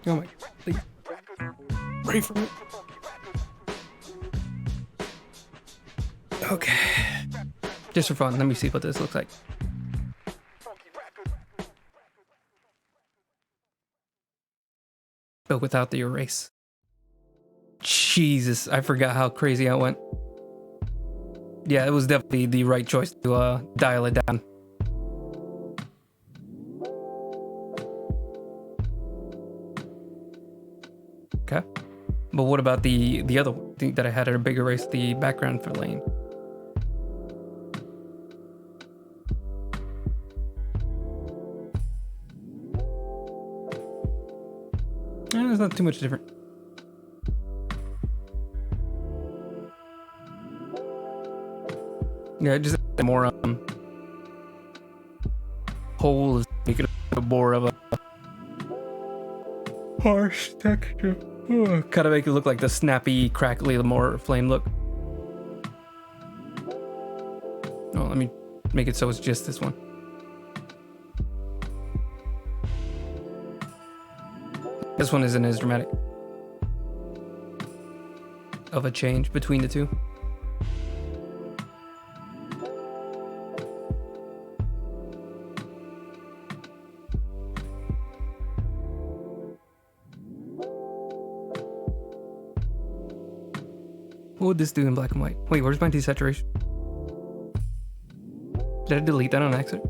Oh my, please. Ready for it. Okay. Just for fun, let me see what this looks like. But without the erase. Jesus, I forgot how crazy I went. Yeah, it was definitely the right choice to dial it down. Okay. But what about the other thing that I had a big erase, the background for lane? It's not too much different. Yeah, just more holes, make it a more of a harsh texture. Kind of make it look like the snappy, crackly, the more flame look. Oh, let me make it so it's just this one. This one isn't as dramatic of a change between the two. What would this do in black and white? Wait, where's my desaturation? Did I delete that on accident?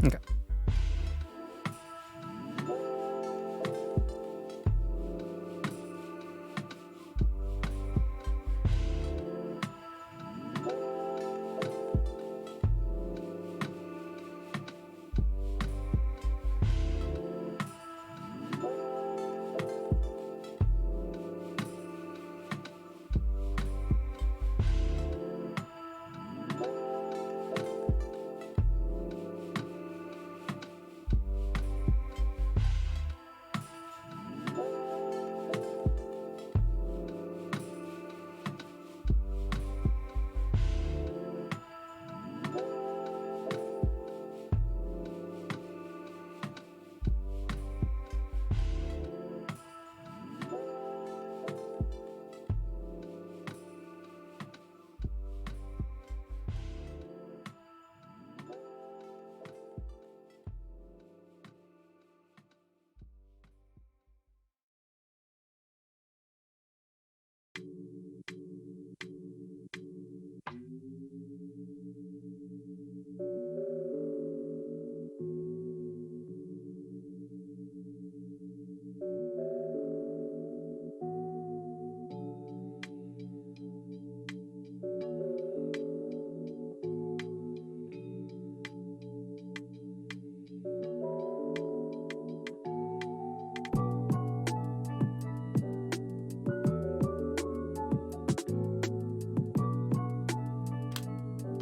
Okay.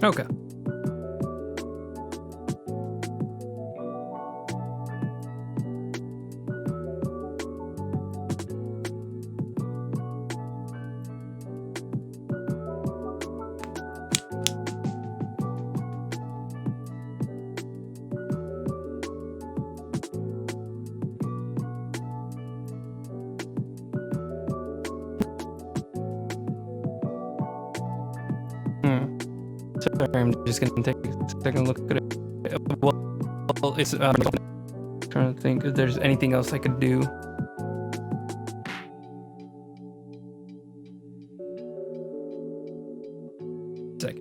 Okay. Sorry, I'm just gonna take a second look at it. Well, it's trying to think if there's anything else I could do. Sec.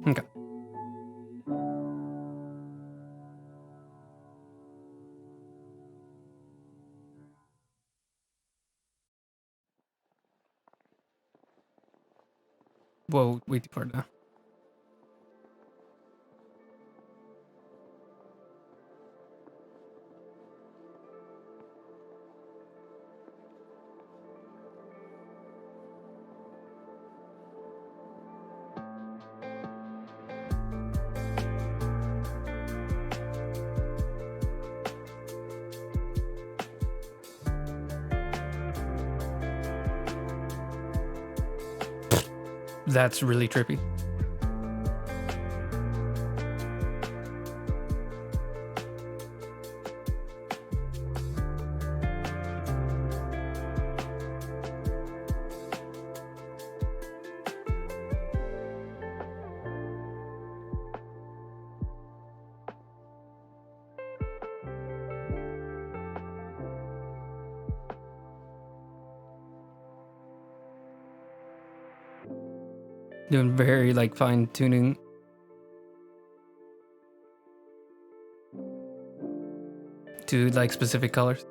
Okay. Whoa, way too far now. That's really trippy. Doing very like fine tuning. To like specific colors.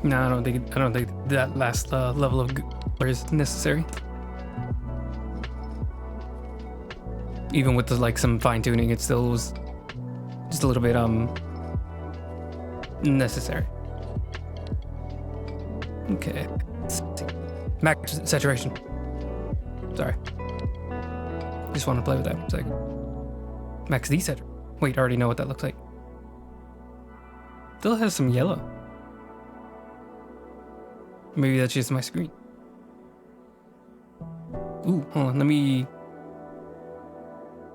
No, I don't think that last level of color is necessary. Even with the, like some fine tuning, it still was just a little bit necessary. Okay. Let's see. Max saturation. Sorry. Just want to play with that for a second. Max desaturation. Wait, I already know what that looks like. Still has some yellow. Maybe that's just my screen. Ooh, hold on. Let me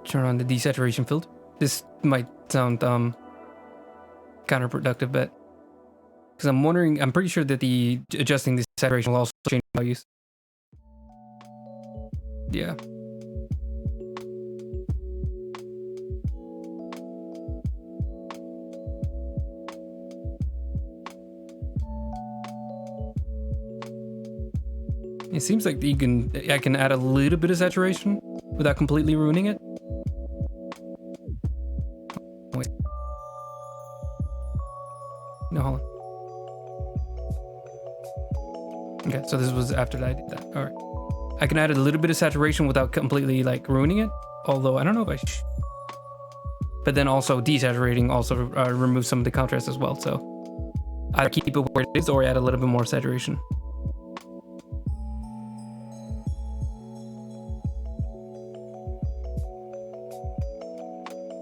turn on the desaturation filter. This might sound counterproductive, but because I'm wondering, I'm pretty sure that the adjusting the saturation will also change values. Yeah. It seems like I can add a little bit of saturation without completely ruining it. Wait. No, hold on. Okay, so this was after I did that. All right. I can add a little bit of saturation without completely like ruining it. Although I don't know if I should. But then also desaturating also removes some of the contrast as well. So either keep it where it is or add a little bit more saturation.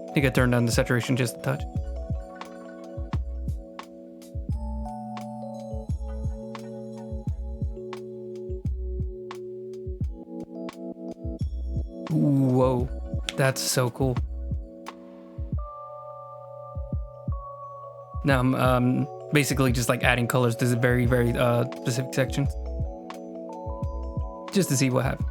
I think I turned down the saturation just a touch. Ooh, whoa, that's so cool. Now I'm basically just like adding colors to very, very specific sections. Just to see what happens.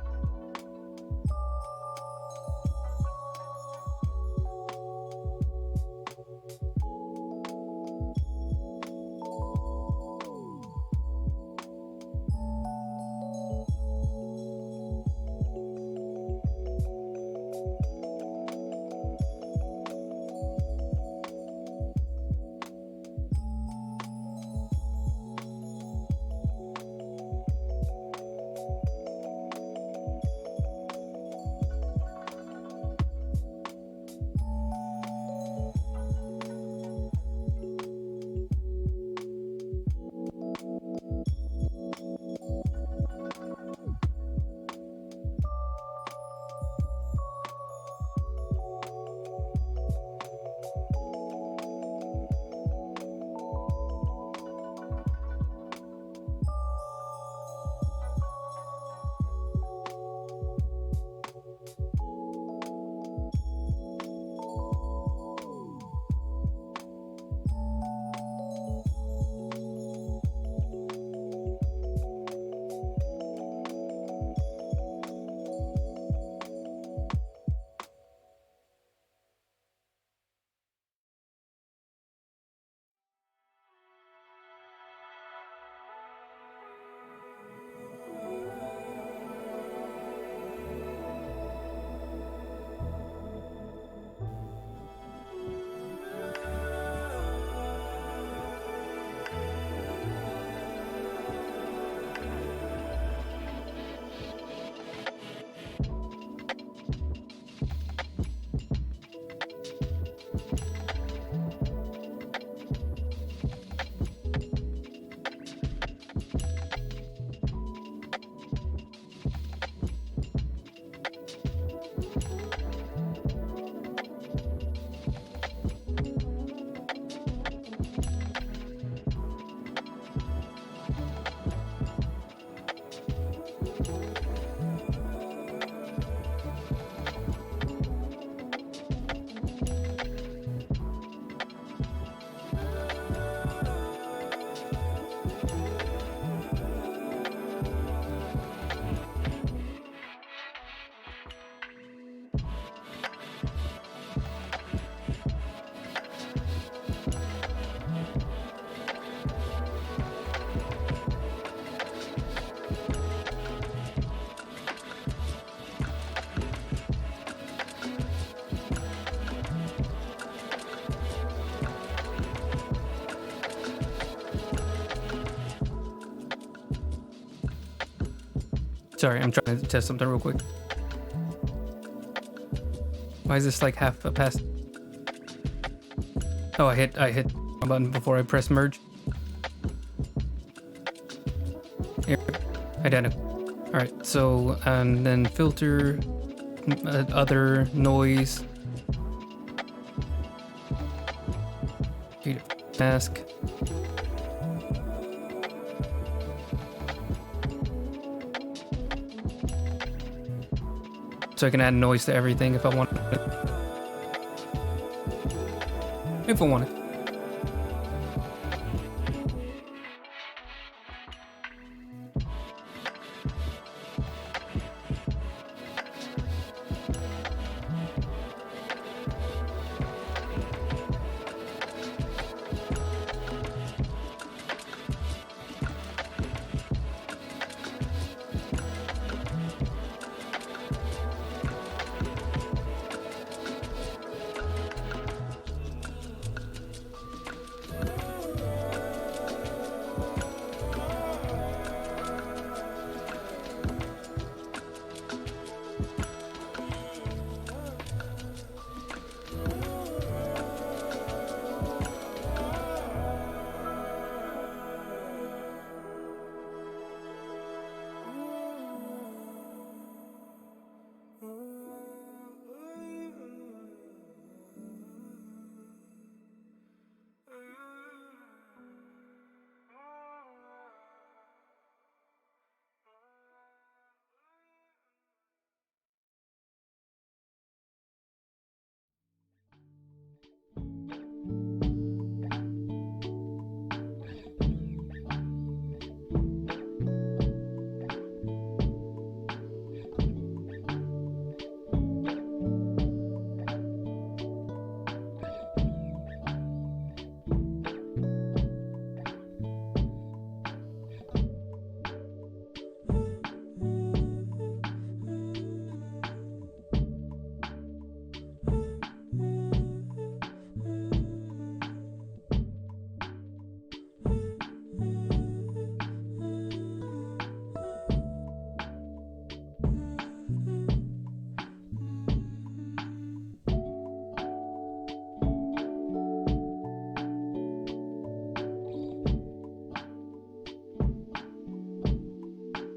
Sorry, I'm trying to test something real quick. Why is this like half a pass? Oh, I hit a button before I press merge. Here, identical. All right, so and then filter, other noise, mask. So I can add noise to everything if I want. If I want it.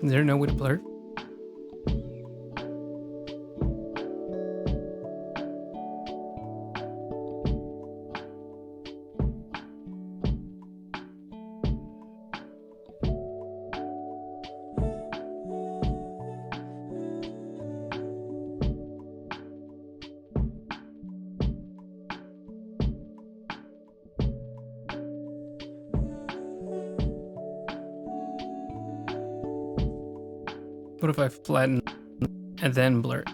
Is there no way to blur? What if I flatten and then blur it?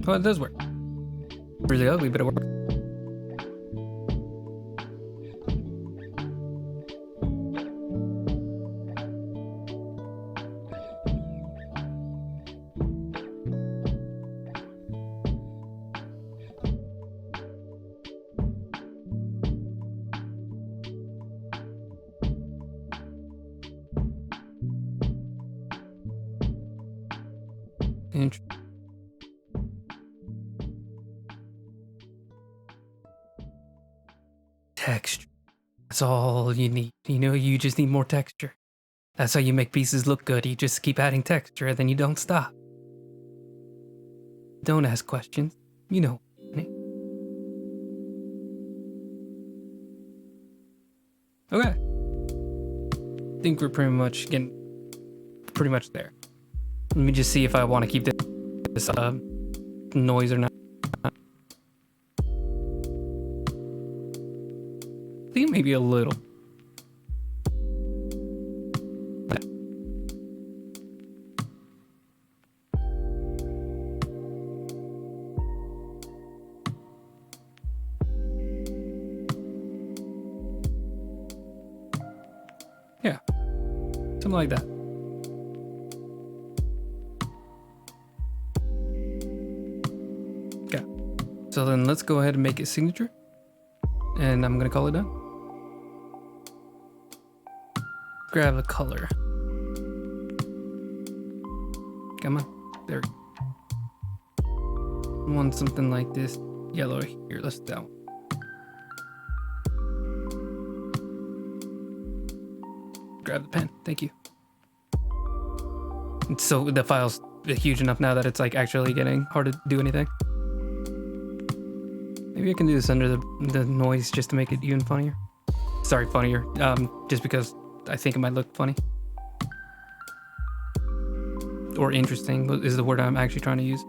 Oh, it does work. Really ugly, but it works. Texture. That's all you need. You know, you just need more texture. That's how you make pieces look good. You just keep adding texture and then you don't stop. Don't ask questions. You know. Okay. I think we're pretty much getting there. Let me just see if I want to keep this noise or not. I think maybe a little. Yeah, something like that. Okay, so then let's go ahead and make it signature. and I'm gonna call it done. Grab a color. Come on, there. I want something like this yellow here. Let's do that one. Grab the pen. Thank you. And so the file's huge enough now that it's like actually getting hard to do anything. Maybe I can do this under the noise just to make it even funnier. Sorry, funnier. Just because I think it might look funny. Or interesting is the word I'm actually trying to use.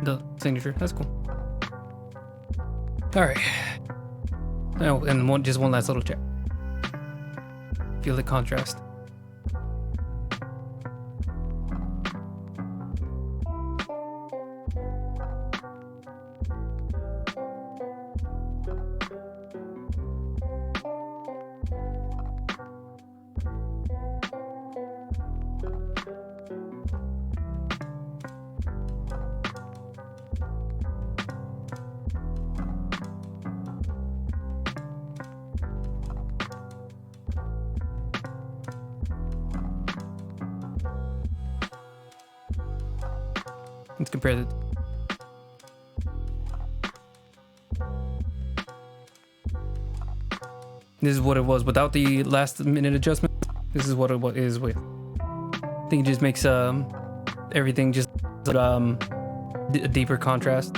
The signature. That's cool. All right. Oh, and just one last little check. Feel the contrast. Let's compare the. This is what it was without the last minute adjustment. This is what it is with. I think it just makes everything just a deeper contrast.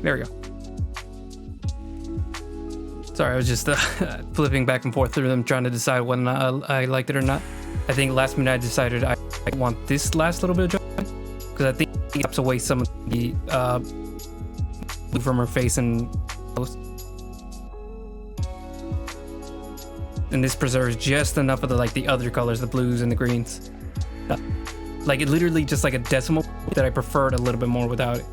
There we go. Sorry, I was just flipping back and forth through them, trying to decide whether or not I liked it or not. I think last minute I decided I want this last little bit of adjustment because I think it takes away some of the from her face and nose. And this preserves just enough of the other colors, the blues and the greens. Like it literally just like a decimal that I preferred a little bit more without it.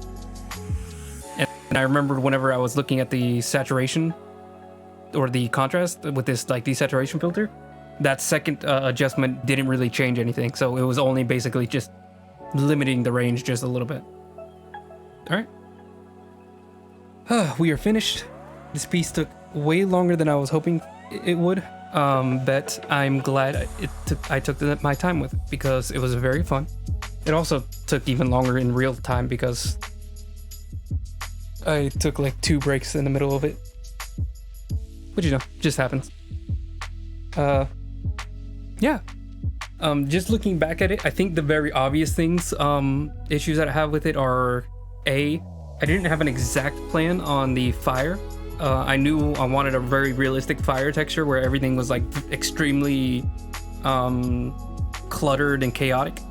And I remembered whenever I was looking at the saturation or the contrast with this like desaturation filter, that second adjustment didn't really change anything. So it was only basically just limiting the range just a little bit. All right. We are finished. This piece took way longer than I was hoping it would. But I'm glad I took my time with it because it was very fun. It also took even longer in real time because I took like 2 breaks in the middle of it. But you know, just happens. Yeah. Just looking back at it, I think the very obvious things, issues that I have with it are I didn't have an exact plan on the fire. I knew I wanted a very realistic fire texture where everything was like extremely cluttered and chaotic.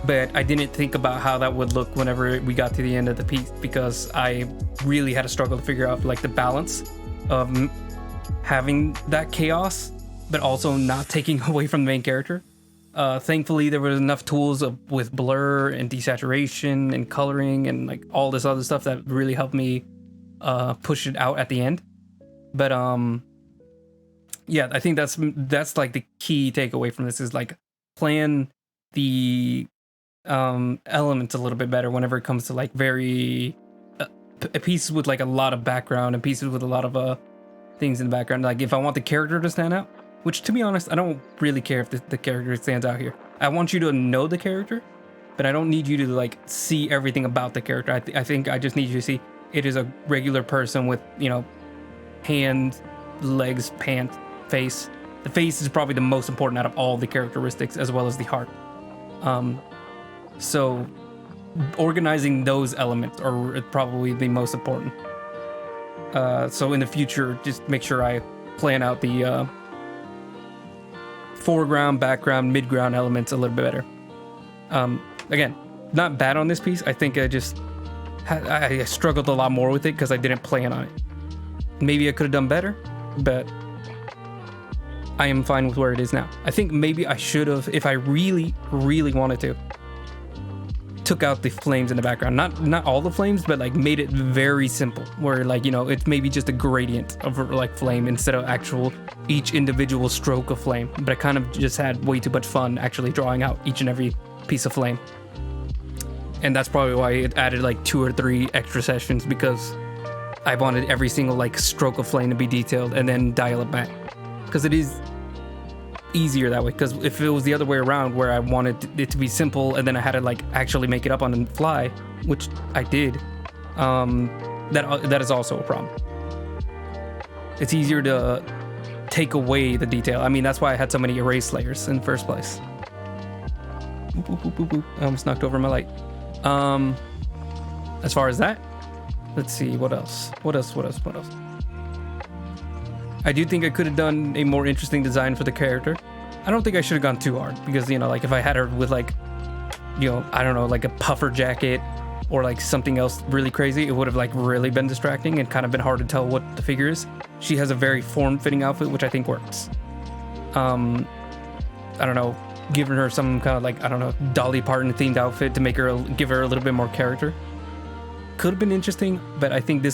But I didn't think about how that would look whenever we got to the end of the piece, because I really had a struggle to figure out like the balance of having that chaos, but also not taking away from the main character. Thankfully, there was enough tools with blur and desaturation and coloring and like all this other stuff that really helped me push it out at the end. But yeah, I think that's like the key takeaway from this is like plan the elements a little bit better whenever it comes to like very pieces with like a lot of background and pieces with a lot of things in the background. Like if I want the character to stand out, which to be honest, I don't really care if the character stands out here. I want you to know the character, but I don't need you to like see everything about the character. I think I just need you to see it is a regular person with, you know, hands, legs, pants, face. The face is probably the most important out of all the characteristics, as well as the heart. So organizing those elements are probably the most important. So in the future, just make sure I plan out the foreground, background, midground elements a little bit better. Again, not bad on this piece. I think I struggled a lot more with it because I didn't plan on it. Maybe I could have done better, but I am fine with where it is now. I think maybe I should have, if I really, really wanted to, took out the flames in the background. Not all the flames, but like made it very simple, where like, you know, it's maybe just a gradient of like flame instead of actual each individual stroke of flame. But I kind of just had way too much fun actually drawing out each and every piece of flame. And that's probably why it added like 2 or 3 extra sessions, because I wanted every single like stroke of flame to be detailed and then dial it back. Because it is easier that way, because if it was the other way around where I wanted it to be simple and then I had to like actually make it up on the fly, which I did, that is also a problem. It's easier to take away the detail. I mean, that's why I had so many erase layers in the first place. Boop, boop, boop, boop, boop. I almost knocked over my light. As far as that, let's see, what else? I do think I could have done a more interesting design for the character. I don't think I should have gone too hard, because, you know, like if I had her with like, you know, I don't know, like a puffer jacket or like something else really crazy, it would have like really been distracting and kind of been hard to tell what the figure is. She has a very form-fitting outfit, which I think works. I don't know, giving her some kind of like, I don't know, Dolly Parton themed outfit to make her, give her a little bit more character could have been interesting, but I think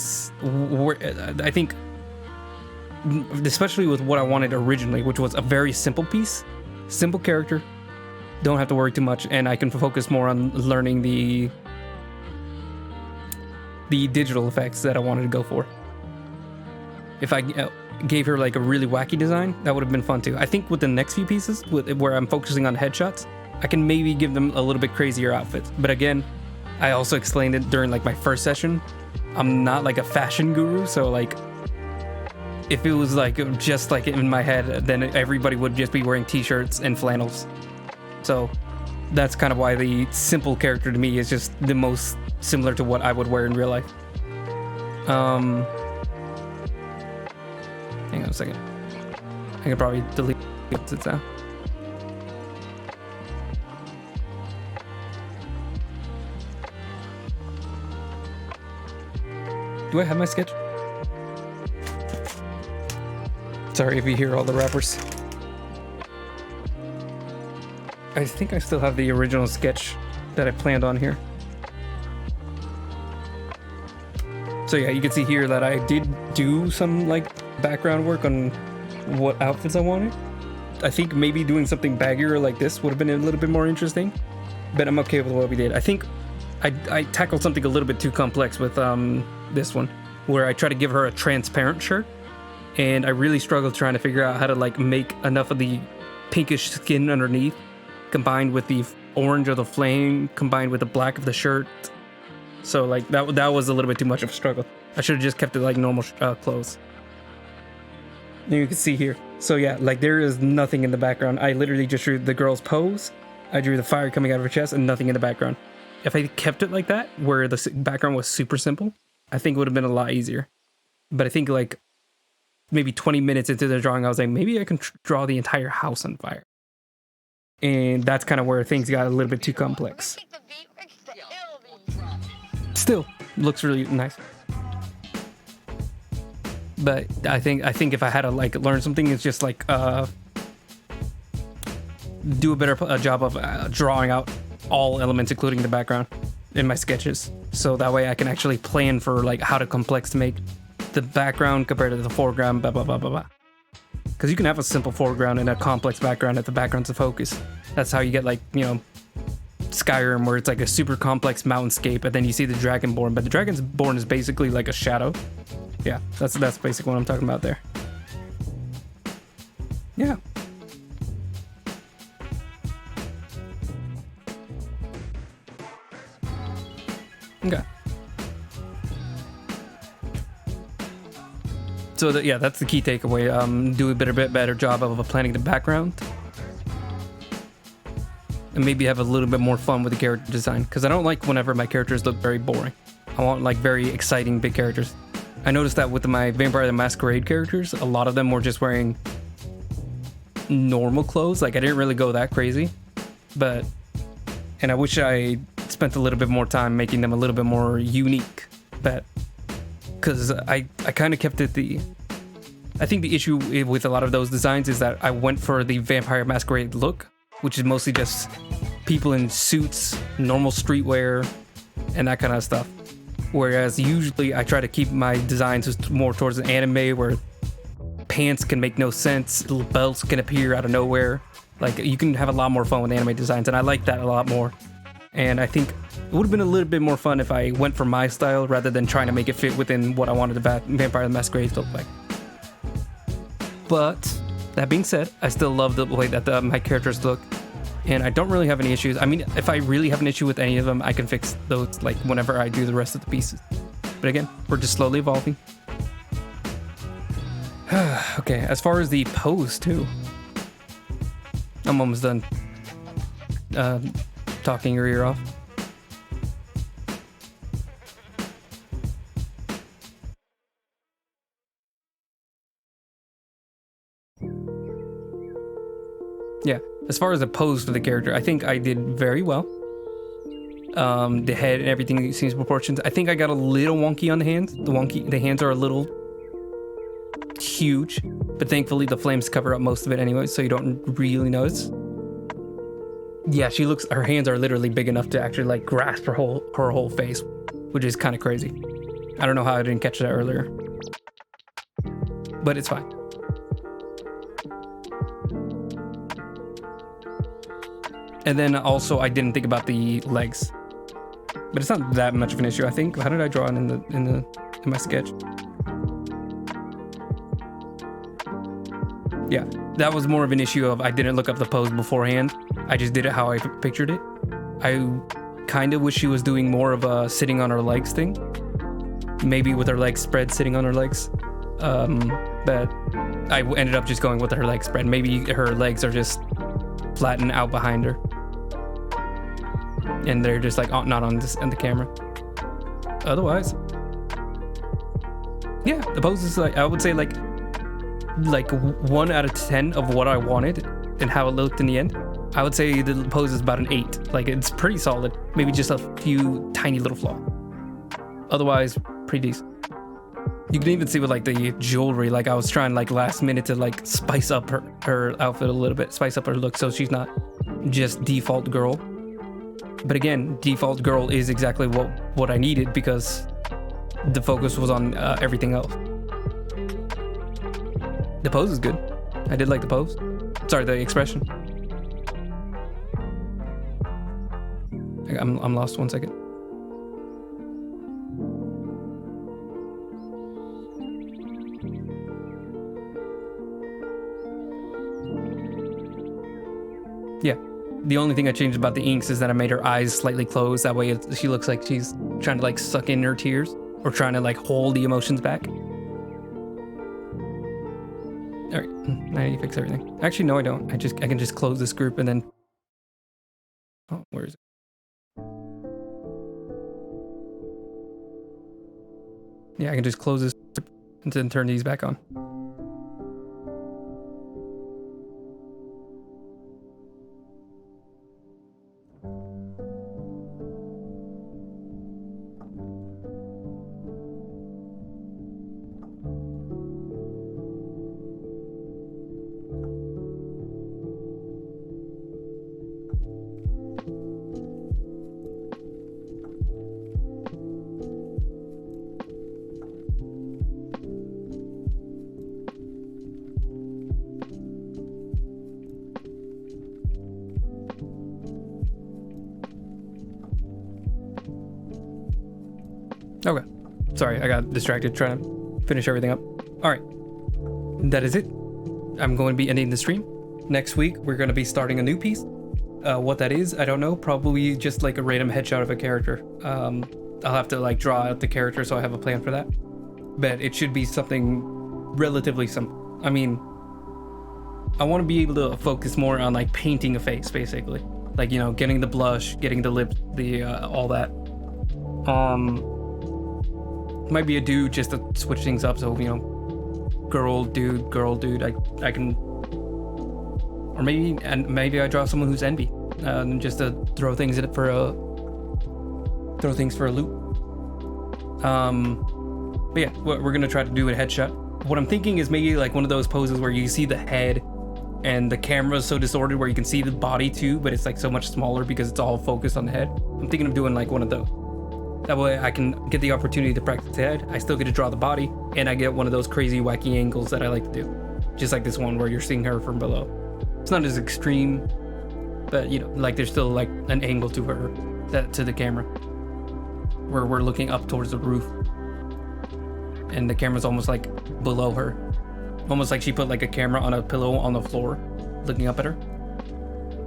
especially with what I wanted originally, which was a very simple piece, simple character, don't have to worry too much, and I can focus more on learning the digital effects that I wanted to go for. If I gave her like a really wacky design, that would have been fun too. I think with the next few pieces, where I'm focusing on headshots, I can maybe give them a little bit crazier outfits. But again, I also explained it during like my first session, I'm not like a fashion guru, so like if it was like just like in my head, then everybody would just be wearing t-shirts and flannels. So that's kind of why the simple character to me is just the most similar to what I would wear in real life. Hang on a second. I can probably delete it now. Do I have my sketch? Sorry if you hear all the rappers. I think I still have the original sketch that I planned on here. So yeah, you can see here that I did do some like background work on what outfits I wanted. I think maybe doing something baggier like this would have been a little bit more interesting, but I'm okay with what we did. I think I tackled something a little bit too complex with this one, where I try to give her a transparent shirt, and I really struggled trying to figure out how to like make enough of the pinkish skin underneath combined with the orange of the flame combined with the black of the shirt. So like that was a little bit too much of a struggle. I should have just kept it like normal clothes. And you can see here. So yeah, like there is nothing in the background. I literally just drew the girl's pose. I drew the fire coming out of her chest and nothing in the background. If I kept it like that, where the background was super simple, I think it would have been a lot easier. But I think like maybe 20 minutes into the drawing, I was like, maybe I can draw the entire house on fire. And that's kind of where things got a little bit too complex. Still, looks really nice. But I think if I had to like learn something, it's just like do a better job of drawing out all elements, including the background, in my sketches. So that way I can actually plan for like how complex to make the background compared to the foreground, blah blah blah blah blah. Because you can have a simple foreground and a complex background if the background's the focus. That's how you get like, you know, Skyrim, where it's like a super complex mountainscape, and then you see the Dragonborn, but the Dragonborn is basically like a shadow. Yeah, that's basically what I'm talking about there. Yeah. Okay. So yeah, that's the key takeaway. Do a bit better job of planning the background, and maybe have a little bit more fun with the character design. Because I don't like whenever my characters look very boring. I want like very exciting big characters. I noticed that with my Vampire the Masquerade characters, a lot of them were just wearing normal clothes. Like I didn't really go that crazy, and I wish I spent a little bit more time making them a little bit more unique. But because I kind of kept it I think the issue with a lot of those designs is that I went for the Vampire Masquerade look, which is mostly just people in suits, normal streetwear, and that kind of stuff. Whereas usually I try to keep my designs more towards an anime where pants can make no sense, little belts can appear out of nowhere. Like you can have a lot more fun with anime designs, and I like that a lot more. And I think it would have been a little bit more fun if I went for my style rather than trying to make it fit within what I wanted the Vampire the Masquerade to look like. But that being said, I still love the way that my characters look, and I don't really have any issues. I mean, if I really have an issue with any of them, I can fix those like whenever I do the rest of the pieces. But again, we're just slowly evolving. Okay, as far as the pose too, I'm almost done talking your ear off. Yeah, as far as the pose for the character, I think I did very well. The head and everything seems proportioned. I think I got a little wonky on the hands. The hands are a little huge, but thankfully the flames cover up most of it anyway, so you don't really notice. Yeah, her hands are literally big enough to actually like grasp her whole face, which is kind of crazy. I don't know how I didn't catch that earlier, but it's fine. And then also I didn't think about the legs, but it's not that much of an issue, I think. How did I draw it in my sketch? Yeah, that was more of an issue of I didn't look up the pose beforehand. I just did it how I pictured it. I kind of wish she was doing more of a sitting on her legs thing. Maybe with her legs spread, sitting on her legs. But I ended up just going with her legs spread. Maybe her legs are just flattened out behind her, and they're just like not on the camera. Otherwise, yeah, the pose is like, I would say like 1 out of 10 of what I wanted and how it looked in the end. I would say the pose is about an 8. Like it's pretty solid. Maybe just a few tiny little flaws. Otherwise, pretty decent. You can even see with like the jewelry, like I was trying like last minute to like spice up her outfit a little bit, spice up her look so she's not just default girl. But again, default girl is exactly what I needed because the focus was on everything else. The pose is good. I did like the pose. Sorry, the expression. I'm lost 1 second. Yeah, The only thing I changed about the inks is that I made her eyes slightly closed. That way she looks like she's trying to like suck in her tears or trying to like hold the emotions back. All right, I need to fix everything. Actually, no, I don't. I can just close this group and then. Oh, where is it? Yeah, I can just close this and then turn these back on. Okay. Sorry, I got distracted trying to finish everything up. All right. That is it. I'm going to be ending the stream. Next week, we're going to be starting a new piece. What that is, I don't know. Probably just like a random headshot of a character. I'll have to like draw out the character, so I have a plan for that. But it should be something relatively simple. I mean, I want to be able to focus more on like painting a face, basically. Like, you know, getting the blush, getting the lips, all that. Might be a dude just to switch things up, so, you know, girl, dude, I can, or maybe I draw someone who's envy, just to throw things for a loop. But yeah, we're gonna try to do a headshot. What I'm thinking is maybe like one of those poses where you see the head and the camera's so distorted where you can see the body too, but it's like so much smaller because it's all focused on the head. I'm thinking of doing like one of those. That way I can get the opportunity to practice the head, I still get to draw the body, and I get one of those crazy wacky angles that I like to do. Just like this one where you're seeing her from below. It's not as extreme, but you know, like there's still like an angle to her, to the camera, where we're looking up towards the roof. And the camera's almost like below her. Almost like she put like a camera on a pillow on the floor, looking up at her.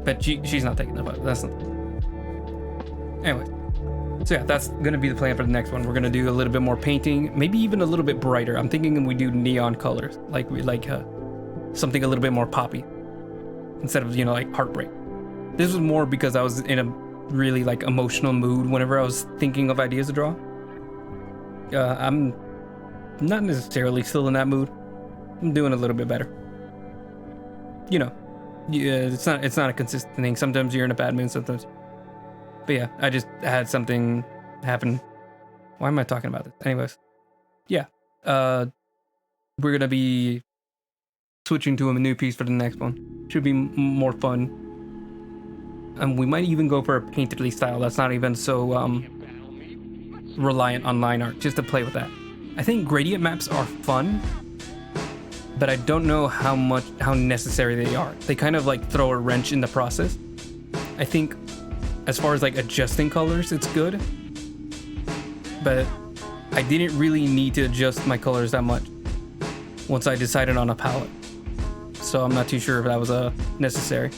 But she's not taking the photo, that's not. Anyway. So yeah, that's gonna be the plan for the next one. We're gonna do a little bit more painting, maybe even a little bit brighter. I'm thinking we do neon colors, like something a little bit more poppy, instead of, you know, like Heartbreak. This was more because I was in a really like emotional mood whenever I was thinking of ideas to draw. I'm not necessarily still in that mood. I'm doing a little bit better. You know, yeah, it's not a consistent thing. Sometimes you're in a bad mood, sometimes. But yeah, I just had something happen. Why am I talking about this? Anyways, yeah, we're gonna be switching to a new piece for the next one. Should be more fun. And we might even go for a painterly style that's not even so reliant on line art, just to play with that. I think gradient maps are fun, but I don't know how necessary they are. They kind of like throw a wrench in the process. I think as far as like adjusting colors, it's good, but I didn't really need to adjust my colors that much once I decided on a palette. So I'm not too sure if that was necessary.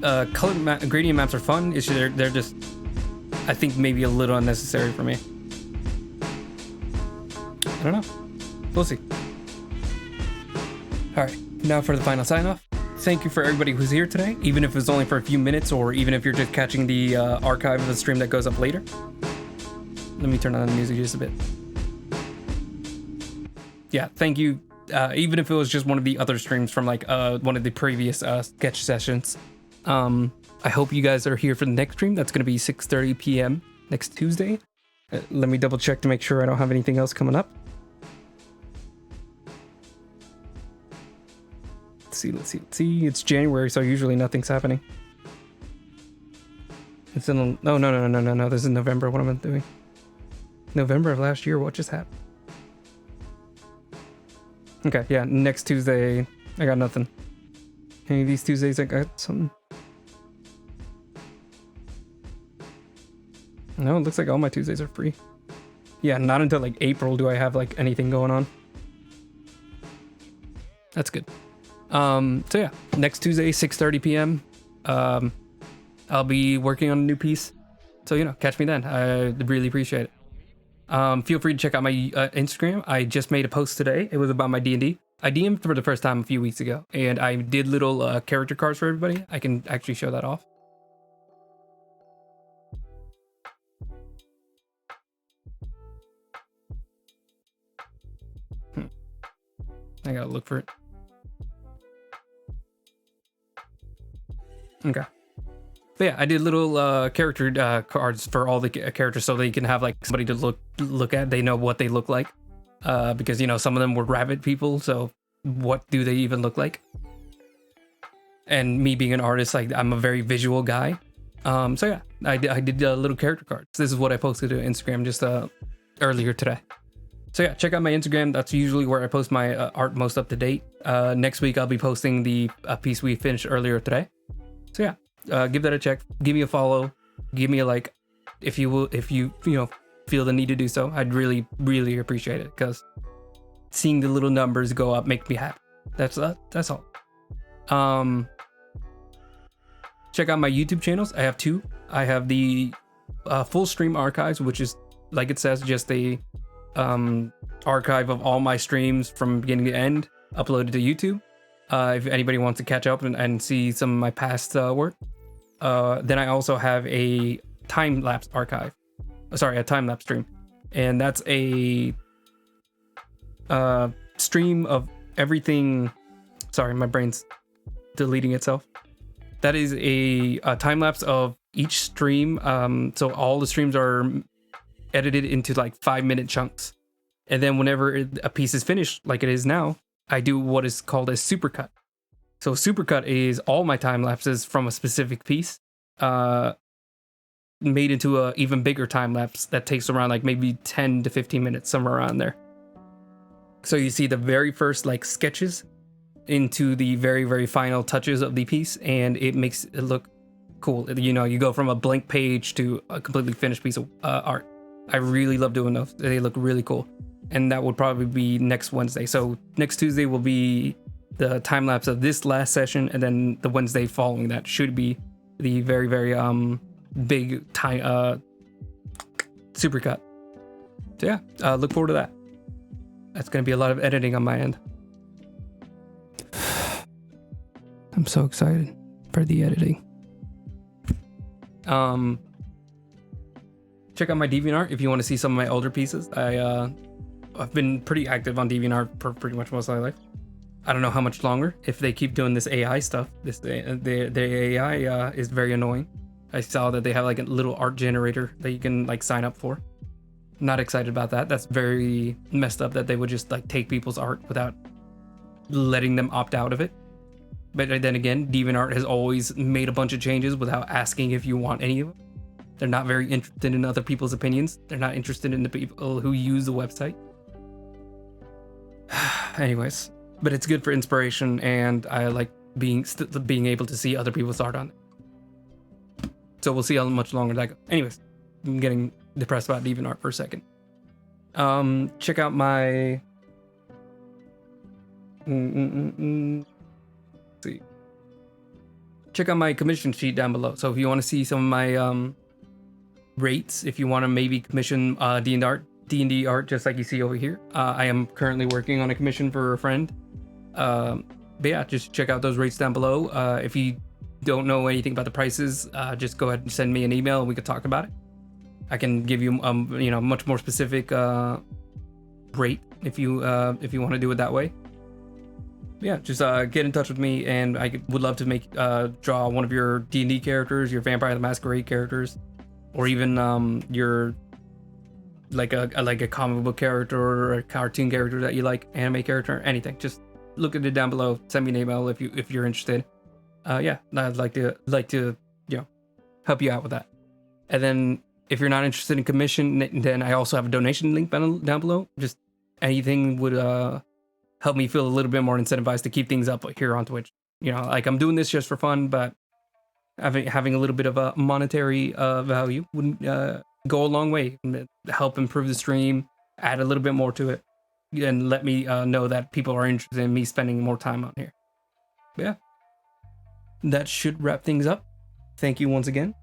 Gradient maps are fun. It's just, they're just, I think, maybe a little unnecessary for me. I don't know. We'll see. All right, now for the final sign off. Thank you for everybody who's here today, even if it's only for a few minutes, or even if you're just catching the archive of the stream that goes up later. Let me turn on the music just a bit. Yeah, thank you. Even if it was just one of the other streams from like one of the previous sketch sessions. I hope you guys are here for the next stream. That's going to be 6:30 p.m. next Tuesday. Let me double check to make sure I don't have anything else coming up. Let's see. It's January, so usually nothing's happening. It's in no. This is November. What am I doing? November of last year. What just happened? Okay, yeah. Next Tuesday, I got nothing. Any of these Tuesdays, I got something. No, it looks like all my Tuesdays are free. Yeah, not until like April do I have like anything going on. That's good. So yeah, next Tuesday, 6:30 p.m. I'll be working on a new piece. So, catch me then. I really appreciate it. Feel free to check out my Instagram. I just made a post today. It was about my D&D. I DM'd for the first time a few weeks ago, and I did little character cards for everybody. I can actually show that off. I gotta look for it. Okay. But yeah, I did little character cards for all the characters so they can have like somebody to look at. They know what they look like. Because some of them were rabbit people, so what do they even look like? And me being an artist, like I'm a very visual guy. So yeah, I did little character cards. This is what I posted to Instagram just earlier today. So yeah, check out my Instagram. That's usually where I post my art most up to date. Next week I'll be posting the piece we finished earlier today. So yeah, give that a check. Give me a follow. Give me a like, if you feel the need to do so. I'd really, really appreciate it, because seeing the little numbers go up make me happy. That's all. Check out my YouTube channels. I have two. I have the full stream archives, which is, like it says, just a archive of all my streams from beginning to end, uploaded to YouTube. If anybody wants to catch up and see some of my past work. Then I also have a time-lapse archive. A time-lapse stream. And that's a stream of everything. Sorry, my brain's deleting itself. That is a time-lapse of each stream. So all the streams are edited into like 5-minute chunks. And then whenever a piece is finished, like it is now, I do what is called a supercut. So supercut is all my time lapses from a specific piece, made into a even bigger time lapse that takes around like maybe 10 to 15 minutes, somewhere around there. So you see the very first like sketches into the very, very final touches of the piece, and it makes it look cool. You go from a blank page to a completely finished piece of art. I really love doing those. They look really cool. And that would probably be next Wednesday. So next Tuesday will be the time lapse of this last session, and then the Wednesday following that should be the very, very big time supercut. So yeah, look forward to that. That's gonna be a lot of editing on my end. I'm so excited for the editing. Check out my DeviantArt if you want to see some of my older pieces. I've been pretty active on DeviantArt for pretty much most of my life. I don't know how much longer if they keep doing this AI stuff. The AI is very annoying. I saw that they have like a little art generator that you can like sign up for. Not excited about that. That's very messed up that they would just like take people's art without letting them opt out of it. But then again, DeviantArt has always made a bunch of changes without asking if you want any of them. They're not very interested in other people's opinions. They're not interested in the people who use the website. Anyways, but it's good for inspiration, and I like being able to see other people's art on it. So we'll see how much longer that goes. Anyways, I'm getting depressed about DeviantArt for a second. Check out my see. Check out my commission sheet down below. So if you want to see some of my rates, if you want to maybe commission D&D art just like you see over here, I am currently working on a commission for a friend. But yeah, just check out those rates down below. If you don't know anything about the prices, just go ahead and send me an email and we could talk about it. I can give you much more specific rate if you want to do it that way. Yeah, just get in touch with me, and I would love to draw one of your D&D characters, your Vampire the Masquerade characters, or even your like a comic book character or a cartoon character that you like, anime character, anything. Just look at it down below. Send me an email if you're interested. Yeah, I'd like to help you out with that. And then if you're not interested in commission, then I also have a donation link down below. Just anything would help me feel a little bit more incentivized to keep things up here on Twitch. Like I'm doing this just for fun, but having a little bit of a monetary value would go a long way, help improve the stream, add a little bit more to it, and let me know that people are interested in me spending more time on here. yeah, that should wrap things up. Thank you once again.